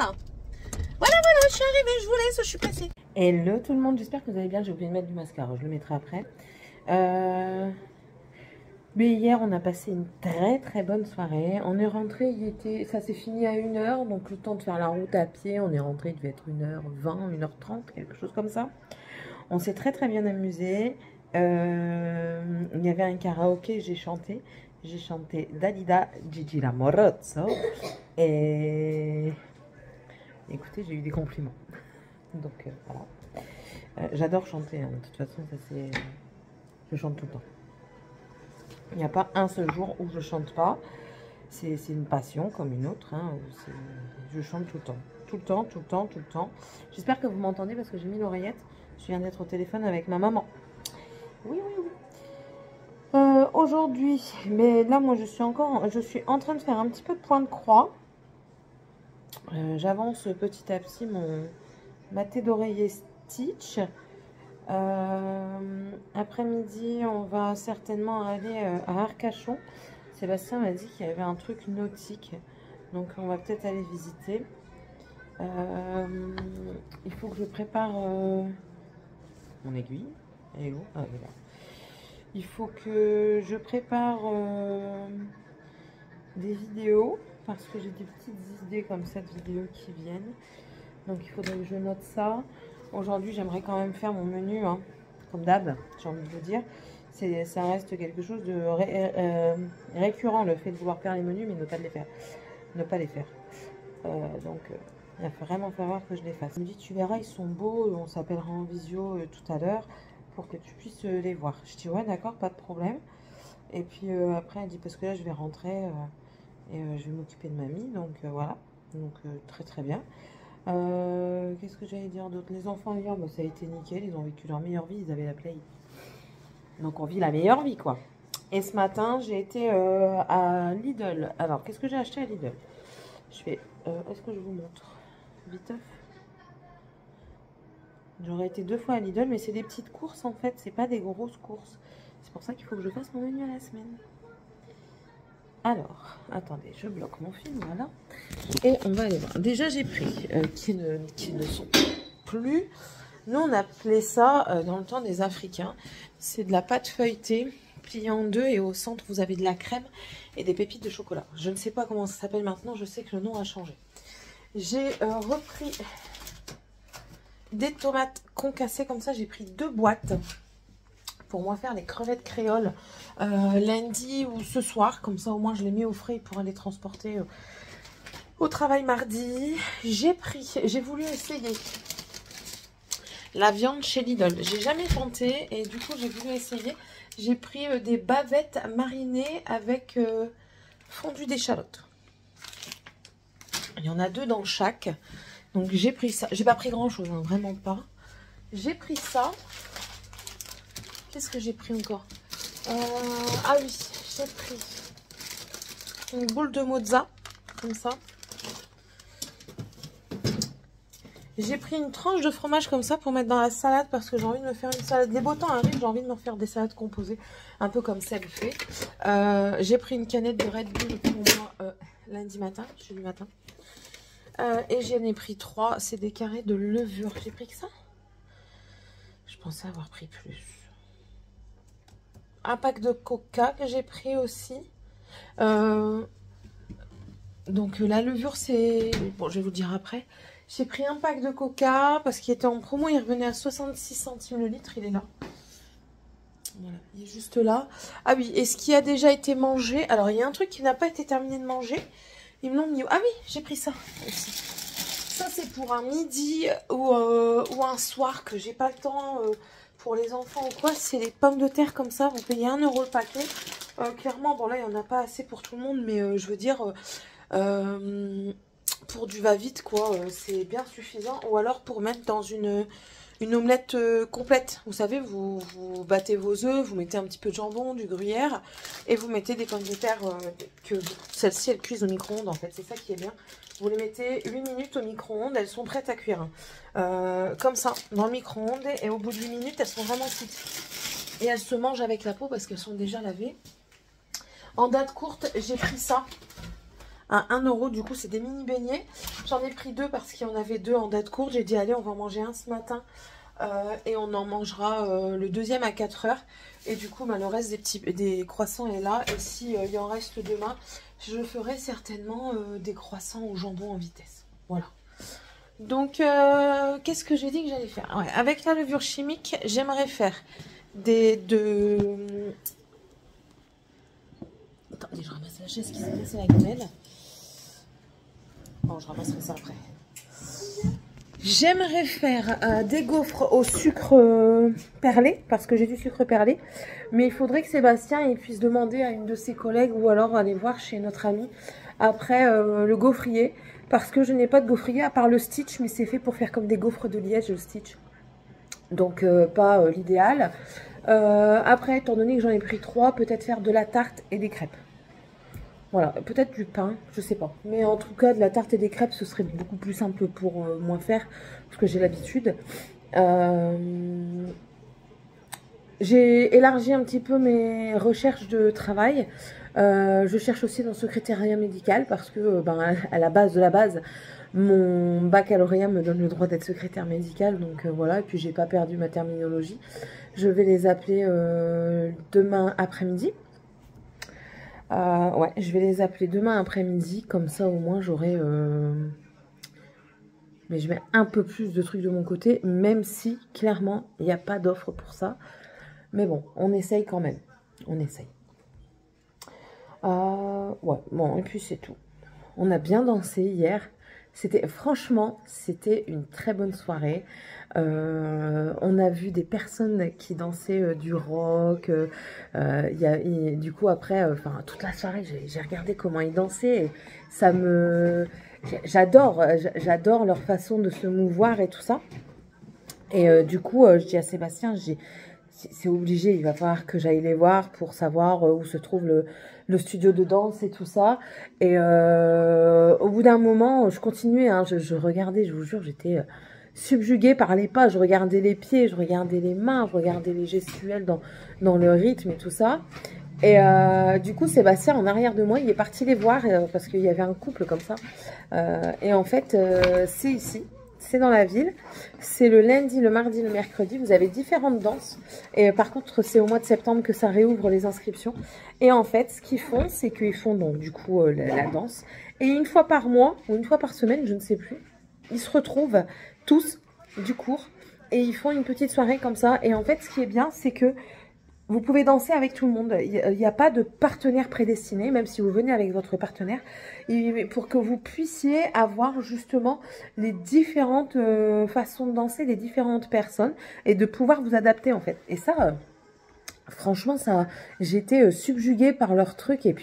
Voilà, je suis arrivée, je vous laisse, je suis passée. Hello tout le monde, j'espère que vous allez bien. J'ai oublié de mettre du mascara, je le mettrai après. Mais hier, on a passé une très bonne soirée. On est rentré, ça s'est fini à 1h, donc le temps de faire la route à pied, on est rentré, il devait être 1h20, 1h30, quelque chose comme ça. On s'est très bien amusé. Il y avait un karaoké, j'ai chanté Dalida Gigi Lamorozzo et écoutez, j'ai eu des compliments. Donc voilà. J'adore chanter, hein. De toute façon, je chante tout le temps. Il n'y a pas un seul jour où je chante pas. C'est une passion comme une autre, hein. Je chante tout le temps. Tout le temps. J'espère que vous m'entendez parce que j'ai mis l'oreillette. Je viens d'être au téléphone avec ma maman. Oui. Aujourd'hui, mais là moi je suis en train de faire un petit peu de point de croix. J'avance petit à petit mon maté d'oreiller Stitch. Après-midi, on va certainement aller à Arcachon. Sébastien m'a dit qu'il y avait un truc nautique, donc on va peut-être aller visiter. Il faut que je prépare mon aiguille. Elle est où? Ah, elle est là. Il faut que je prépare des vidéos parce que j'ai des petites idées comme ça de vidéos qui viennent. Donc il faudrait que je note ça. Aujourd'hui, j'aimerais quand même faire mon menu, hein, comme d'hab, j'ai envie de vous dire. Ça reste quelque chose de récurrent, le fait de vouloir faire les menus, mais ne pas les faire. Ne pas les faire. Donc, il va vraiment falloir que je les fasse. Il me dit, tu verras, ils sont beaux, on s'appellera en visio tout à l'heure pour que tu puisses les voir. Je dis, ouais, d'accord, pas de problème. Et puis après, elle dit, parce que là, je vais rentrer et je vais m'occuper de mamie. Donc, voilà. Donc, très, très bien. Qu'est-ce que j'allais dire d'autre? Les enfants hier, bah, ça a été nickel, ils ont vécu leur meilleure vie, ils avaient la play. Donc on vit la meilleure vie quoi. Et ce matin j'ai été à Lidl. Alors qu'est-ce que j'ai acheté à Lidl? Je fais, est-ce que je vous montre vite? J'aurais été 2 fois à Lidl, mais c'est des petites courses en fait, c'est pas des grosses courses. C'est pour ça qu'il faut que je fasse mon menu à la semaine. Alors, attendez, je bloque mon film, voilà. Et on va aller voir. Déjà, j'ai pris, qui ne sont plus. Nous, on appelait ça, dans le temps des Africains, c'est de la pâte feuilletée, pliée en deux, et au centre, vous avez de la crème et des pépites de chocolat. Je ne sais pas comment ça s'appelle maintenant, je sais que le nom a changé. J'ai repris des tomates concassées comme ça, j'ai pris 2 boîtes. Pour moi faire les crevettes créoles lundi ou ce soir, comme ça au moins je les mets au frais pour aller transporter au travail mardi. J'ai voulu essayer la viande chez Lidl, j'ai jamais tenté et du coup j'ai voulu essayer. J'ai pris des bavettes marinées avec fondu d'échalote. Il y en a 2 dans chaque, donc j'ai pris ça. J'ai pas pris grand chose, hein, vraiment pas. J'ai pris ça. Qu'est-ce que j'ai pris encore? Ah oui, j'ai pris une boule de mozza, comme ça. J'ai pris une tranche de fromage comme ça pour mettre dans la salade parce que j'ai envie de me faire une salade. Les beaux temps arrivent, j'ai envie de me faire des salades composées, un peu comme ça le fait. J'ai pris une canette de Red Bull pour moi lundi matin, jeudi matin. Et j'en ai pris 3, c'est des carrés de levure. J'ai pris que ça? Je pensais avoir pris plus. Un pack de coca que j'ai pris aussi. Donc la levure c'est... Bon, je vais vous le dire après. J'ai pris un pack de coca parce qu'il était en promo. Il revenait à 66 centimes le litre. Il est là. Voilà, il est juste là. Ah oui, et ce qui a déjà été mangé. Alors il y a un truc qui n'a pas été terminé de manger. Ils me l'ont mis... Ah oui, j'ai pris ça aussi. Ça c'est pour un midi ou un soir que j'ai pas le temps... Pour les enfants ou quoi, c'est les pommes de terre comme ça, vous payez 1 € le paquet. Clairement, bon là, il n'y en a pas assez pour tout le monde, mais je veux dire, pour du va-vite, quoi, c'est bien suffisant. Ou alors pour mettre dans une omelette complète. Vous savez, vous battez vos œufs, vous mettez un petit peu de jambon, du gruyère, et vous mettez des pommes de terre, que celles-ci, elles cuisent au micro-ondes, en fait, c'est ça qui est bien. Vous les mettez 8 minutes au micro-ondes, elles sont prêtes à cuire. Comme ça, dans le micro-ondes. Et au bout de 8 minutes, elles sont vraiment cuites. Et elles se mangent avec la peau parce qu'elles sont déjà lavées. En date courte, j'ai pris ça à 1 €. Du coup, c'est des mini beignets. J'en ai pris 2 parce qu'il y en avait 2 en date courte. J'ai dit, allez, on va en manger un ce matin. Et on en mangera le deuxième à 4 h. Et du coup, bah, le reste des croissants est là. Et si il en reste demain, je ferai certainement des croissants au jambon en vitesse. Voilà. Donc, qu'est-ce que j'ai dit que j'allais faire? Ouais, avec la levure chimique, j'aimerais faire Attendez, je ramasse la chaise qui s'est cassée la gamelle. Bon, je ramasserai ça après. J'aimerais faire des gaufres au sucre perlé, parce que j'ai du sucre perlé. Mais il faudrait que Sébastien il puisse demander à une de ses collègues ou alors aller voir chez notre ami après le gaufrier. Parce que je n'ai pas de gaufrier à part le Stitch, mais c'est fait pour faire comme des gaufres de Liège, le Stitch. Donc pas l'idéal. Après, étant donné que j'en ai pris 3, peut-être faire de la tarte et des crêpes. Voilà, peut-être du pain, je sais pas. Mais en tout cas, de la tarte et des crêpes, ce serait beaucoup plus simple pour moi faire, parce que j'ai l'habitude. J'ai élargi un petit peu mes recherches de travail. Je cherche aussi dans le secrétariat médical parce que, à la base de la base, mon baccalauréat me donne le droit d'être secrétaire médical. Donc voilà, et puis j'ai pas perdu ma terminologie. Je vais les appeler demain après-midi. Ouais, je vais les appeler demain après-midi. Comme ça, au moins, j'aurai... Mais je mets un peu plus de trucs de mon côté, même si, clairement, il n'y a pas d'offre pour ça. Mais bon, on essaye quand même. On essaye. Ouais, bon, et puis c'est tout. On a bien dansé hier. Franchement, c'était une très bonne soirée. On a vu des personnes qui dansaient du rock. Du coup, après, toute la soirée, j'ai regardé comment ils dansaient. Et ça me... J'adore leur façon de se mouvoir et tout ça. Et du coup, je dis à Sébastien, c'est obligé, il va falloir que j'aille les voir pour savoir où se trouve le studio de danse et tout ça. Et au bout d'un moment, je continuais, hein, je regardais, je vous jure, j'étais subjuguée par les pas. Je regardais les pieds, je regardais les mains, je regardais les gestuels dans le rythme et tout ça. Et du coup, Sébastien, en arrière de moi, il est parti les voir parce qu'il y avait un couple comme ça. Et en fait, c'est ici. C'est dans la ville, c'est le lundi, le mardi, le mercredi, vous avez différentes danses, et par contre c'est au mois de septembre que ça réouvre les inscriptions, et en fait ce qu'ils font, c'est qu'ils font donc du coup la danse, et une fois par mois, ou une fois par semaine, je ne sais plus, ils se retrouvent tous du cours, et ils font une petite soirée comme ça, et en fait ce qui est bien, c'est que vous pouvez danser avec tout le monde. Il n'y a pas de partenaire prédestiné, même si vous venez avec votre partenaire, pour que vous puissiez avoir justement les différentes façons de danser, les différentes personnes, et de pouvoir vous adapter en fait. Et ça, franchement, j'étais subjuguée par leur truc. Et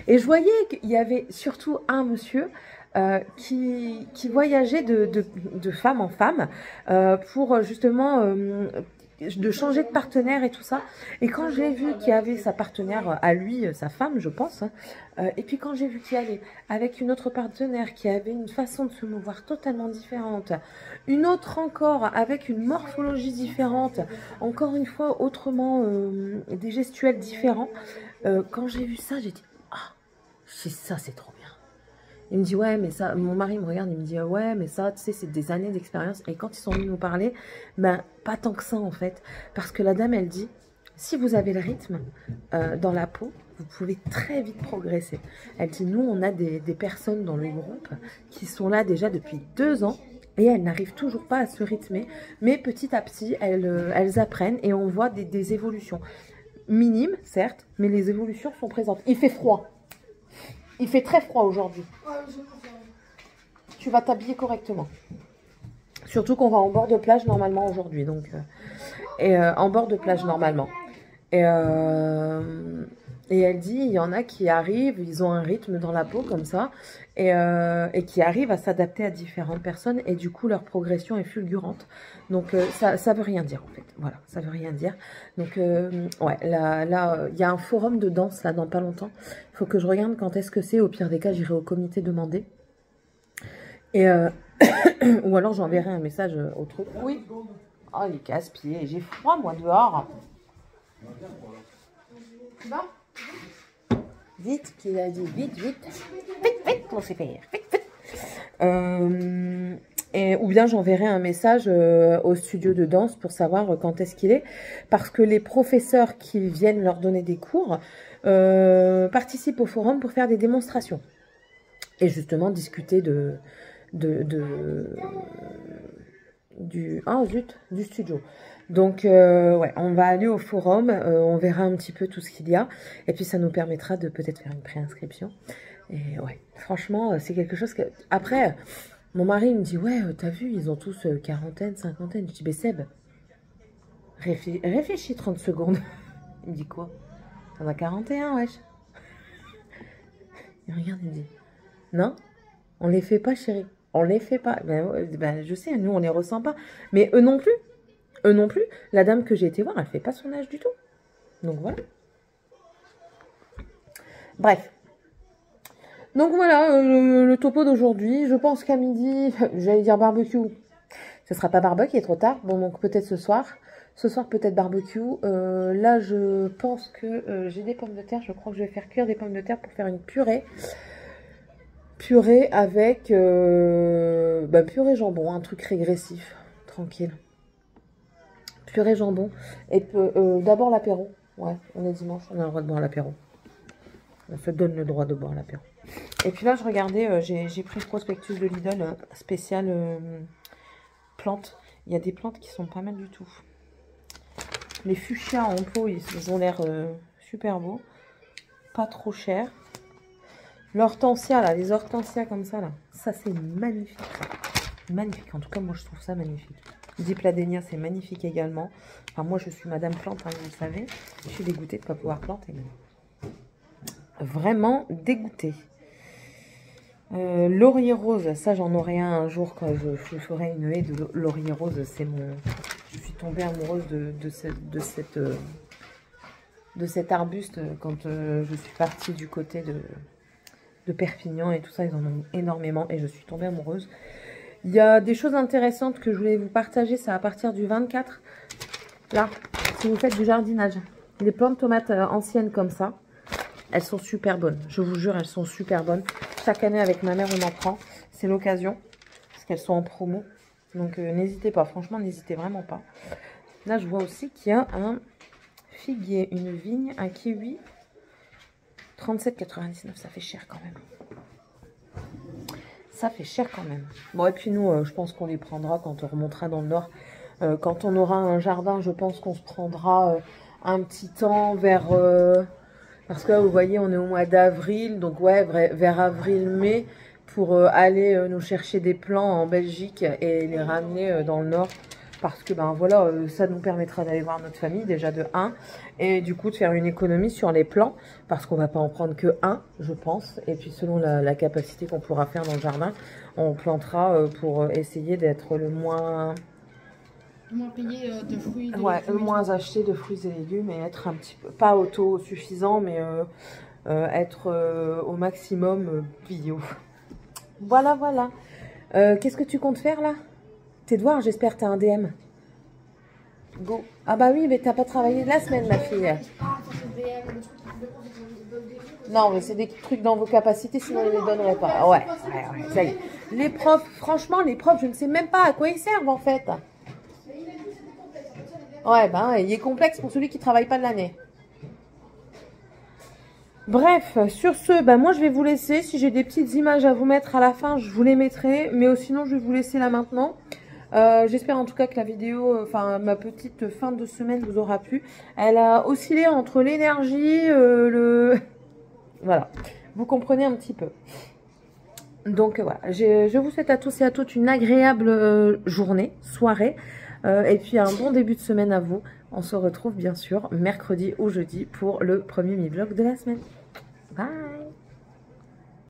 je voyais qu'il y avait surtout un monsieur qui voyageait de femme en femme pour justement... de changer de partenaire et tout ça. Et quand j'ai vu qu'il y avait sa partenaire à lui, sa femme, je pense, et puis quand j'ai vu qu'il y allait avec une autre partenaire qui avait une façon de se mouvoir totalement différente, une autre encore avec une morphologie différente, encore une fois autrement des gestuels différents, quand j'ai vu ça, j'ai dit « Ah, ça c'est trop bien !» Il me dit, ouais, mais ça, mon mari me regarde, il me dit, ouais, mais ça, tu sais, c'est des années d'expérience. Et quand ils sont venus nous parler, ben, pas tant que ça, en fait. Parce que la dame, elle dit, si vous avez le rythme dans la peau, vous pouvez très vite progresser. Elle dit, nous, on a des personnes dans le groupe qui sont là déjà depuis 2 ans. Et elles n'arrivent toujours pas à se rythmer. Mais petit à petit, elles apprennent et on voit des évolutions. Minimes, certes, mais les évolutions sont présentes. Il fait froid. Il fait très froid aujourd'hui. Tu vas t'habiller correctement. Surtout qu'on va en bord de plage normalement aujourd'hui. Donc, en bord de plage normalement. Et elle dit, il y en a qui arrivent, ils ont un rythme dans la peau comme ça. Et qui arrivent à s'adapter à différentes personnes. Et du coup, leur progression est fulgurante. Donc, ça veut rien dire en fait. Voilà, ça veut rien dire. Donc, ouais, là, il y a un forum de danse là dans pas longtemps. Il faut que je regarde quand est-ce que c'est. Au pire des cas, j'irai au comité demander. Et ou alors j'enverrai un message au truc. Oui. Oh, les casse-pieds. J'ai froid, moi, dehors. Tu vas ? Vite, qu'il a dit. Vite, vite. Vite, vite, on sait faire. Vite, vite. Ou bien j'enverrai un message au studio de danse pour savoir quand est-ce qu'il est. Parce que les professeurs qui viennent leur donner des cours participent au forum pour faire des démonstrations. Et justement discuter du studio. Donc, ouais, on va aller au forum, on verra un petit peu tout ce qu'il y a. Et puis, ça nous permettra de peut-être faire une préinscription. Et ouais, franchement, c'est quelque chose que... Après... Mon mari me dit, ouais, t'as vu, ils ont tous quarantaine, cinquantaine. Je dis, mais Seb, réfléchis 30 secondes. Il me dit, quoi? T'en as 41, wesh. Il regarde, il me dit, non, on les fait pas, chérie. On les fait pas. Ben, je sais, nous, on les ressent pas. Mais eux non plus. Eux non plus. La dame que j'ai été voir, elle fait pas son âge du tout. Donc, voilà. Bref. Donc voilà, le topo d'aujourd'hui. Je pense qu'à midi, j'allais dire barbecue. Ce sera pas barbecue, il est trop tard. Bon, donc peut-être ce soir. Ce soir, peut-être barbecue. Là, je pense que j'ai des pommes de terre. Je crois que je vais faire cuire des pommes de terre pour faire une purée. Purée avec purée jambon, un truc régressif. Tranquille. Purée jambon. Et d'abord l'apéro. Ouais, on est dimanche, on a le droit de boire l'apéro. On se donne le droit de boire l'apéro. Et puis là, je regardais, j'ai pris le prospectus de Lidl spécial plantes. Il y a des plantes qui sont pas mal du tout. Les fuchsias en pot, ils ont l'air super beaux. Pas trop cher. L'hortensia, là, les hortensias comme ça, là. Ça, c'est magnifique. Magnifique. En tout cas, moi, je trouve ça magnifique. Dipladénia, c'est magnifique également. Enfin, moi, je suis madame plante, hein, vous le savez. Je suis dégoûtée de ne pas pouvoir planter. Vraiment dégoûtée. Laurier rose, ça, j'en aurai un jour quand je ferai une haie de laurier rose. C'est mon... Je suis tombée amoureuse de cet arbuste quand je suis partie du côté de Perpignan et tout ça. Ils en ont énormément et je suis tombée amoureuse. Il y a des choses intéressantes que je voulais vous partager. C'est à partir du 24. Là, si vous faites du jardinage. Les plantes de tomates anciennes comme ça, elles sont super bonnes. Je vous jure, elles sont super bonnes. Chaque année, avec ma mère, on en prend. C'est l'occasion. Parce qu'elles sont en promo. Donc, n'hésitez pas. Franchement, n'hésitez vraiment pas. Là, je vois aussi qu'il y a un figuier, une vigne, un kiwi. 37,99. Ça fait cher quand même. Ça fait cher quand même. Bon, et puis nous, je pense qu'on les prendra quand on remontera dans le nord. Quand on aura un jardin, je pense qu'on se prendra un petit temps vers... parce que là, vous voyez, on est au mois d'avril. Donc, ouais, vers avril-mai, pour aller nous chercher des plants en Belgique et les ramener dans le nord. Parce que, ben voilà, ça nous permettra d'aller voir notre famille, déjà de 1. Et du coup, de faire une économie sur les plants. Parce qu'on va pas en prendre que 1, je pense. Et puis, selon la capacité qu'on pourra faire dans le jardin, on plantera pour essayer d'être le moins... Moins payé de fruits. Ouais, le moins acheté de fruits et légumes et être un petit peu, pas autosuffisant, mais être au maximum bio. Voilà, voilà. Qu'est-ce que tu comptes faire là? Tes devoirs, j'espère, t'as un DM. Go. Ah bah oui, mais t'as pas travaillé la semaine, ma fille. Non, mais c'est des trucs dans vos capacités, sinon ils ne les donneraient pas. Ouais, ça y est. Les profs, franchement, les profs, je ne sais même pas à quoi ils servent en fait. Ouais, ben, il est complexe pour celui qui ne travaille pas de l'année. Bref, sur ce, ben moi je vais vous laisser. Si j'ai des petites images à vous mettre à la fin, je vous les mettrai. Mais sinon, je vais vous laisser là maintenant. J'espère en tout cas que la vidéo, enfin ma petite fin de semaine vous aura plu. Elle a oscillé entre l'énergie, Voilà, vous comprenez un petit peu. Donc voilà, je vous souhaite à tous et à toutes une agréable journée, soirée. Et puis un bon début de semaine à vous. On se retrouve bien sûr mercredi ou jeudi pour le premier mi-vlog de la semaine. Bye!